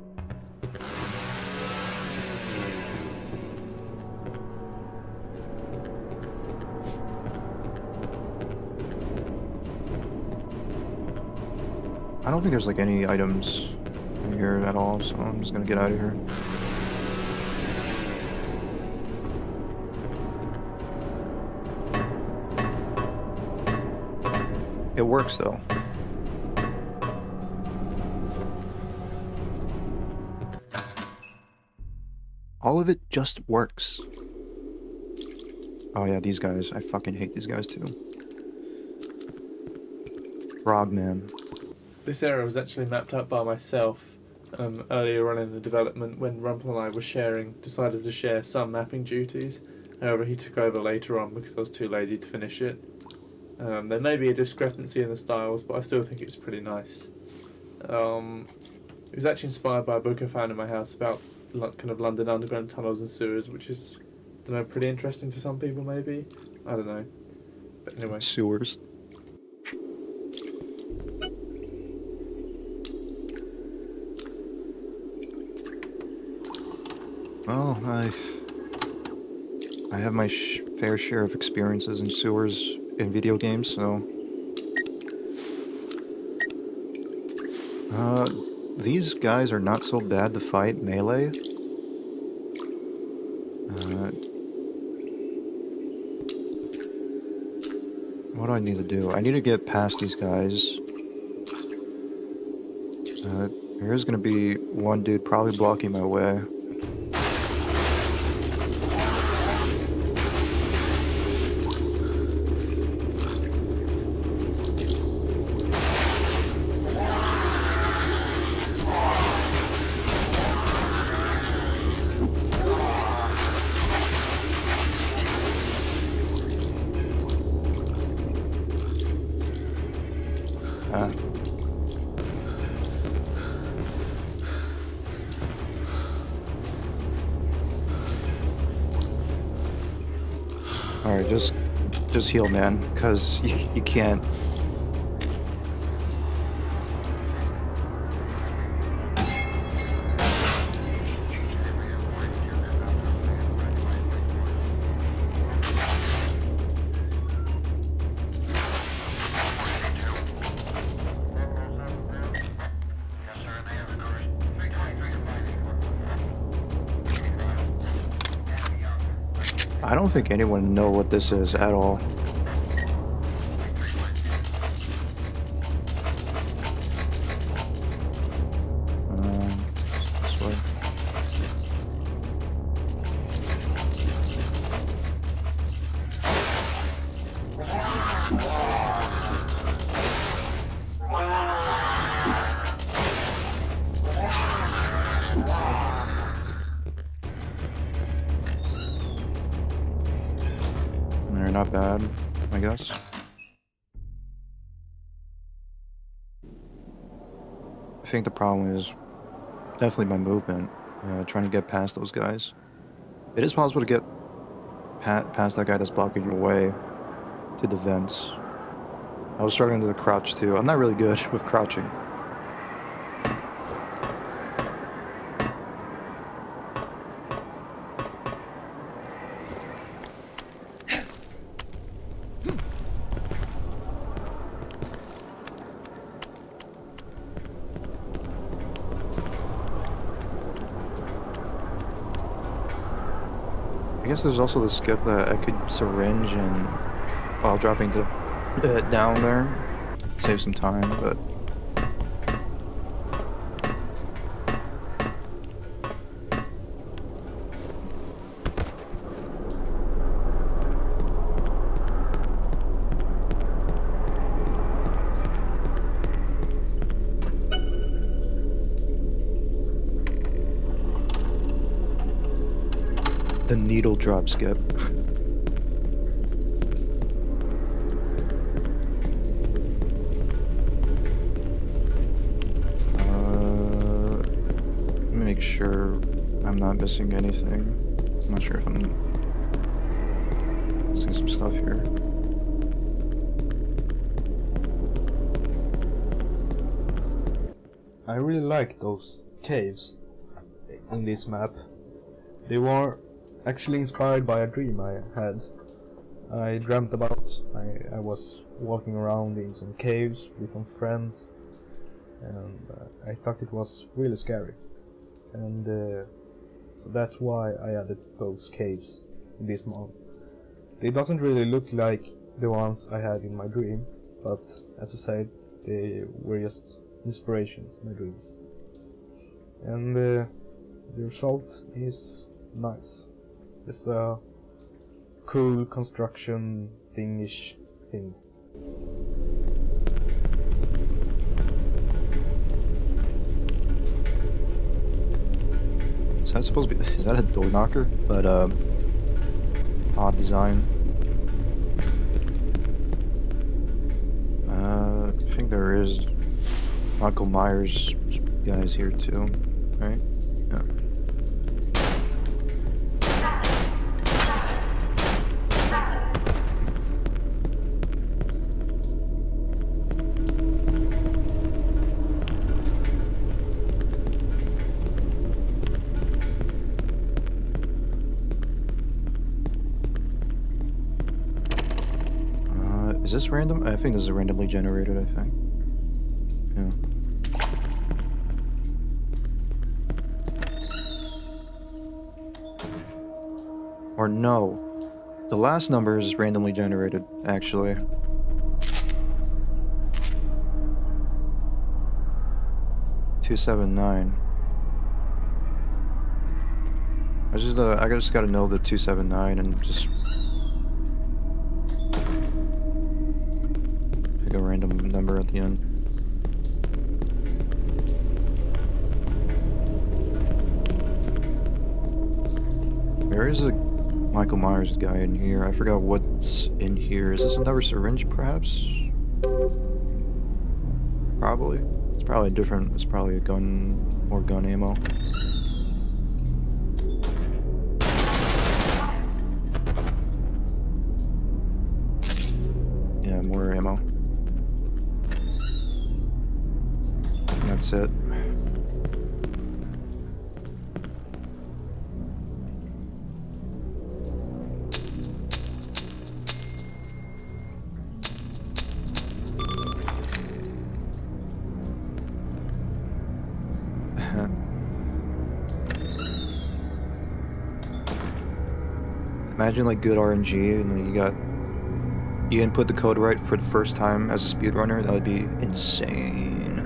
I don't think there's like any items in here at all, so I'm just gonna get out of here. It works though. All of it just works. Oh yeah, these guys. I fucking hate these guys too. Frogman. This area was actually mapped out by myself earlier on in the development when Rumpel and I decided to share some mapping duties. However, he took over later on because I was too lazy to finish it. There may be a discrepancy in the styles, but I still think it's pretty nice. It was actually inspired by a book I found in my house about kind of London underground tunnels and sewers, which is, I don't know, pretty interesting to some people maybe. I don't know. But anyway. Sewers. Well, I have my fair share of experiences in sewers in video games, so... these guys are not so bad to fight melee. What do I need to do? I need to get past these guys. Here's gonna be one dude probably blocking my way. Alright, just heal, man, because you can't... I don't think anyone know what this is at all. This way. They're not bad, I guess. I think the problem is definitely my movement, trying to get past those guys. It is possible to get past that guy that's blocking your way to the vents. I was struggling to crouch too. I'm not really good with crouching. I guess there's also the skip that I could syringe and while dropping to down there, save some time, but the needle drop skip. Let me make sure I'm not missing anything. I'm not sure if I'm missing some stuff here. I really like those caves in this map. They were actually inspired by a dream I had. I dreamt about I was walking around in some caves with some friends, and I thought it was really scary. And so that's why I added those caves in this mod. They doesn't really look like the ones I had in my dream, but as I said, they were just inspirations, my dreams. And the result is nice. It's a cool construction thingish thing. Is that supposed to be? Is that a door knocker? But odd design. I think there is Michael Myers guys here too, right? Yeah. Is this random? I think this is randomly generated, I think. Yeah. Or no. The last number is randomly generated, actually. $279. I just gotta know the 279 and just pick a random number at the end. There is a Michael Myers guy in here. I forgot what's in here. Is this another syringe, perhaps? Probably. It's probably different. It's probably a gun, more gun ammo. Yeah, more ammo. And that's it. Imagine like good RNG and then you input the code right for the first time as a speedrunner. That would be insane.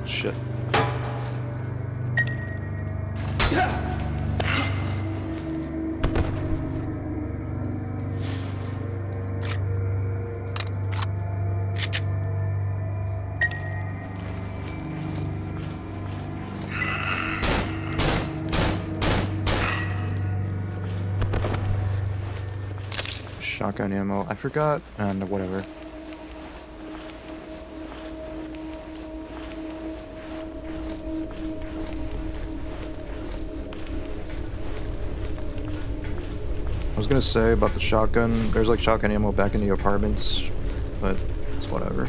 Shit. Shotgun ammo. I forgot, and whatever. I was gonna say about the shotgun, there's like shotgun ammo back in the apartments, but it's whatever.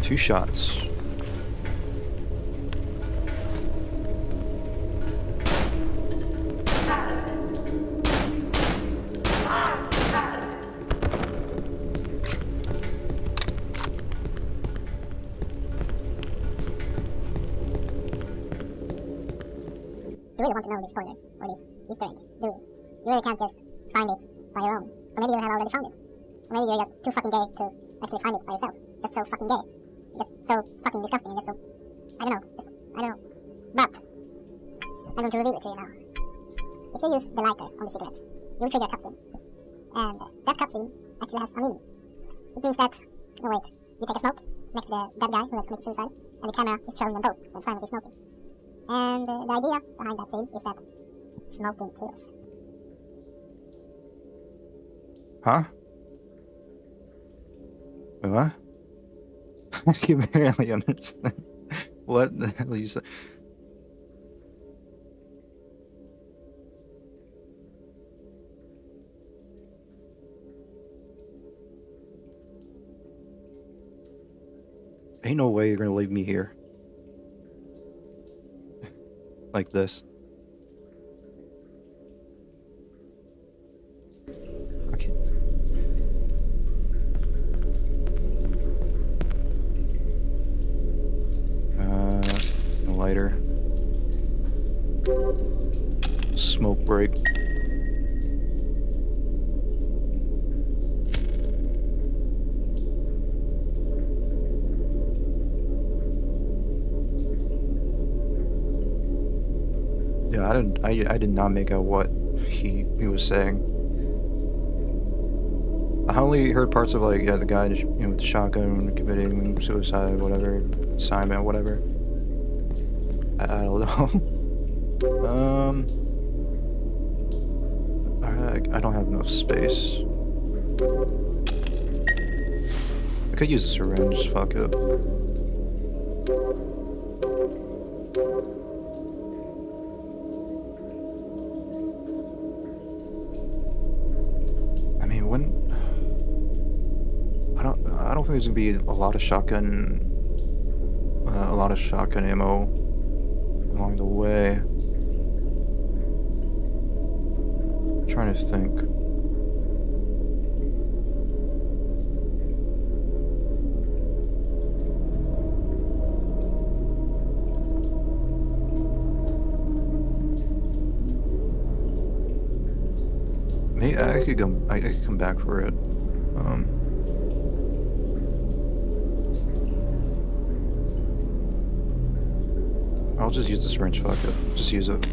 Two shots. You really want to know this spoiler, or this Easter egg, do you? You really can't just find it by your own. Or maybe you have already found it. Or maybe you're just too fucking gay to actually find it by yourself. Just so fucking gay. Just so fucking disgusting, and just so... I don't know. But, I'm going to reveal it to you now. If you use the lighter on the cigarettes, you'll trigger a cutscene. And that cutscene actually has a meaning. It means that... Oh wait. You take a smoke next to the dead guy who has committed suicide, and the camera is showing them both when Simon is smoking. And the idea behind that scene is that smoking kills. Huh? Wait, what? I can barely understand. What the hell you said? Ain't no way you're gonna leave me here. Like this. Okay. A lighter. Smoke break. Yeah, I did not make out what he was saying. I only heard parts of like, yeah, the guy just, with the shotgun committing suicide, whatever, Simon, whatever. I don't know. I don't have enough space. I could use a syringe, fuck it. I don't think there's gonna be a lot of shotgun ammo along the way. I'm trying to think. Maybe I could come back for it. I'll just use this wrench, fuck it. Just use it.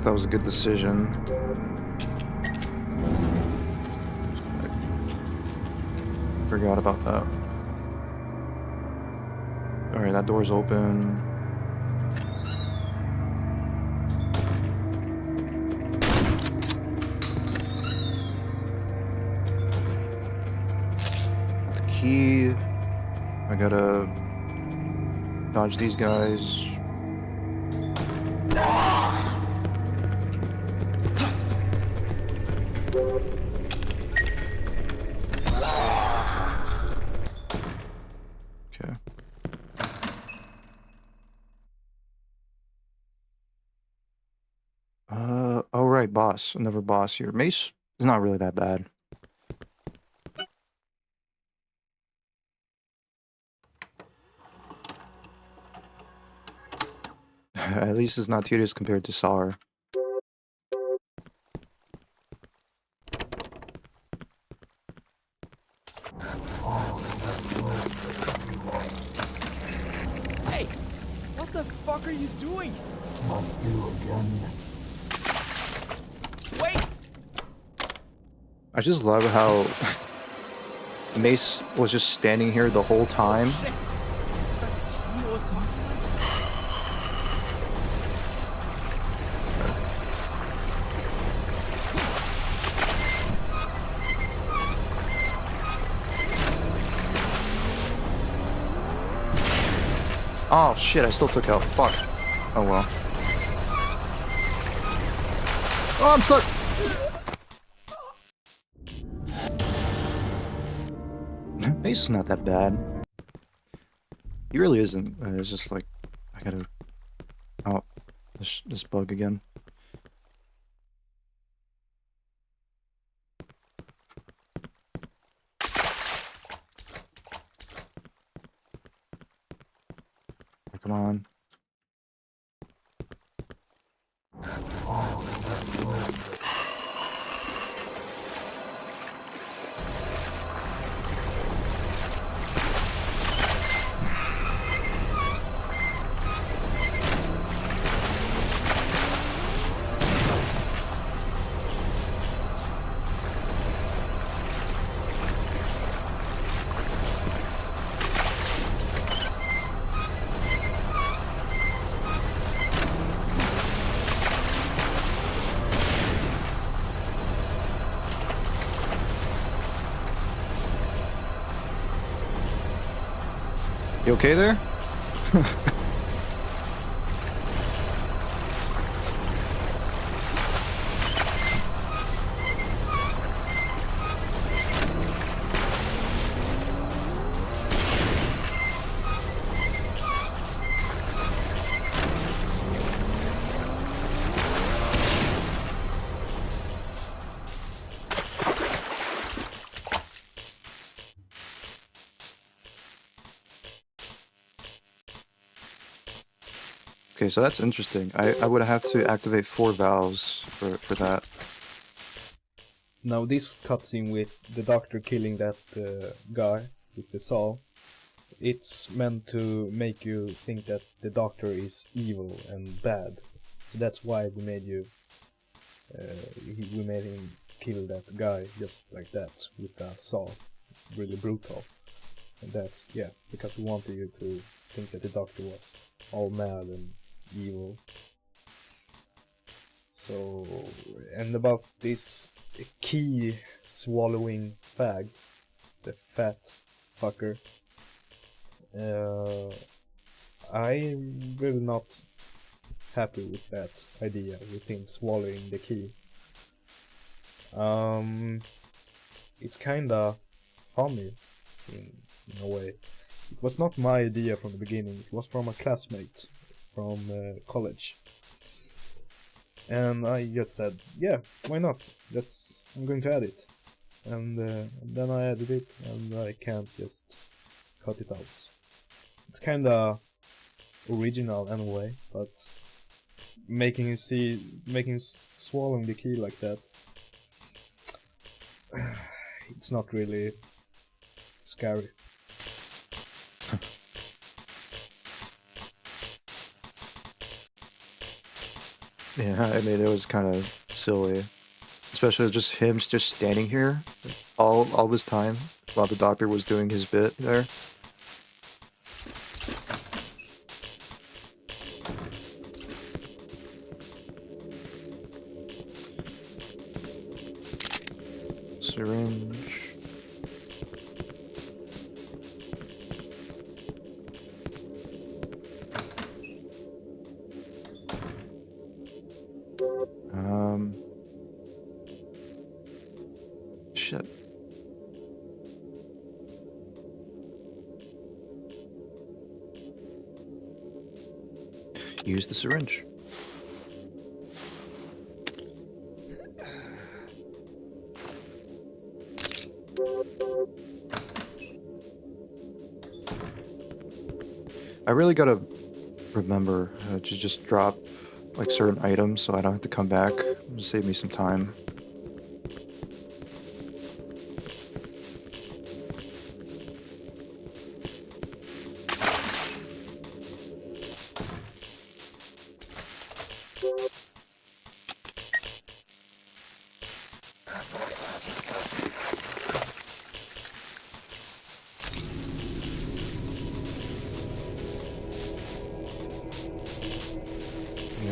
if that was a good decision. Forgot about that. Alright, that door's open. The key. I gotta dodge these guys. Okay. Oh right, boss. Another boss here. Mace is not really that bad. At least it's not tedious compared to Sar. Hey! What the fuck are you doing? Not you again. Wait! I just love how Mace was just standing here the whole time. Shit! Is that he was talking about? Oh shit, I still took out. Fuck. Oh well. Oh, I'm stuck! Mace is not that bad. He really isn't. It's just like, I gotta... Oh, this bug again. Come on. You okay there? Okay, so that's interesting. I would have to activate 4 valves for that. Now this cutscene with the doctor killing that guy with the saw, it's meant to make you think that the doctor is evil and bad. So that's why we made you, we made him kill that guy just like that with a saw. Really brutal. And that's, yeah, because we wanted you to think that the doctor was all mad and evil. So, and about this key swallowing fag, the fat fucker, I'm really not happy with that idea, with him swallowing the key. It's kinda funny in a way. It was not my idea from the beginning, it was from a classmate from college. And I just said, yeah, why not? I'm going to add it. And then I added it, and I can't just cut it out. It's kinda original anyway, but making swallowing the key like that, it's not really scary. Yeah, I mean, it was kind of silly. Especially just him just standing here all this time while the doctor was doing his bit there. Syringe. Shit. Use the syringe. I really gotta remember to just drop like certain items so I don't have to come back. It'll save me some time.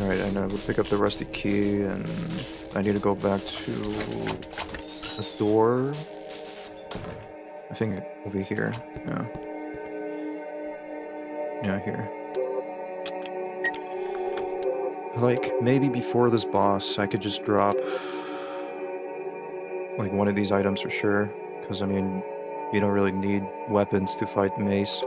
Alright, I know we'll pick up the rusty key and I need to go back to the door. I think over here. Yeah. Yeah, here. Like, maybe before this boss, I could just drop like one of these items for sure. Because, I mean, you don't really need weapons to fight the mace.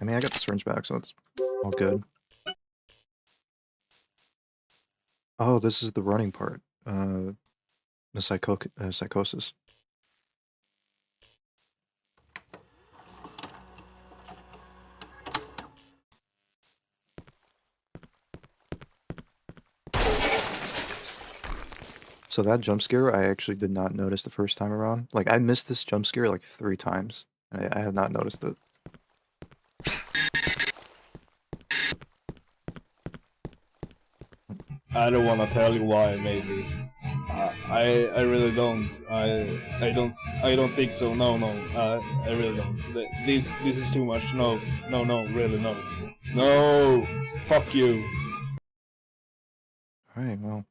I mean, I got the syringe back, so it's all good. Oh, this is the running part. The psychosis. So that jump scare, I actually did not notice the first time around. Like, I missed this jump scare like 3 times. And I have not noticed it. I don't want to tell you why I made this. I really don't. I don't think so. No. I really don't. This is too much. No. Really no. No. Fuck you. Alright, well.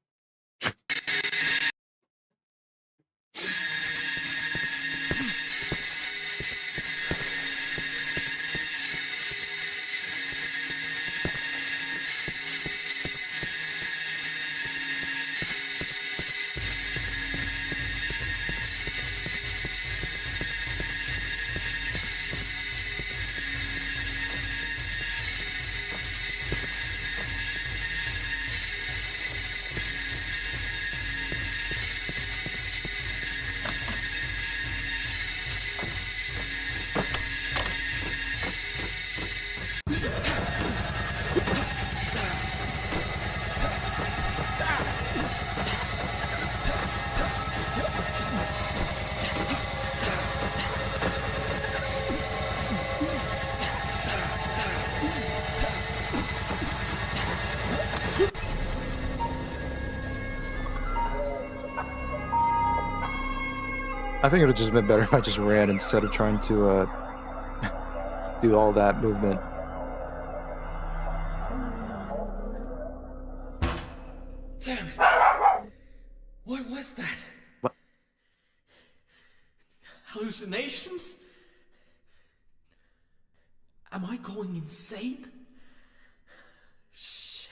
I think it would have just been better if I just ran instead of trying to do all that movement. Damn it! What was that? What? Hallucinations? Am I going insane? Shit.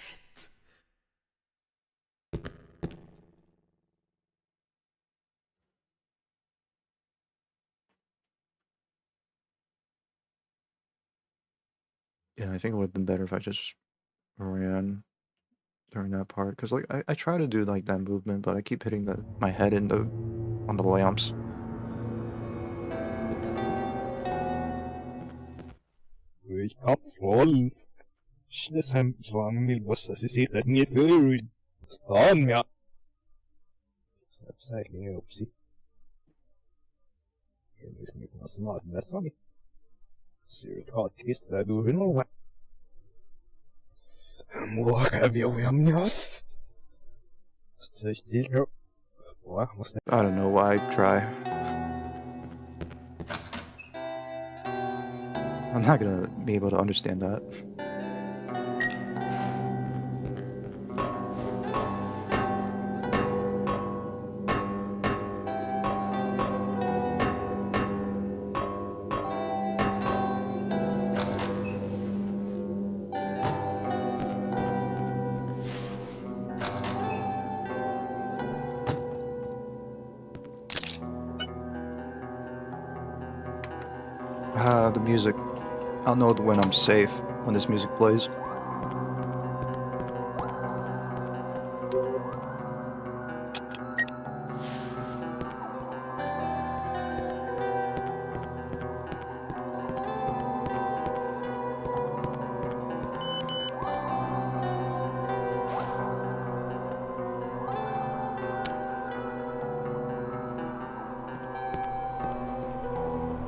Yeah, I think it would have been better if I just ran during that part. Because, like, I try to do, like, that movement, but I keep hitting my head on the lamps. Kaffrollen. Schnessem van vill bossa sig sitta ner för stan ja. Säkert upp sig. Det är liksom snart där som Syretatist do you know what? What have you yes? I don't know why I try. I'm not gonna be able to understand that. The music. I'll know when I'm safe when this music plays.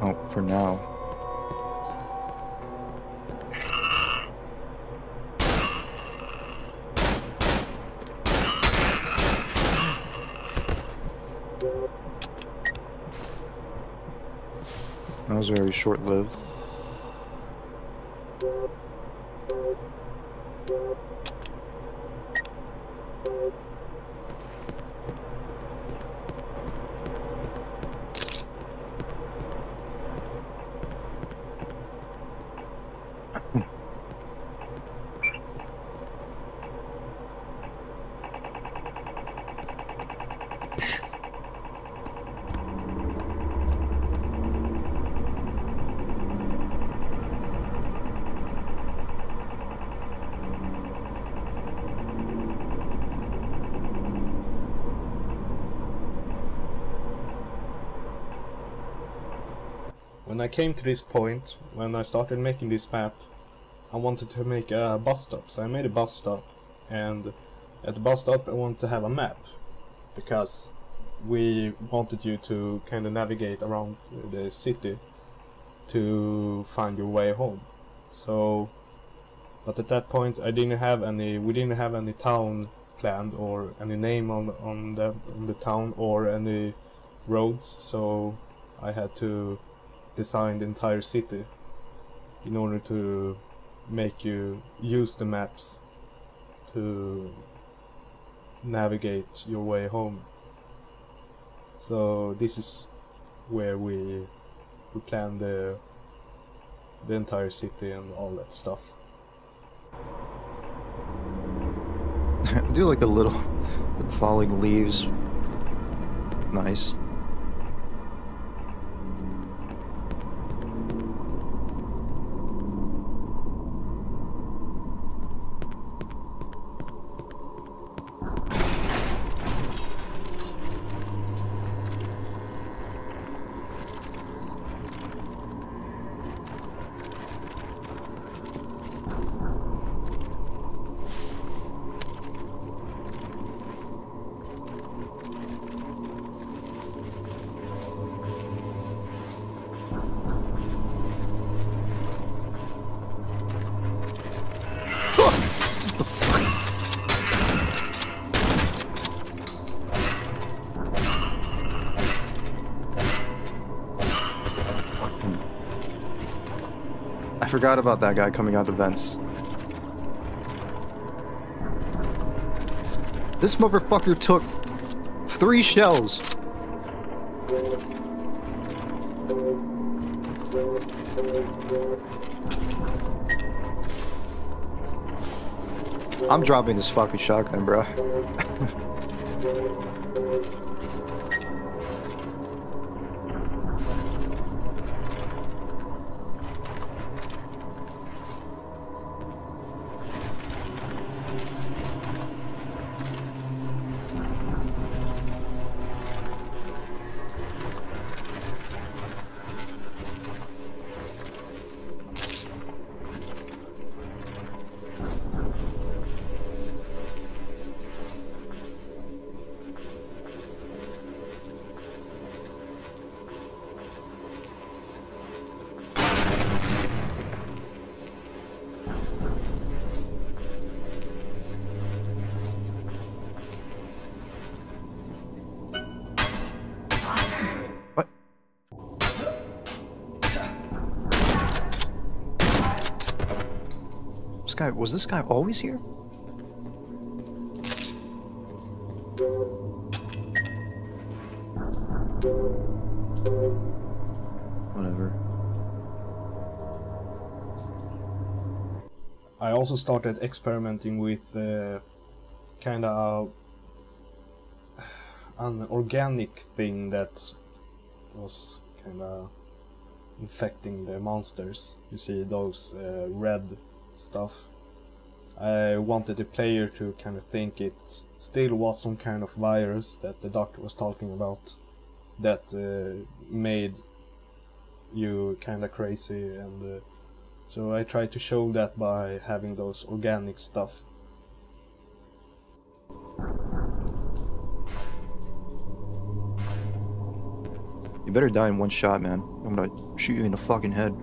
Oh, for now. That was very short-lived. When I came to this point, when I started making this map, I wanted to make a bus stop. So I made a bus stop, and at the bus stop I wanted to have a map, because we wanted you to kind of navigate around the city to find your way home. So, but at that point we didn't have any town planned or any name on the town or any roads, so I had to design the entire city in order to make you use the maps to navigate your way home. So this is where we plan the entire city and all that stuff. I do like the little falling leaves. Nice. I forgot about that guy coming out the vents. This motherfucker took 3 shells. I'm dropping this fucking shotgun, bro. was this guy always here? Whatever. I also started experimenting with kind of an organic thing that was kind of infecting the monsters. You see those red stuff. I wanted the player to kind of think it still was some kind of virus that the doctor was talking about that made you kind of crazy, and so I tried to show that by having those organic stuff. You better die in one shot, man. I'm gonna shoot you in the fucking head.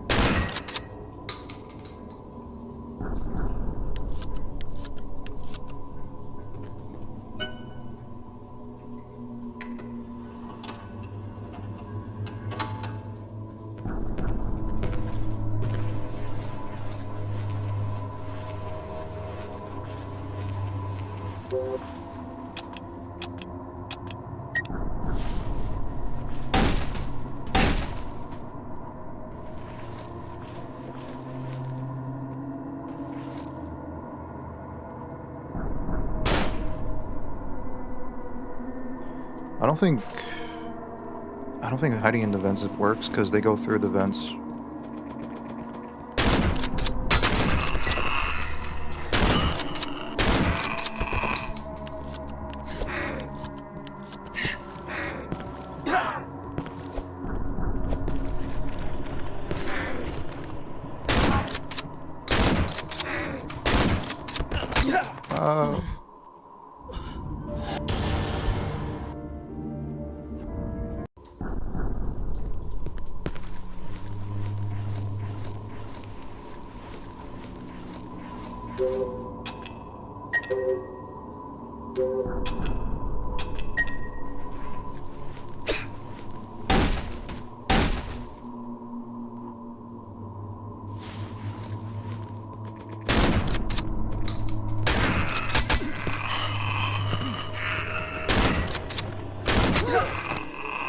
I don't think hiding in the vents works because they go through the vents.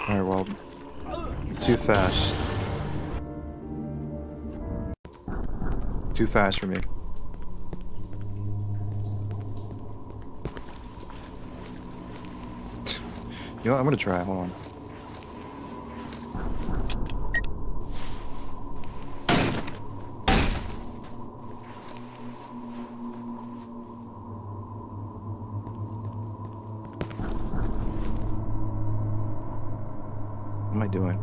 Alright, well, too fast. Too fast for me. You know what, I'm gonna try, hold on. What am I doing?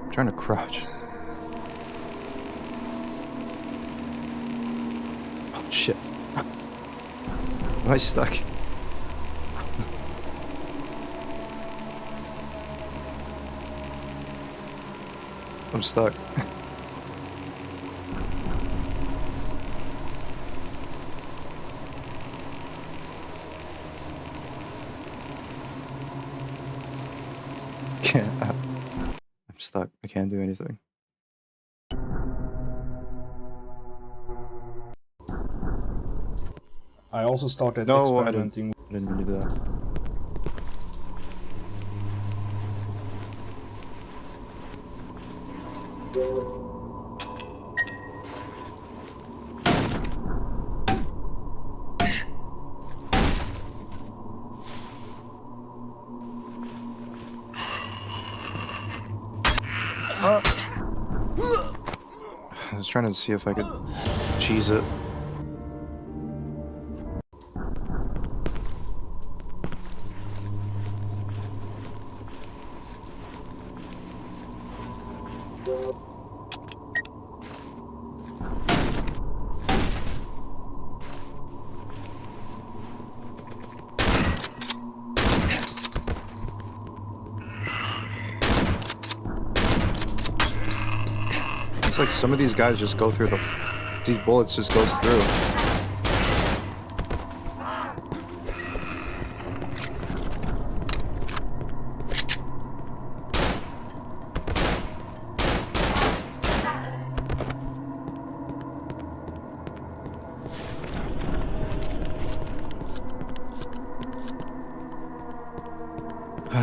I'm trying to crouch. Oh shit. Am I stuck? I'm stuck. Can't. I'm stuck. I can't do anything. I also started No, experimenting. I didn't mean to do that. I was trying to see if I could cheese it. Looks like some of these guys just go through the... These bullets just goes through.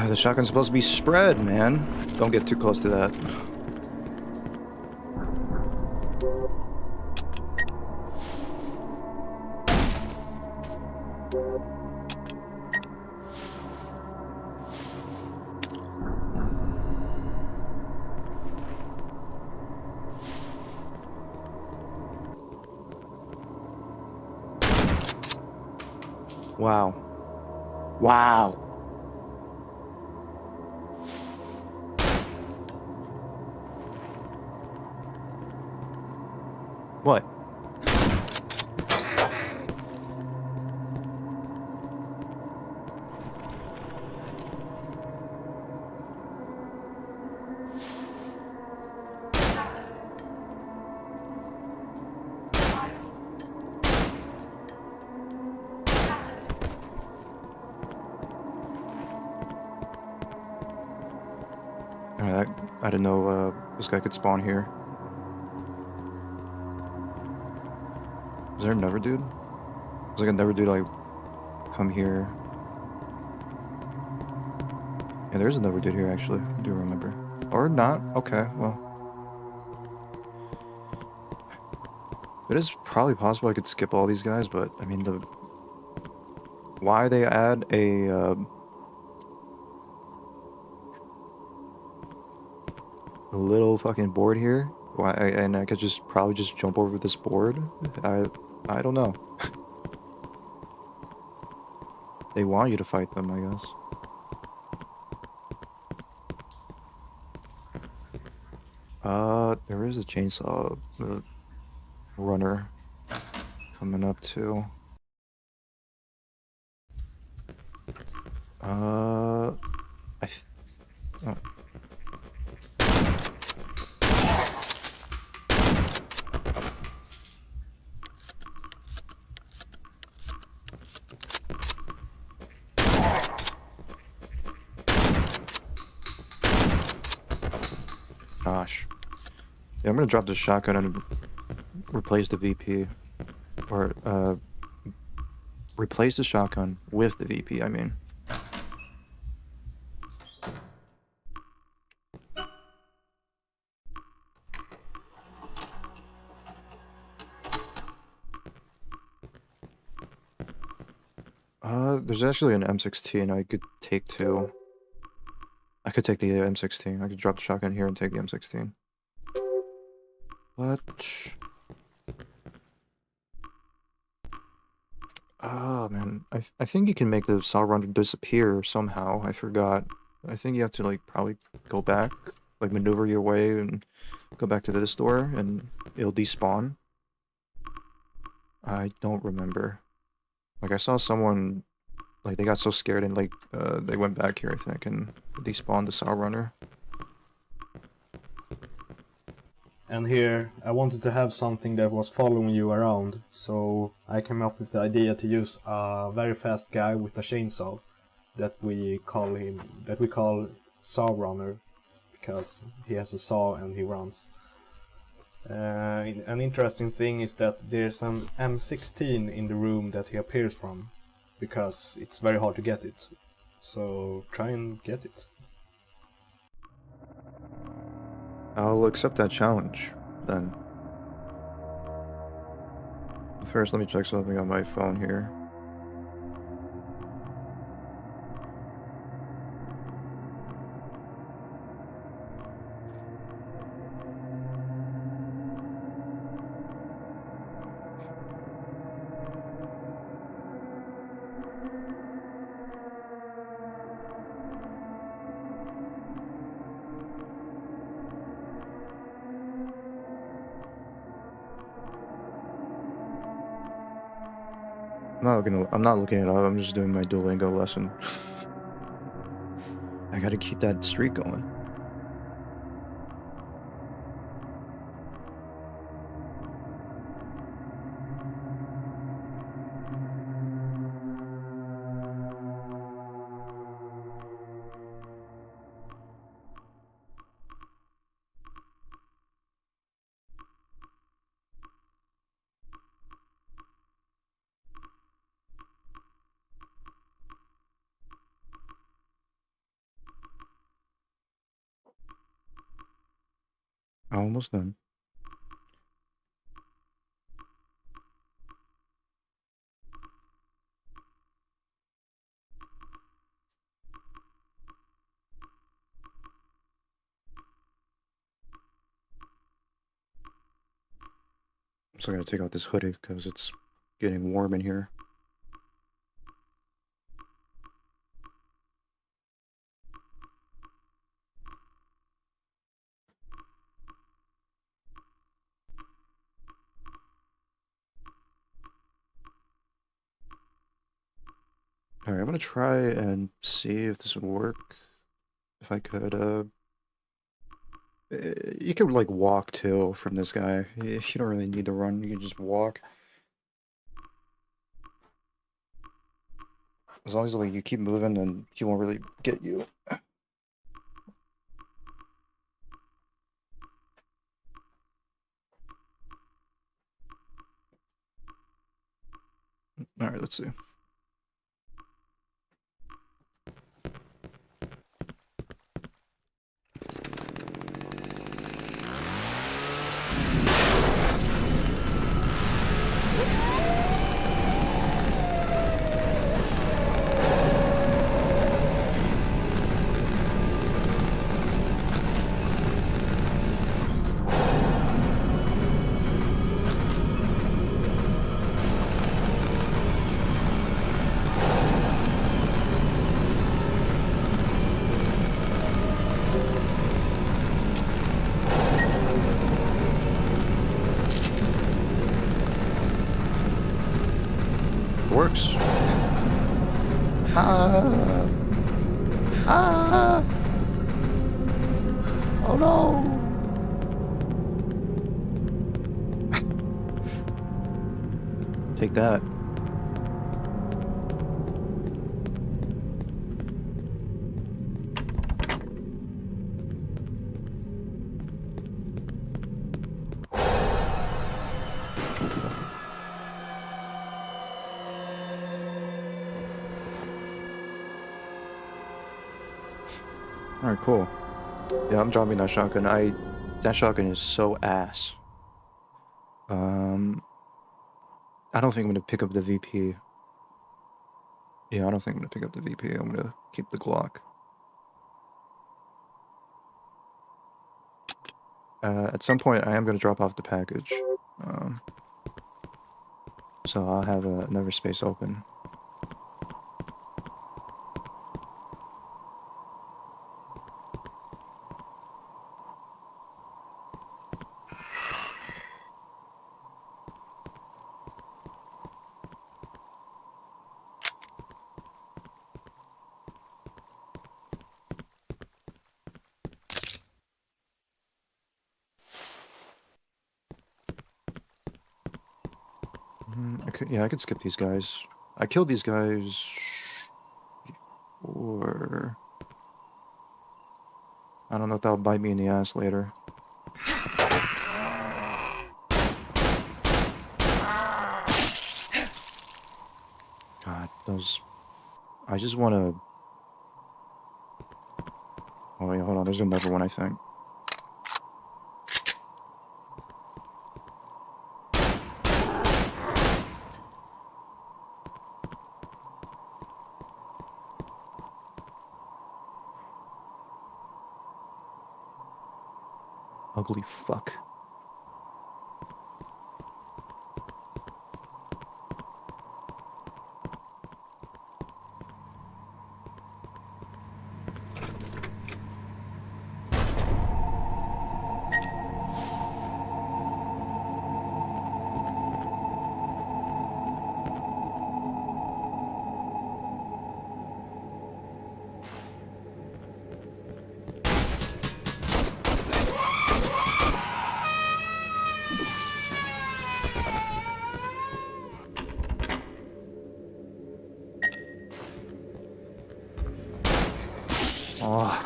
The shotgun's supposed to be spread, man. Don't get too close to that. Wow. Wow. What? I didn't know this guy could spawn here. Is there another dude? There's like another dude like come here. Yeah, there's another dude here actually. I do remember. Or not. Okay, well. It is probably possible I could skip all these guys, but I mean why they add a little fucking board here? Why? And I could just probably just jump over this board? I don't know. They want you to fight them, I guess. There is a chainsaw runner coming up too. Oh. Gosh. Yeah, I'm gonna drop the shotgun and replace the VP. Or, replace the shotgun with the VP, I mean. There's actually an M16 I could take too. I could take the M16. I could drop the shotgun here and take the M16. But... oh man, I think you can make the saw runner disappear somehow. I forgot. I think you have to like probably go back, like maneuver your way and go back to this door and it'll despawn. I don't remember. Like I saw someone, like they got so scared and like they went back here I think and despawned the saw runner. And here, I wanted to have something that was following you around, so I came up with the idea to use a very fast guy with a chainsaw that we call Saw Runner, because he has a saw and he runs. An interesting thing is that there's an M16 in the room that he appears from, because it's very hard to get it. So try and get it. I'll accept that challenge, then. First, let me check something on my phone here. I'm not looking it up, I'm just doing my Duolingo lesson. I gotta keep that streak going. almost done. So I gotta take out this hoodie because it's getting warm in here. Alright, I'm gonna try and see if this would work. If I could, you could like walk too from this guy. If you don't really need to run, you can just walk. As long as like you keep moving, then he won't really get you. Alright, let's see. Works. Ah! Ah! Oh no! Take that. Alright, cool. Yeah, I'm dropping that shotgun. That shotgun is so ass. I don't think I'm gonna pick up the VP. Yeah, I don't think I'm gonna pick up the VP. I'm gonna keep the Glock. At some point, I am gonna drop off the package. So I'll have another space open. Yeah, I could skip these guys. I killed these guys. Or I don't know if that'll bite me in the ass later. God, those. I just want to. Oh wait, hold on. There's another one, I think. Ugly fuck. Oh.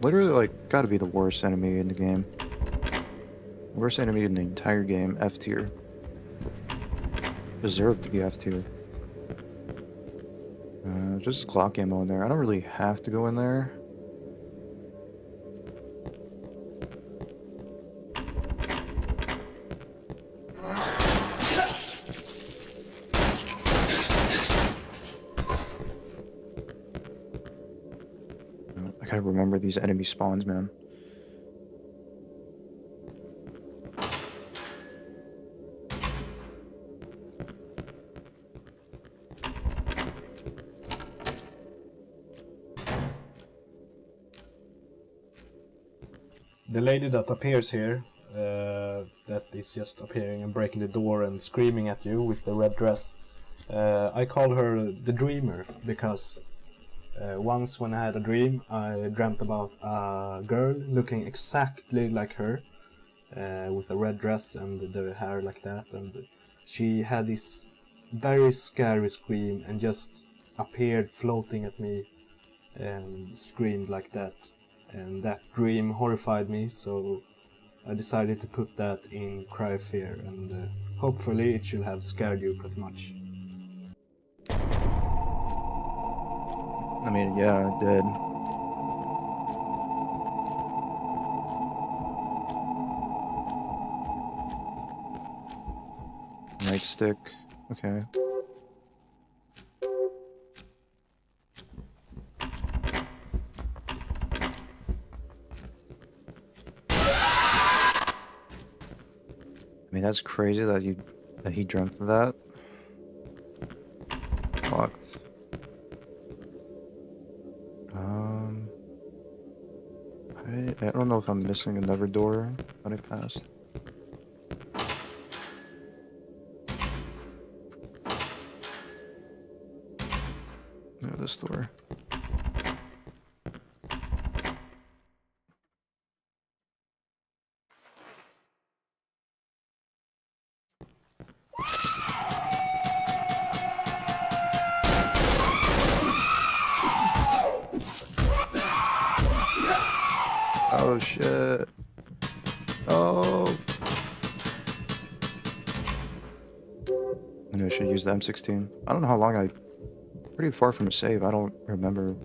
Literally, like, gotta be the worst enemy in the game. Worst enemy in the entire game, F tier. Deserved to be F tier. Just clock ammo in there. I don't really have to go in there. gotta remember these enemy spawns, man. The lady that appears here, that is just appearing and breaking the door and screaming at you with the red dress, I call her the Dreamer because once when I had a dream, I dreamt about a girl looking exactly like her, with a red dress and the hair like that, and she had this very scary scream and just appeared floating at me and screamed like that. And that dream horrified me, so I decided to put that in Cry of Fear, and hopefully it should have scared you pretty much. I mean, yeah, it did. Nightstick. Okay. I mean, that's crazy that he dreamt of that. Fucked. I don't know if I'm missing another door that I passed. No, this door. Oh shit. Oh. I knew I should use the M16. I don't know how long pretty far from a save, I don't remember.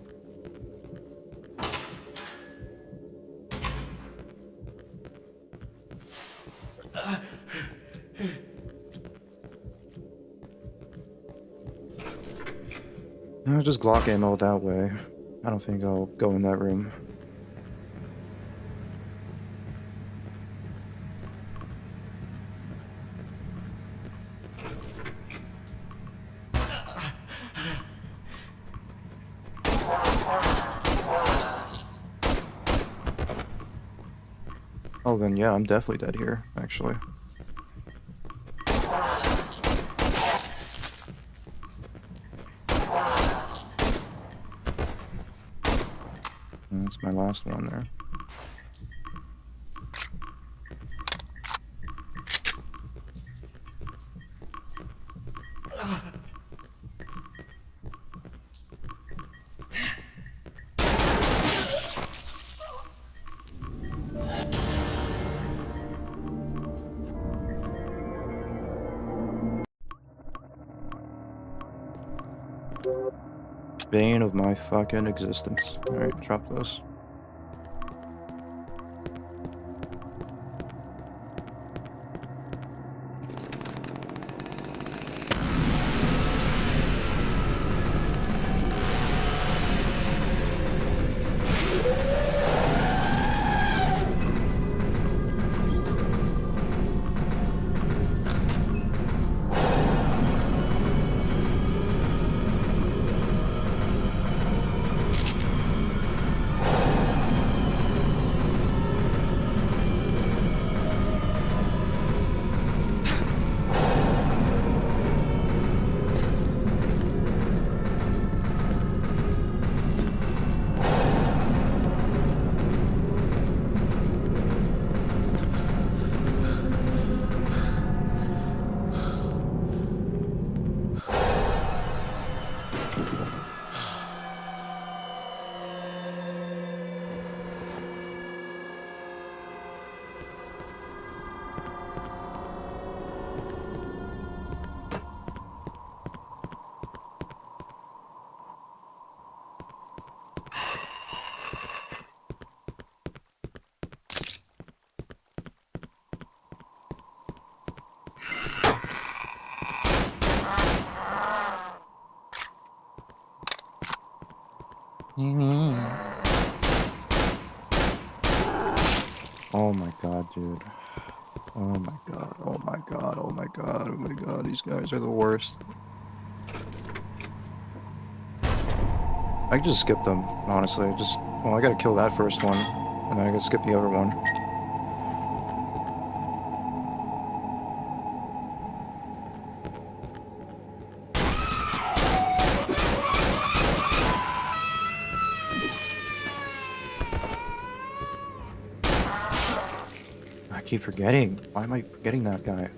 No, just Glock ammo that way. I don't think I'll go in that room. Oh, then yeah, I'm definitely dead here, actually. And that's my last one there. Bane of my fucking existence. Alright, drop this. Oh my god, dude. Oh my god, oh my god, oh my god, oh my god, these guys are the worst. I could just skip them, honestly. Well, I gotta kill that first one, and then I gotta skip the other one. I keep forgetting. Why am I forgetting that guy?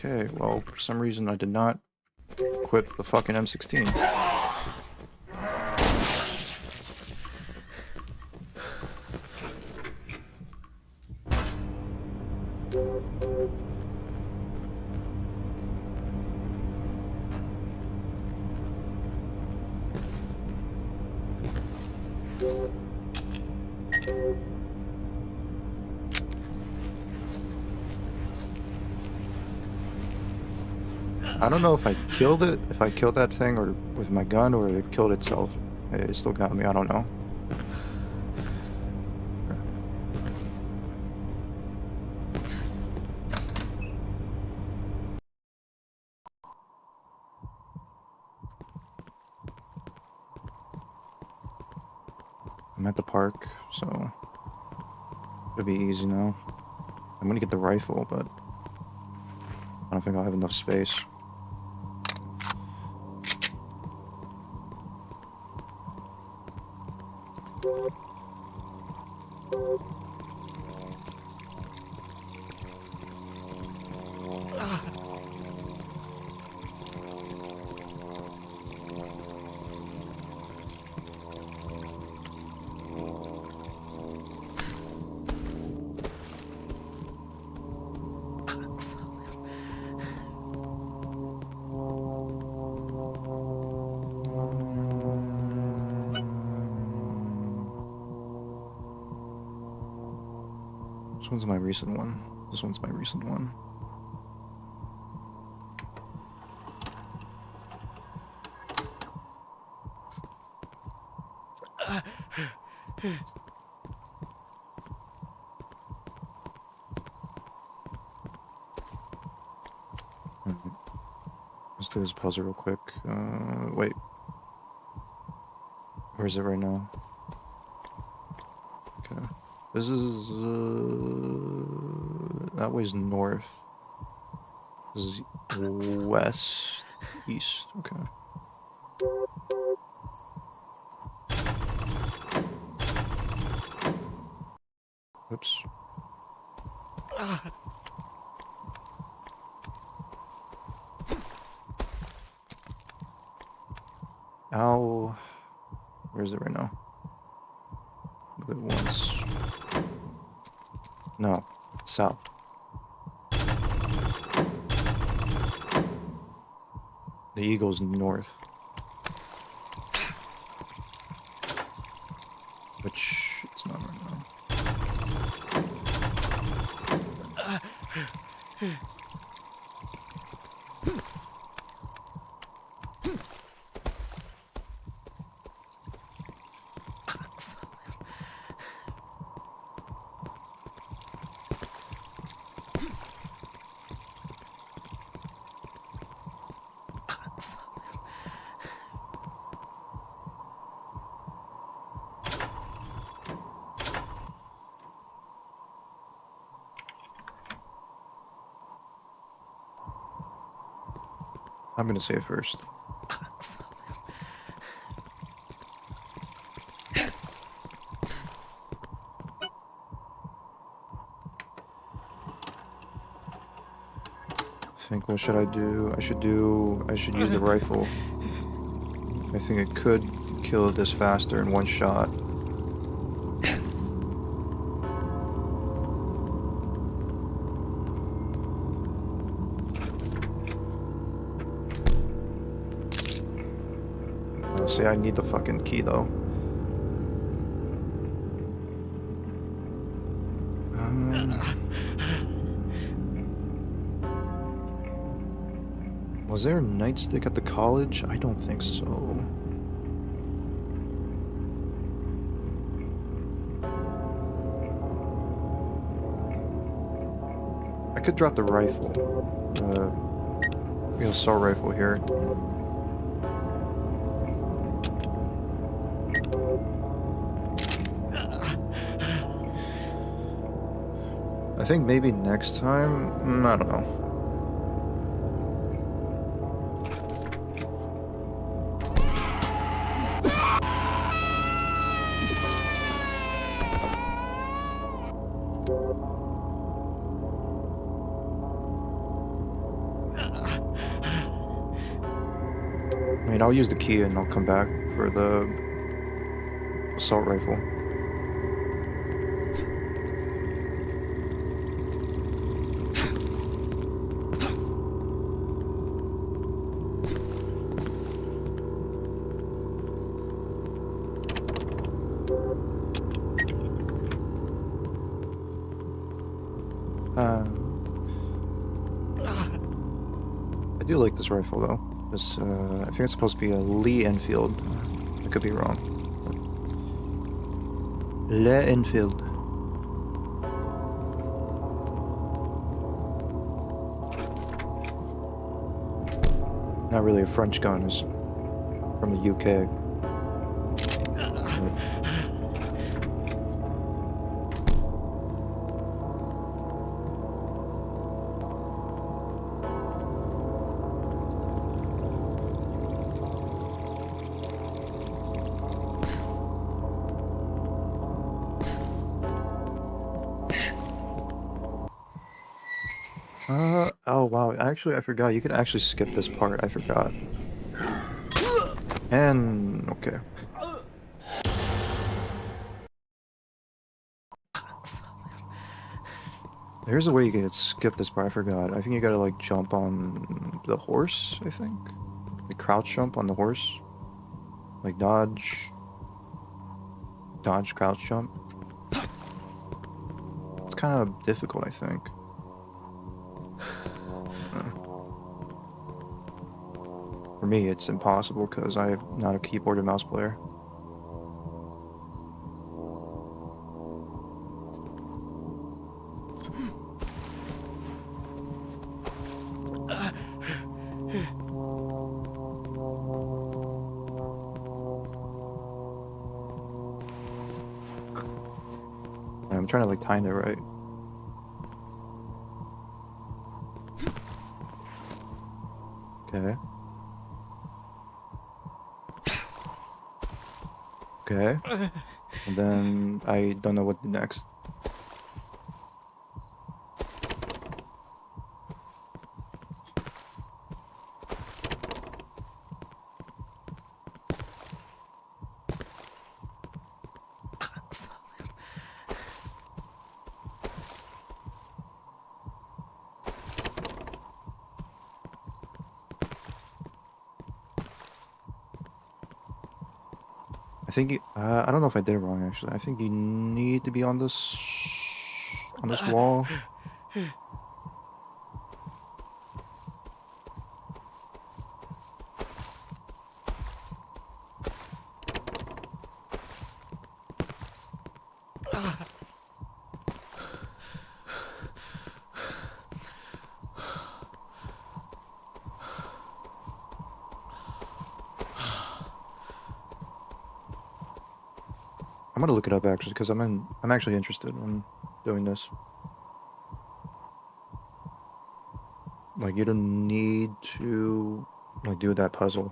Okay, well, for some reason I did not equip the fucking M16. I don't know if I killed it, if I killed that thing or with my gun or it killed itself. It still got me, I don't know. I'm at the park, so it'll be easy now. I'm gonna get the rifle, but I don't think I'll have enough space. This one's my recent one. This one's my recent one. Let's do this puzzle real quick. Wait. Where is it right now? Okay. This is, that way's north. This is west, east, okay. Oops. Ow. Where is it right now? Look at it once. No, south. The eagle's north. Which it's not right now. I'm gonna save first. I think, what should I do? I should use the rifle. I think it could kill this faster in one shot. See, I need the fucking key though. Was there a nightstick at the college? I don't think so. I could drop the rifle. The assault rifle here. I think maybe next time, I don't know. I mean, I'll use the key and I'll come back for the assault rifle. I do like this rifle though. This, I think it's supposed to be a Lee Enfield. I could be wrong. Lee Enfield. Not really a French gun, it's from the UK. Oh wow, actually I forgot, you could actually skip this part, I forgot. And, okay. There's a way you can skip this part, I forgot. I think you gotta like jump on the horse, I think? Like crouch jump on the horse? Like dodge, crouch jump. It's kind of difficult, I think. For me, it's impossible because I'm not a keyboard and mouse player. I'm trying to like time it right. Okay. Okay. And then I don't know what to do next. I think I don't know if I did it wrong actually. I think you need to be on this wall. I'm gonna look it up actually because I'm actually interested in doing this. Like you don't need to like do that puzzle.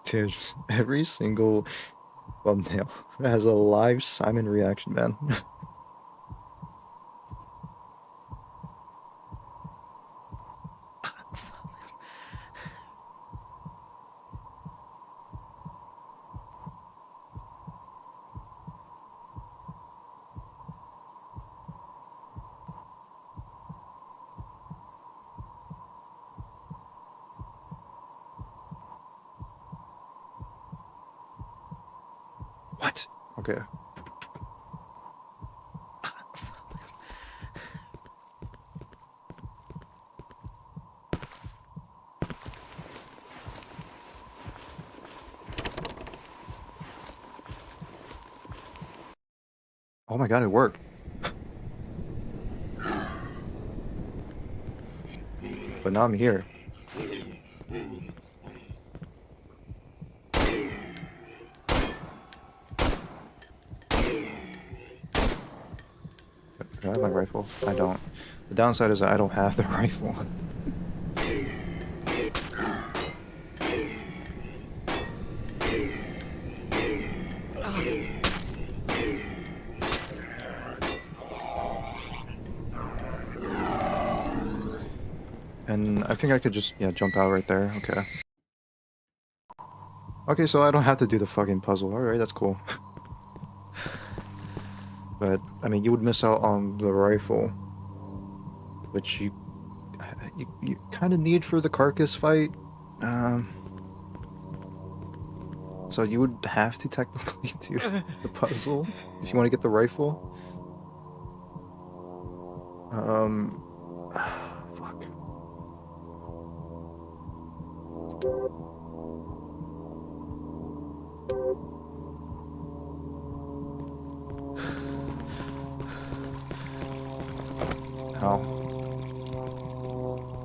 Dude, every single thumbnail has a live Simon reaction, man. What? Okay. Oh my god, it worked. But now I'm here. Do I have my rifle? I don't. The downside is that I don't have the rifle. And I think I could just, yeah, jump out right there. Okay. Okay, so I don't have to do the fucking puzzle. Alright, that's cool. But, I mean, you would miss out on the rifle. Which you kind of need for the carcass fight. So you would have to technically do the puzzle if you want to get the rifle. Fuck. How?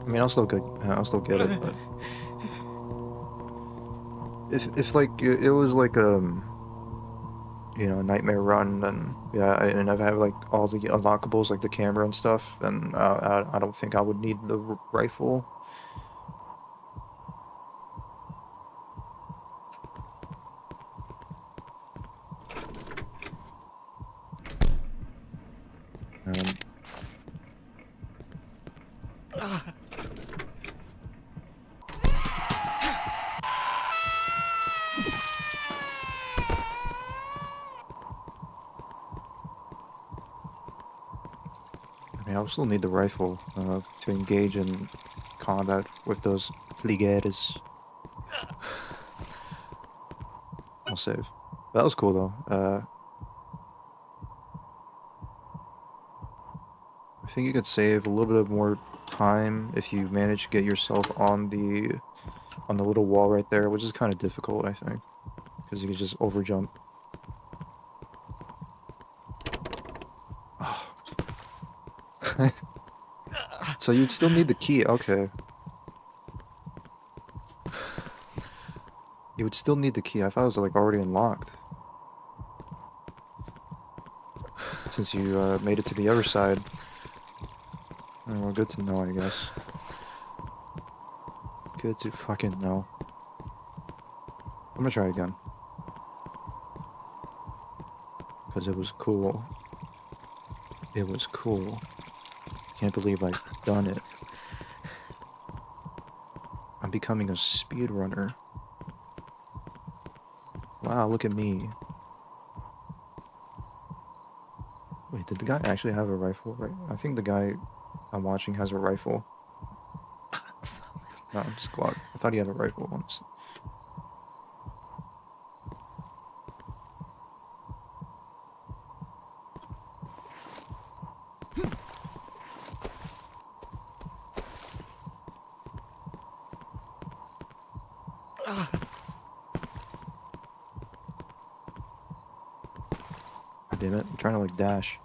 I mean, I'll still get it, but if like it was like you know, Nightmare run, then yeah, and I've had like all the unlockables, like the camera and stuff, then I don't think I would need the rifle. I mean, I'll still need the rifle to engage in combat with those fligueres. I'll save. That was cool though. I think you could save a little bit more time if you manage to get yourself on the little wall right there, which is kind of difficult, I think, because you could just overjump. Oh. So you'd still need the key, okay. You would still need the key. I thought it was like already unlocked. Since you made it to the other side. Oh, well, good to know, I guess. Good to fucking know. I'm gonna try again. Because it was cool. It was cool. Can't believe I've done it. I'm becoming a speedrunner. Wow, look at me. Wait, did the guy actually have a rifle? Right? I think the guy I'm watching has a rifle. No, just Glock. I thought he had a rifle once. God damn it, I'm trying to like dash.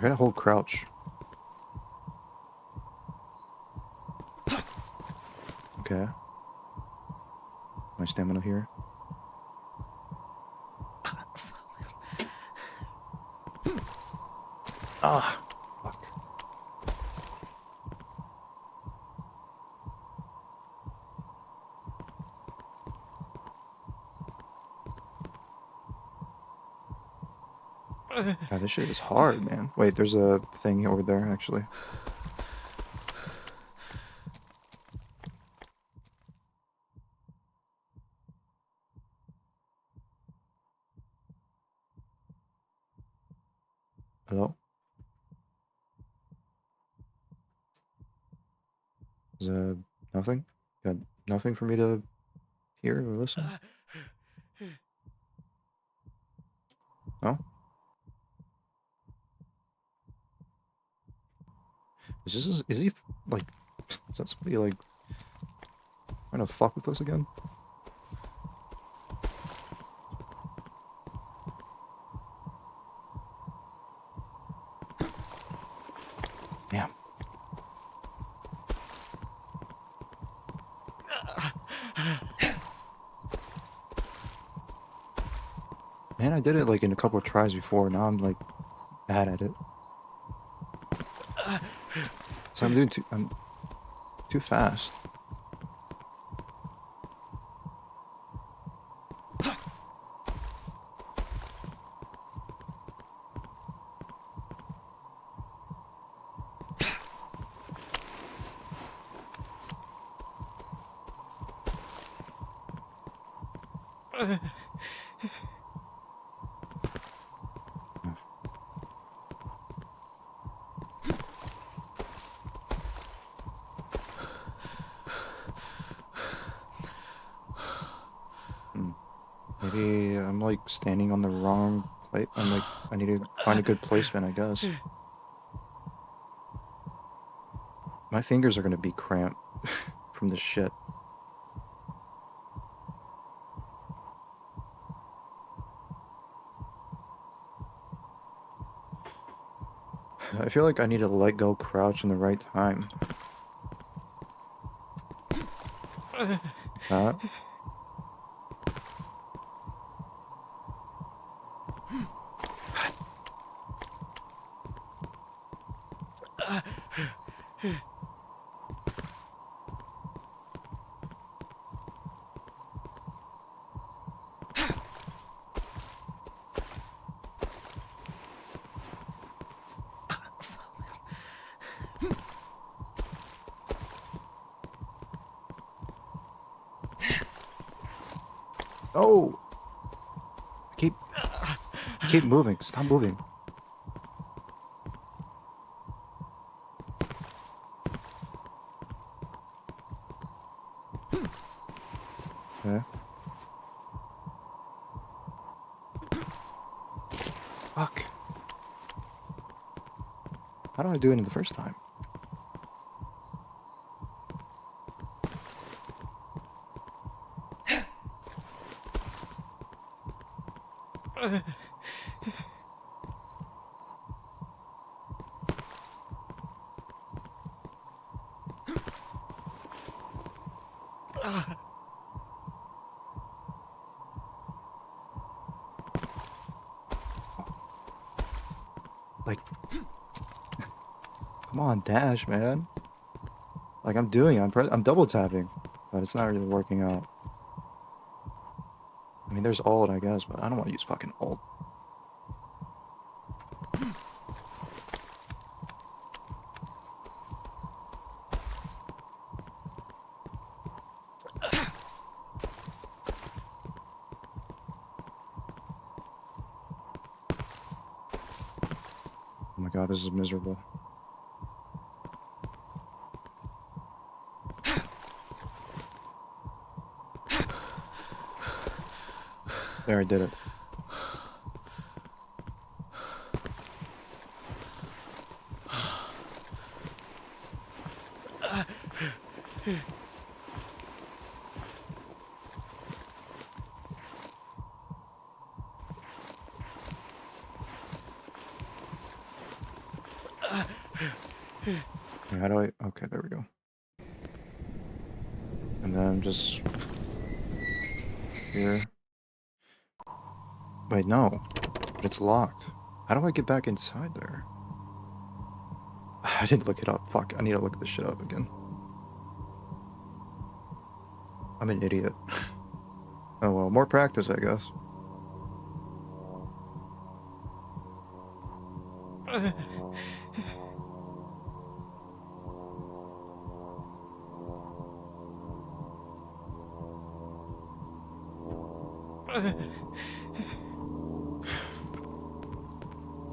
gotta hold crouch. Okay. My stamina here. Ah, fuck. God, this shit is hard, man. Wait, there's a thing over there, actually. Hello? Is nothing? Got nothing for me to hear or listen? No? Is he, like, is that somebody, like, trying to fuck with us again? Damn. Man, I did it, like, in a couple of tries before, now I'm, like, bad at it. So I'm too fast. Maybe I'm like standing on the wrong place. I'm like, I need to find a good placement, I guess. My fingers are gonna be cramped from this shit. I feel like I need to let go crouch in the right time. Oh! Keep moving. Stop moving. Okay. Fuck. How do I do it the first time? Like, come on, dash, man. Like I'm doing, I'm double tapping, but it's not really working out. I mean, there's ult, I guess, but I don't want to use fucking ult. Oh my god, this is miserable. There, I did it. Okay, how do I... Okay, there we go. And then just... Here. Wait, no. But it's locked. How do I get back inside there? I didn't look it up. Fuck, I need to look this shit up again. I'm an idiot. Oh well, more practice, I guess.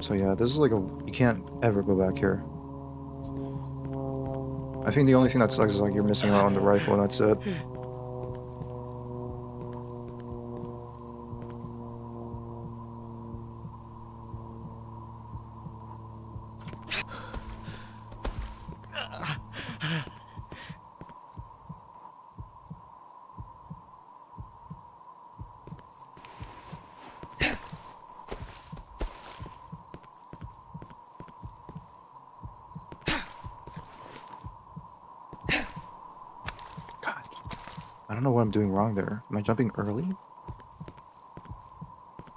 So yeah, this is like a... You can't ever go back here. I think the only thing that sucks is like you're missing out on the rifle and that's it. God. I don't know what I'm doing wrong there. Am I jumping early?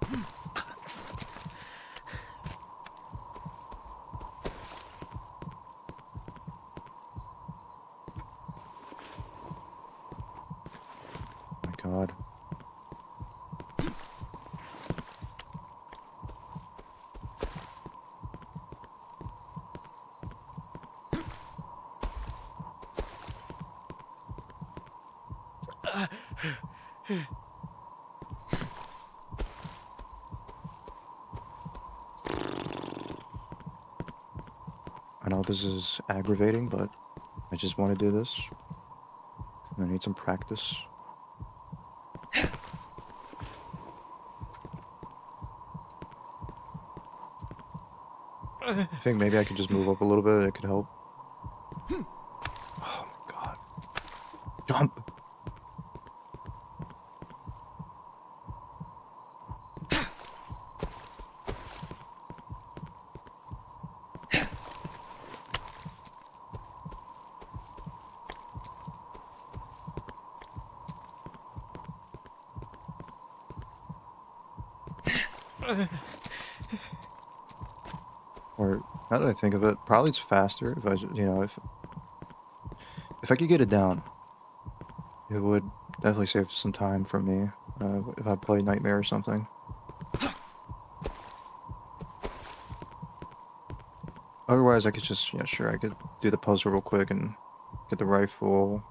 Oh my god. I know this is aggravating, but I just want to do this. I need some practice. I think maybe I could just move up a little bit, it could help. Oh my god. Jump! Or, now that I think of it, probably it's faster if I, you know, if I could get it down. It would definitely save some time for me, if I play Nightmare or something. Otherwise, I could just, yeah, sure, I could do the puzzle real quick and get the rifle,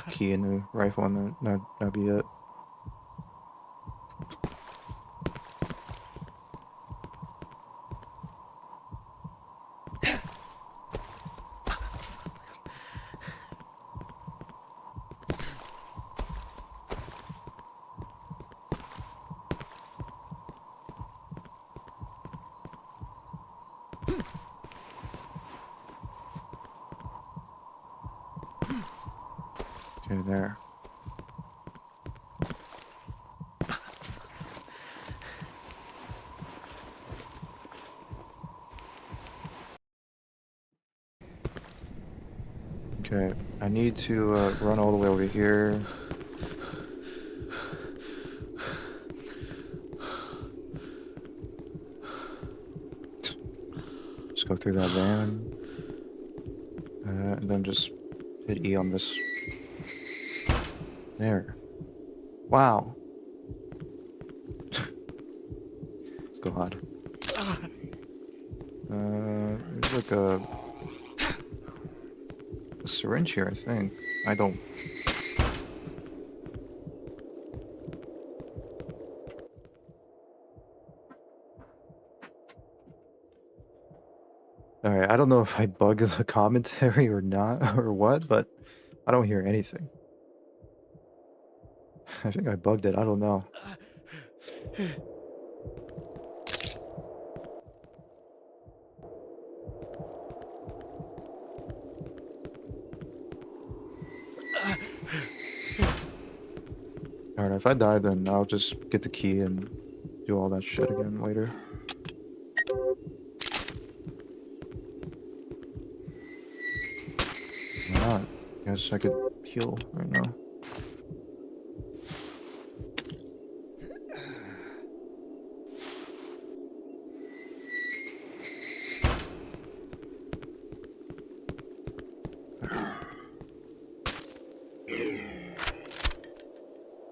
key in the rifle, and then that'd be it. Okay, there. Okay, I need to run all the way over here. Just go through that van. And then just hit E on this. There. Wow. God. There's like a syringe here, I think. I don't... Alright, I don't know if I bug the commentary or not, or what, but I don't hear anything. I think I bugged it, I don't know. Alright, if I die, then I'll just get the key and do all that shit again later. guess I could heal right now.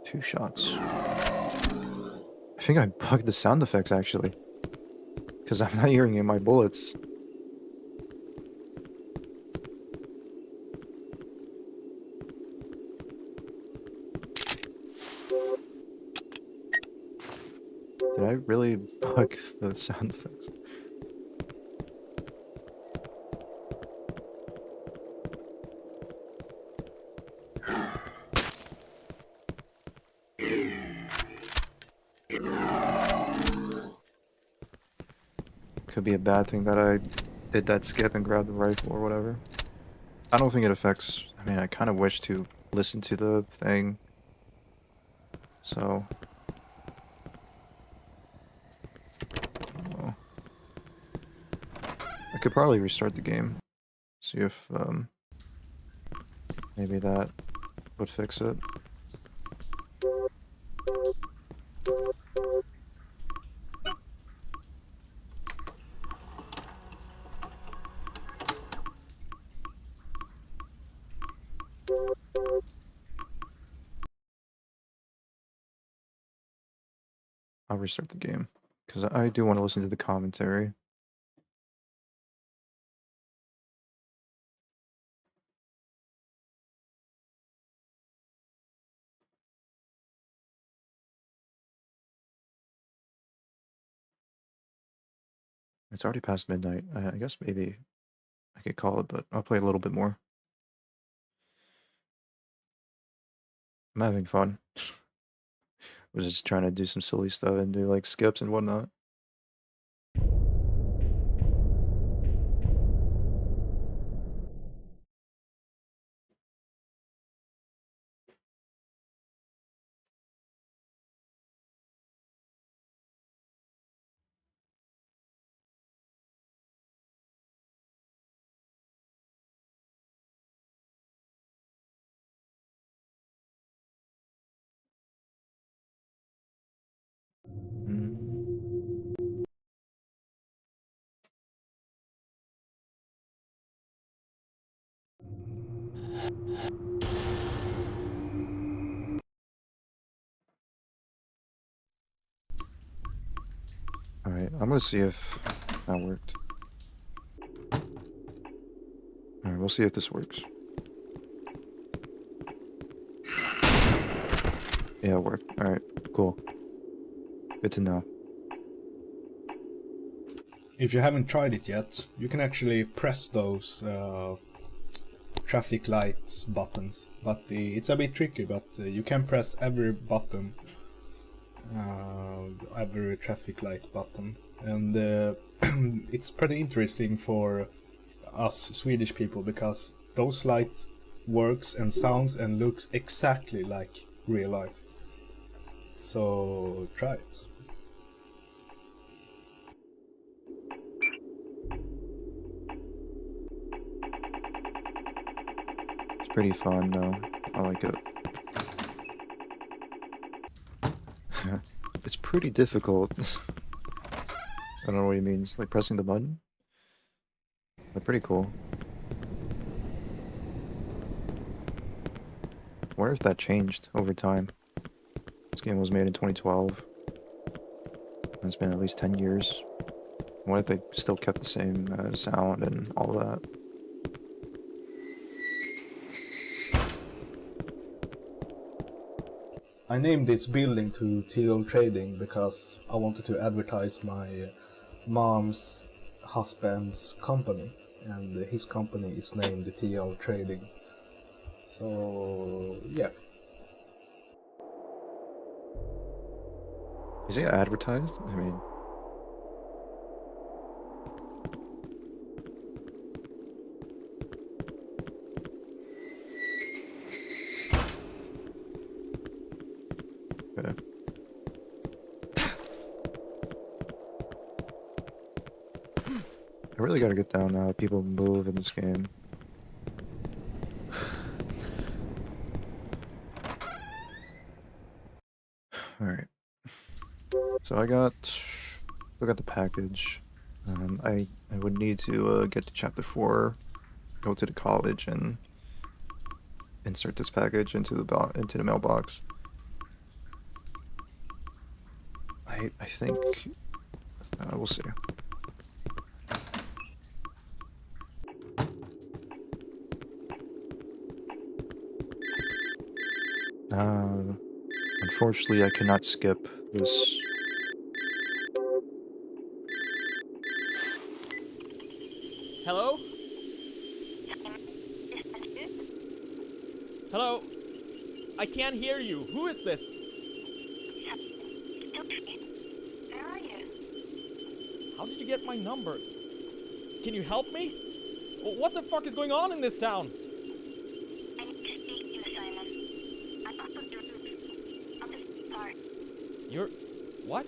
Two shots. I think I bugged the sound effects actually, because I'm not hearing in my bullets. Did I really bug the sound effects? Could be a bad thing that I did that skip and grabbed the rifle or whatever. I don't think it affects. I mean, I kind of wish to listen to the thing. So. Oh. I could probably restart the game. See if maybe that would fix it. I'll restart the game because I do want to listen to the commentary. It's already past midnight. I guess maybe I could call it, but I'll play a little bit more. I'm having fun. Was just trying to do some silly stuff and do like skips and whatnot. Alright, I'm gonna see if that worked. Alright, we'll see if this works. Yeah, it worked. Alright, cool. Good to know. If you haven't tried it yet, you can actually press those traffic lights buttons, but it's a bit tricky, but you can press every button, every traffic light button, and it's pretty interesting for us Swedish people because those lights works and sounds and looks exactly like real life. So try it. It's pretty fun though. I like it. It's pretty difficult. I don't know what he means. Like pressing the button? But pretty cool. I wonder if that changed over time. This game was made in 2012. And it's been at least 10 years. What if they still kept the same sound and all that? I named this building to TL Trading because I wanted to advertise my mom's husband's company, and his company is named TL Trading. So yeah. Is it advertised? I mean... Okay. I really gotta get down now. People move in this game. Alright. So I still got the package. I would need to get to chapter 4, go to the college, and insert this package into the mailbox. I think we'll see. Unfortunately, I cannot skip this. Hello? Hello? I can't hear you. Who is this? Where are you? How did you get my number? Can you help me? What the fuck is going on in this town? I need to speak to you, Simon. I'm up on the roof of this park. You're... what?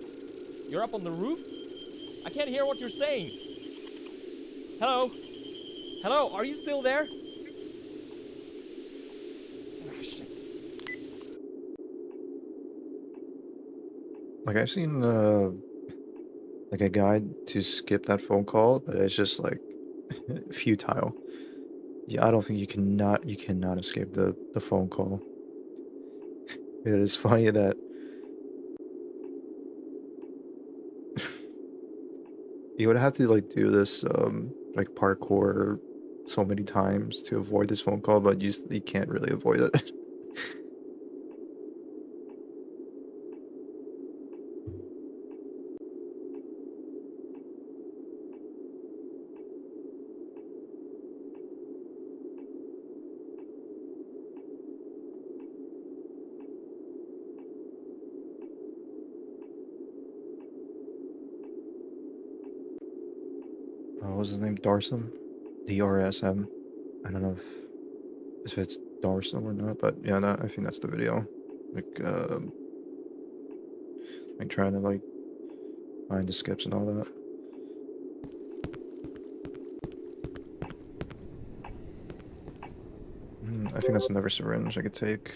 You're up on the roof? I can't hear what you're saying. Hello? Hello, are you still there? Ah, shit. Like, I've seen like a guide to skip that phone call, but it's just like futile. Yeah, I don't think you cannot escape the phone call. It is funny that you would have to like do this like parkour so many times to avoid this phone call, but you can't really avoid it. What was his name? Darsum? DRSM. I don't know if it's Darsum or not, but yeah, I think that's the video. Like trying to like find the skips and all that. I think that's another syringe I could take.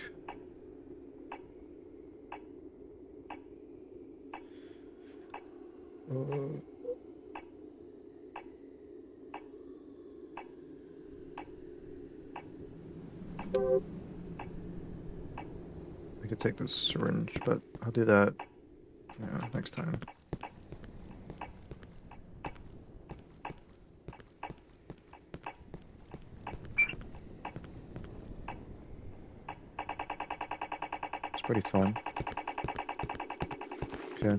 I could take this syringe, but I'll do that next time. It's pretty fun. Okay.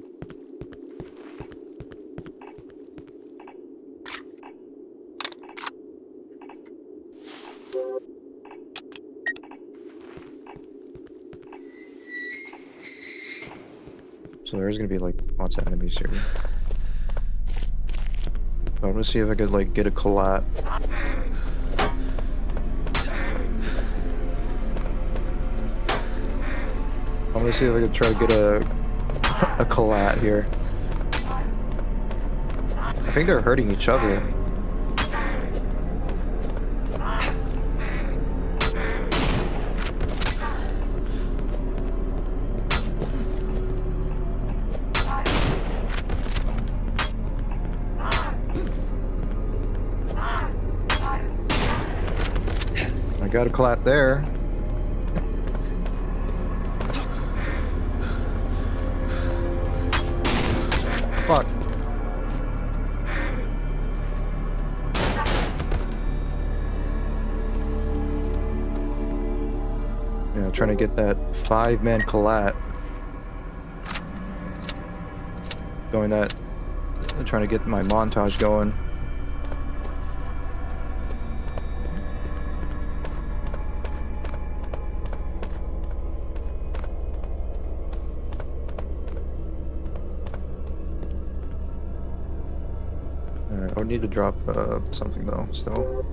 So there's gonna be like lots of enemies here. But I'm gonna see if I could like get a collat. I'm gonna see if I could try to get a collat here. I think they're hurting each other. I got a collat there. Fuck. Yeah, trying to get that 5-man collat. Trying to get my montage going. Alright, I would need to drop something though, still.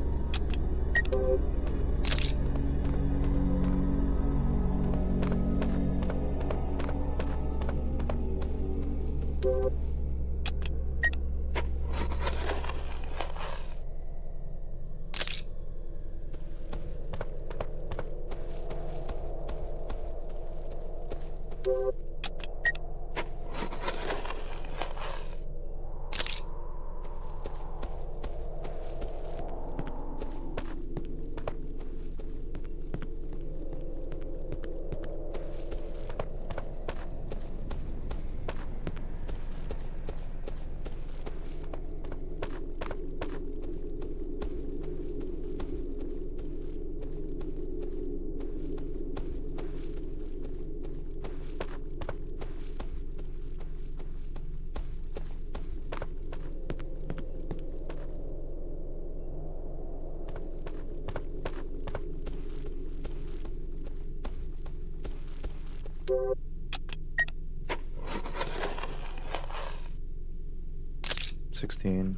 $16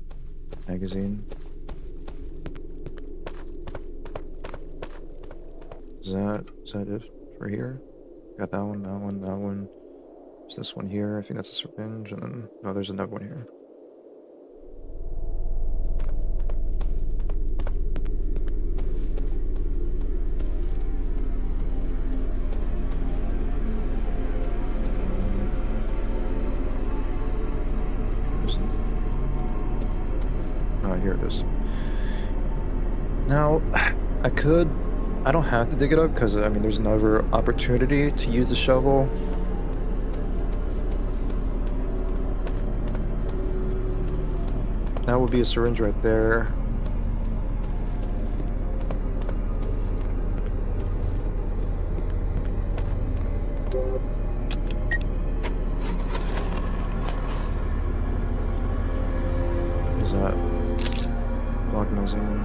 magazine. Is that it for here? Got that one, that one, that one. Is this one here? I think that's a syringe, and then no, there's another one here. Here it is. Now, I don't have to dig it up because, I mean, there's another opportunity to use the shovel. That would be a syringe right there. What is that? Magnesium.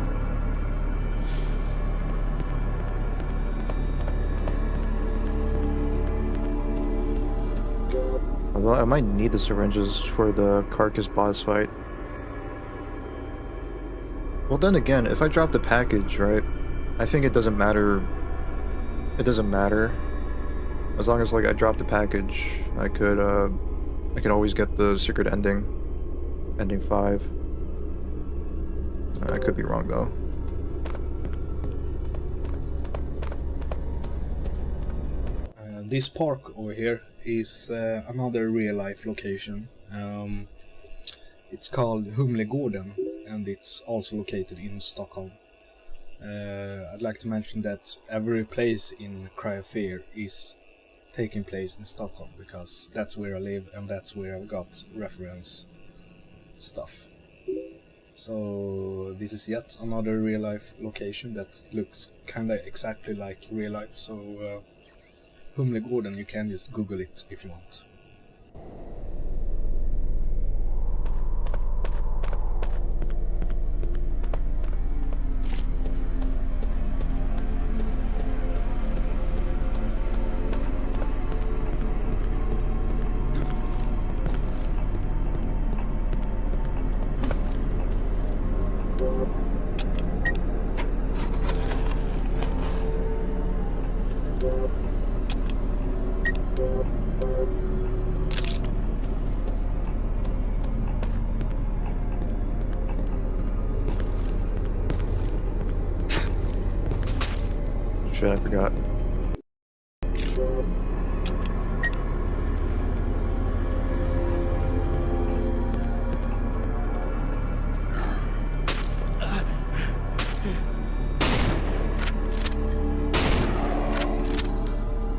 Although I might need the syringes for the carcass boss fight. Well, then again, if I drop the package, right, I think it doesn't matter. It doesn't matter. As long as, like, I drop the package, I could always get the secret ending. Ending 5. I could be wrong, though. This park over here is another real-life location. It's called Humlegården, and it's also located in Stockholm. I'd like to mention that every place in Cry of Fear is taking place in Stockholm, because that's where I live and that's where I've got reference stuff. So this is yet another real-life location that looks kinda exactly like real life, so Humlegården, you can just Google it if you want. Shit, I forgot.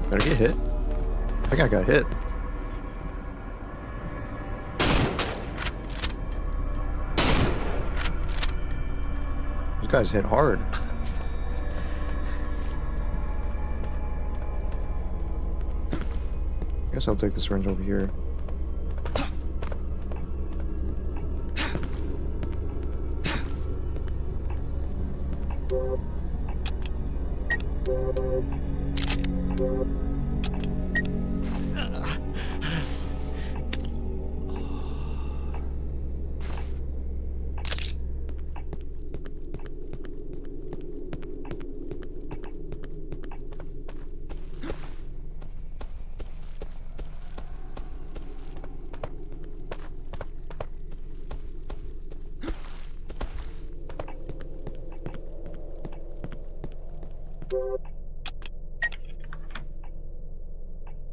Did I get hit? I think I got hit. These guys hit hard. I guess I'll take the syringe over here.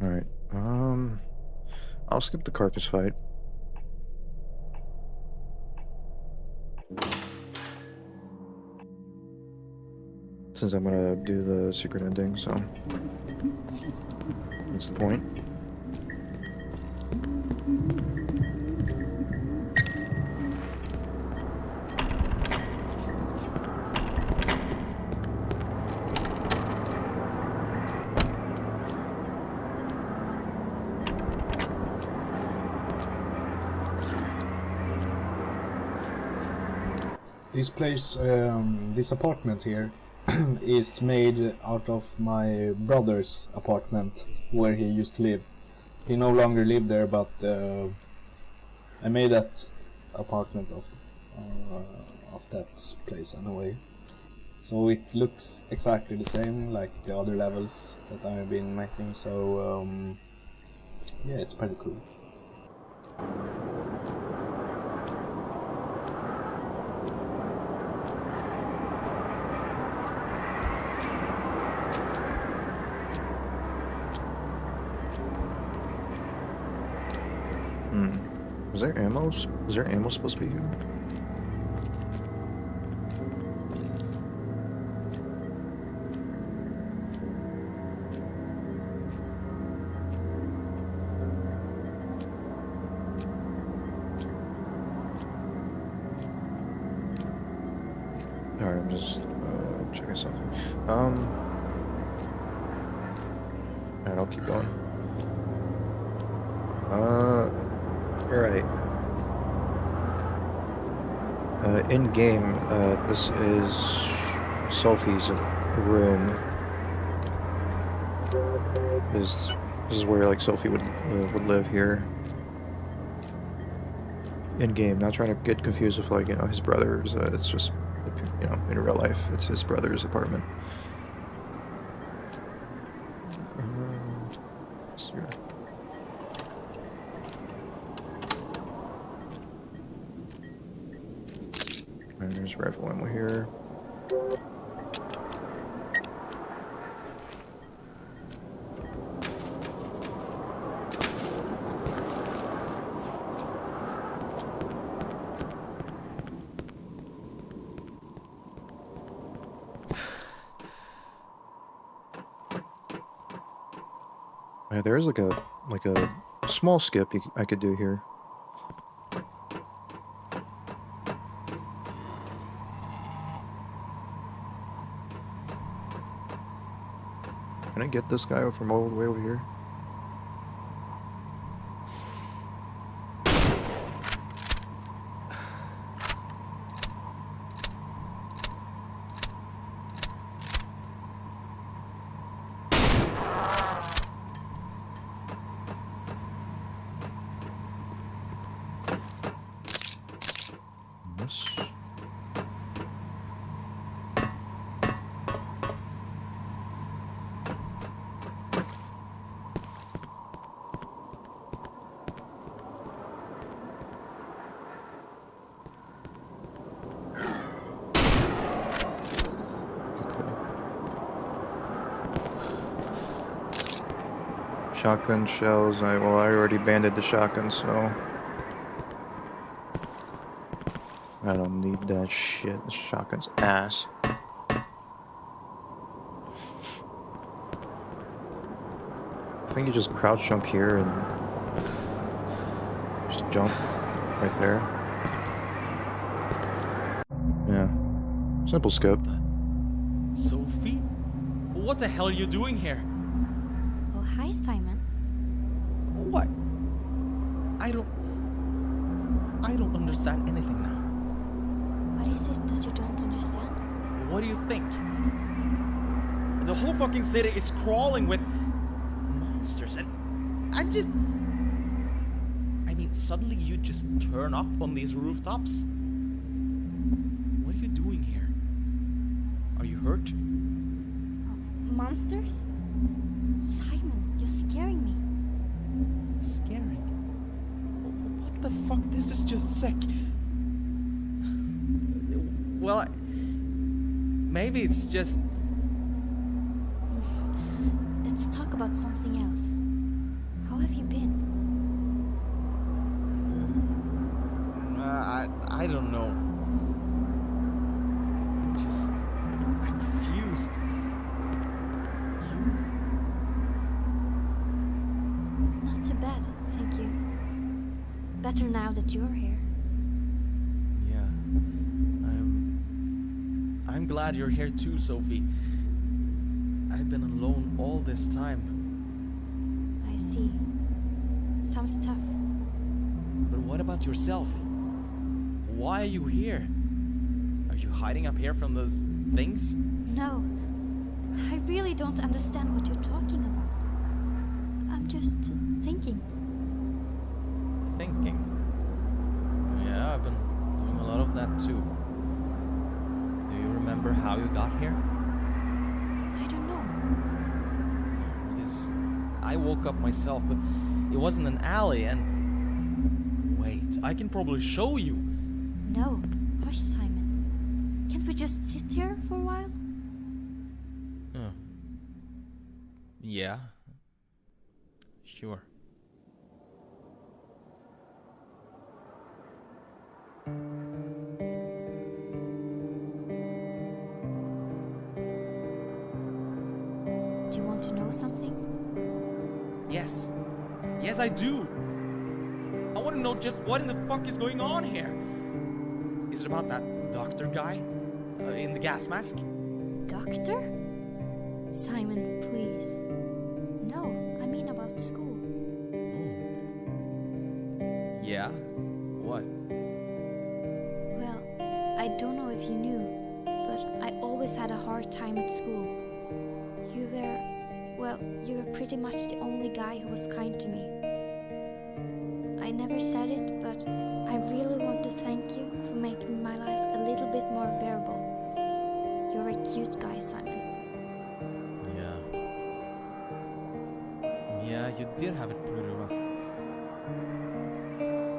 Alright, I'll skip the carcass fight. Since I'm gonna do the secret ending, so what's the point? This place, this apartment here, is made out of my brother's apartment where he used to live. He no longer lived there, but I made that apartment of that place in a way. So it looks exactly the same like the other levels that I've been making. So yeah, it's pretty cool. Was there ammo? Was there ammo supposed to be here? Alright, I'm just checking something. Alright, I'll keep going. Alright. In game, this is Sophie's room. This is where like Sophie would live here. In game, not trying to get confused with like his brother's. It's just in real life, it's his brother's apartment. And there's rifle ammo here. Yeah, there's like a small skip I could do here. Can I get this guy from all the way over here? Yes. Shotgun shells. I already banded the shotgun, so I don't need that shit. The shotgun's ass. I think you just crouch jump here and just jump right there. Yeah. Simple skip. Sophie? What the hell are you doing here? Oh, hi, Simon. What? I don't understand anything now. What is it that you don't understand? What do you think? The whole fucking city is crawling with monsters, and I'm just... I mean, suddenly you just turn up on these rooftops? What are you doing here? Are you hurt? Oh, monsters? Simon, you're scaring me. Scaring? What the fuck? This is just sick. Well, maybe it's just... Let's talk about something else. How have you been? I don't know. I'm just confused. Not too bad, thank you. Better now that you're here. Yeah. I'm glad you're here too, Sophie. I've been alone all this time. I see. Sounds tough. But what about yourself? Why are you here? Are you hiding up here from those things? No, I really don't understand what you're talking about. I'm just thinking. Thinking? Yeah, I've been doing a lot of that too. Do you remember how you got here? I don't know. Because I woke up myself, but it was in an alley and... Wait, I can probably show you. No, hush, Simon. Can't we just sit here for a while? Yeah. Sure. Do you want to know something? Yes. Yes, I do. I want to know just what in the fuck is going on here. Is it about that doctor guy in the gas mask? Doctor? Simon, please. No, I mean about school. Yeah? What? Well, I don't know if you knew, but I always had a hard time at school. You were pretty much the only guy who was kind to me. I never said it, but I really want to thank you for making my life a little bit more bearable. You're a cute guy, Simon. Yeah, you did have it pretty rough.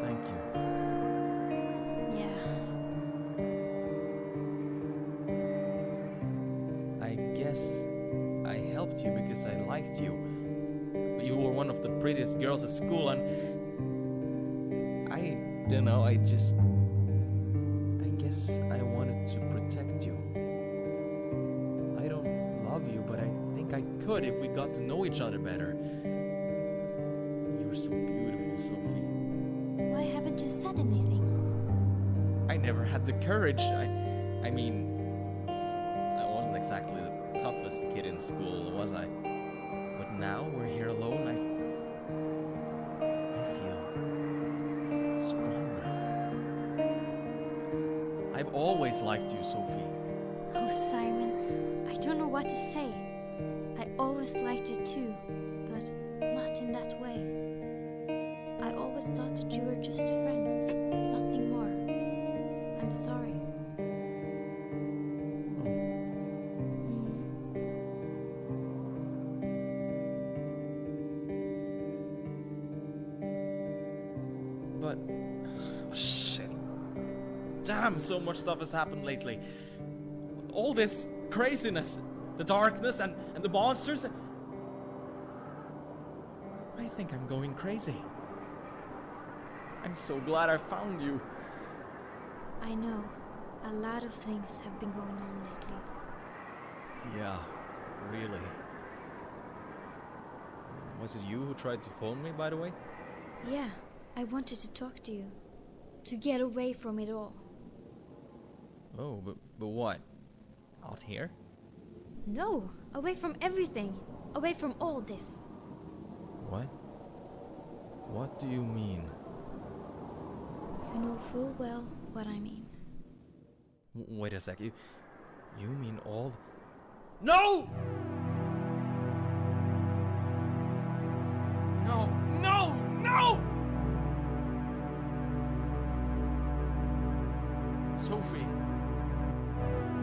Thank you. Yeah. I guess I helped you because I liked you. You were one of the prettiest girls at school and I don't know, I guess I wanted to protect you. I don't love you, but I think I could if we got to know each other better. You're so beautiful, Sophie. Why haven't you said anything? I never had the courage. I mean, I wasn't exactly the toughest kid in school, was I? But now we're here alone, I feel stronger. I've always liked you, Sophie. Oh, Simon, I don't know what to say. I always liked you too, but not in that way. I always thought that you were just a friend, nothing more. I'm sorry. But, oh, shit. Damn, so much stuff has happened lately. All this craziness, the darkness and the monsters. I think I'm going crazy. I'm so glad I found you. I know. A lot of things have been going on lately. Yeah, really. Was it you who tried to phone me, by the way? Yeah, I wanted to talk to you. To get away from it all. Oh, but what? Out here? No, away from everything. Away from all this. What? What do you mean? You know full well what I mean. Wait a sec, you mean all... No! No, no, no! Sophie.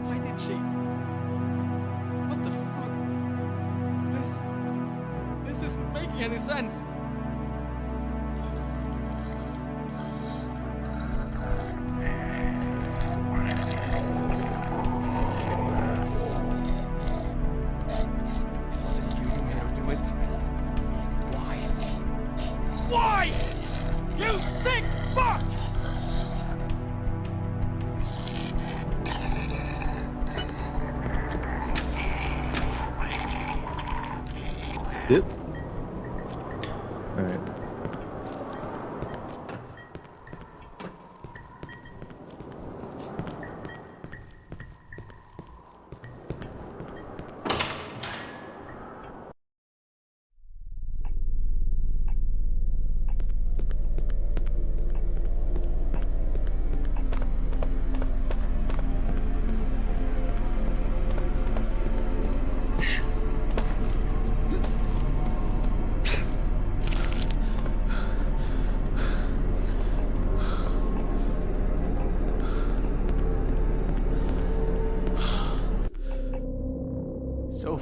Why did she... What the fuck? This isn't making any sense. Was it you who made her do it? Why? Why? You sick fuck! Yep. Alright.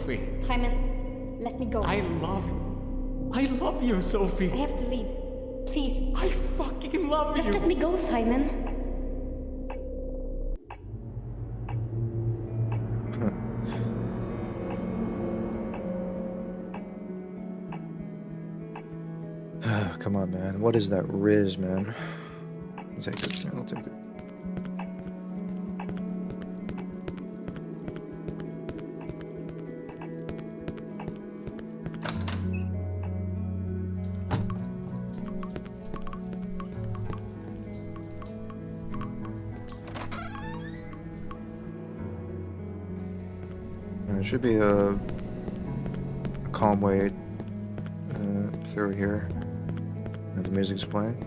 Sophie. Simon, let me go. I love you, Sophie. I have to leave. Please. I fucking love Just you. let me go, Simon. Come on, man. What is that Riz, man? I'll take it, man. I'll take it. There should be a calm way through here. And the music's playing.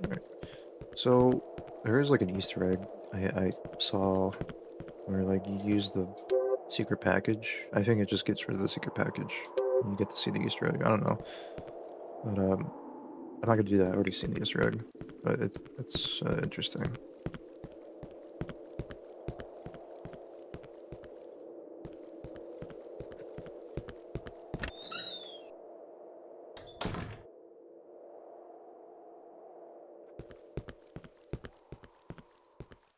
Right. So there is like an Easter egg I saw where like you use the secret package. I think it just gets rid of the secret package and you get to see the Easter egg. I don't know, but I'm not gonna do that. I already seen the Easter egg, but it's interesting.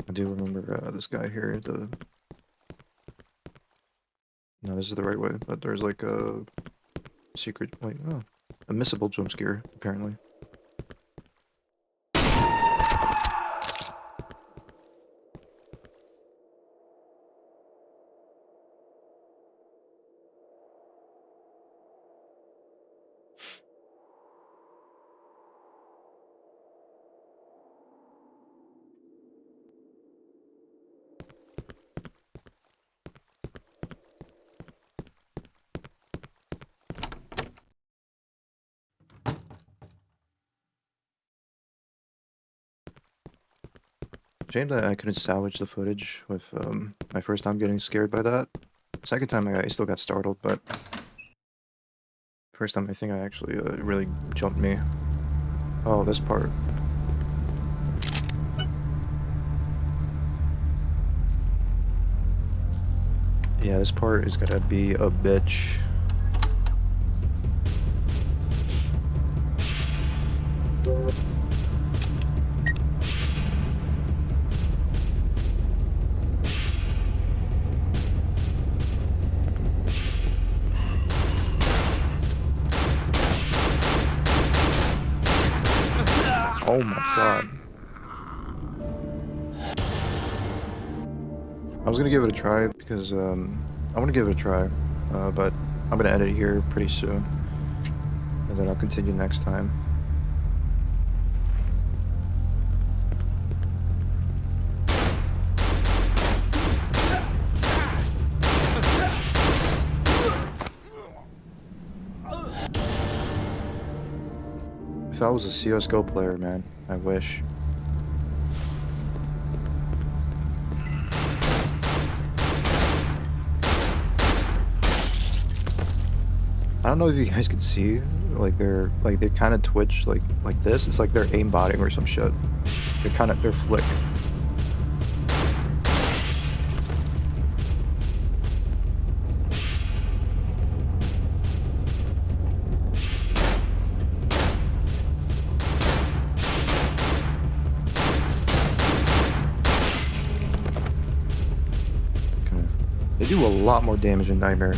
I do remember this guy here. No, this is the right way, but there's like a secret, like, oh, a missable jump scare, apparently. Shame that I couldn't salvage the footage with my first time getting scared by that. Second time I still got startled, but first time I think I actually it really jumped me. Oh, this part. Yeah, this part is gonna be a bitch. Oh my god. I was gonna give it a try because I want to give it a try, but I'm gonna edit it here pretty soon, and then I'll continue next time. If I was a CSGO player, man, I wish. I don't know if you guys could see, like they kind of twitch like this. It's like they're aimbotting or some shit. They're flick. They do a lot more damage in Nightmare.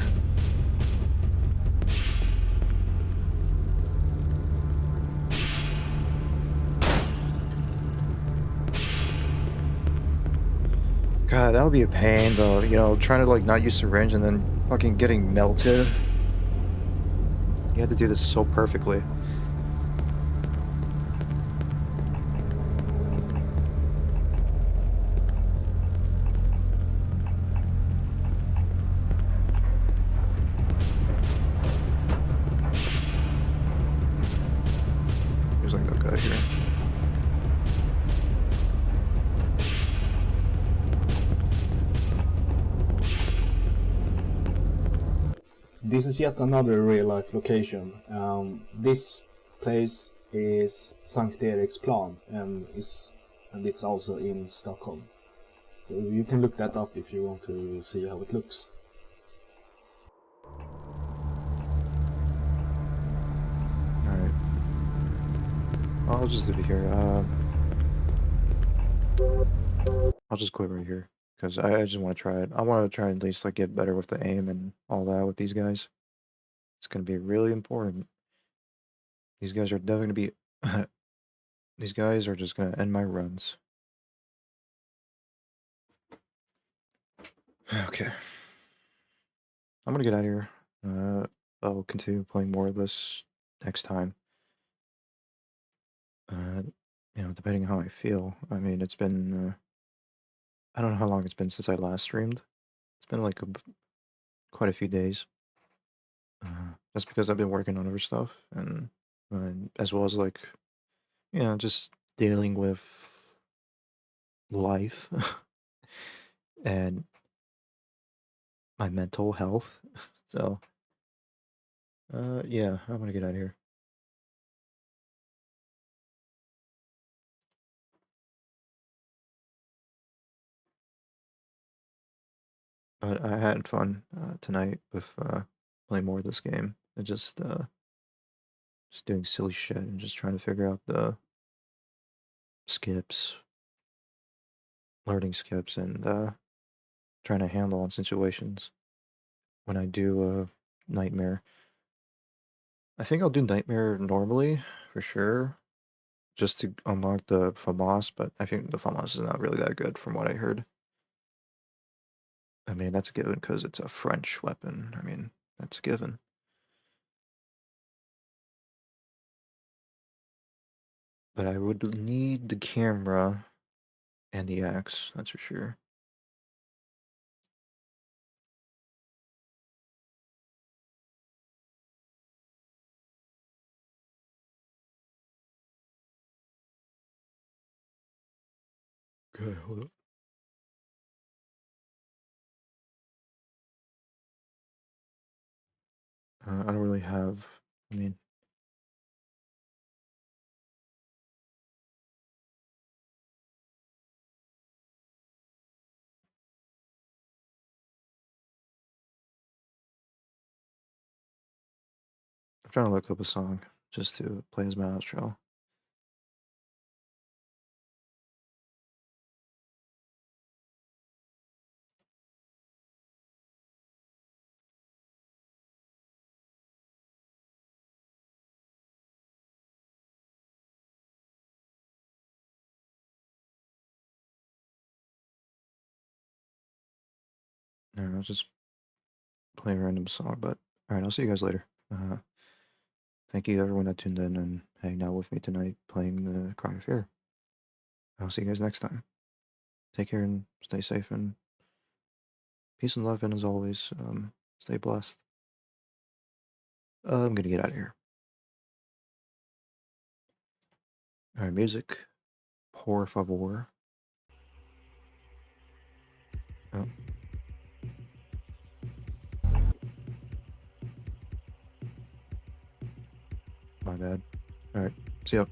God, that would be a pain though, you know, trying to like not use syringe and then fucking getting melted. You had to do this so perfectly. There's like no guy here. this is yet another real-life location. This place is Sankt Eriksplan, and it's also in Stockholm. So you can look that up if you want to see how it looks. Alright. I'll just leave it here. I'll just quit right here. Because I just want to try it. I want to try at least like get better with the aim and all that with these guys. It's going to be really important. These guys are definitely going to be... These guys are just going to end my runs. Okay. I'm going to get out of here. I'll continue playing more of this next time. You know, depending on how I feel. I mean, it's been... I don't know how long it's been since I last streamed. It's been like quite a few days. That's because I've been working on other stuff, and as well as like, you know, just dealing with life and my mental health. So, yeah, I'm gonna get out of here. But I had fun tonight with playing more of this game. And just doing silly shit and just trying to figure out the skips, learning skips, and trying to handle on situations when I do Nightmare. I think I'll do Nightmare normally, for sure, just to unlock the FAMAS, but I think the FAMAS is not really that good from what I heard. I mean, that's a given because it's a French weapon. I mean, that's a given. But I would need the camera and the axe, that's for sure. Okay, hold up. I don't really have, I mean... I'm trying to look up a song just to play as my outro. I'll just play a random song, but alright, I'll see you guys later. Thank you everyone that tuned in and hanging out with me tonight playing the Cry of Fear. I'll see you guys next time. Take care and stay safe, and peace and love, and as always, stay blessed. I'm gonna get out of here. Alright, music. Por favor. Oh. My bad. Alright, see ya.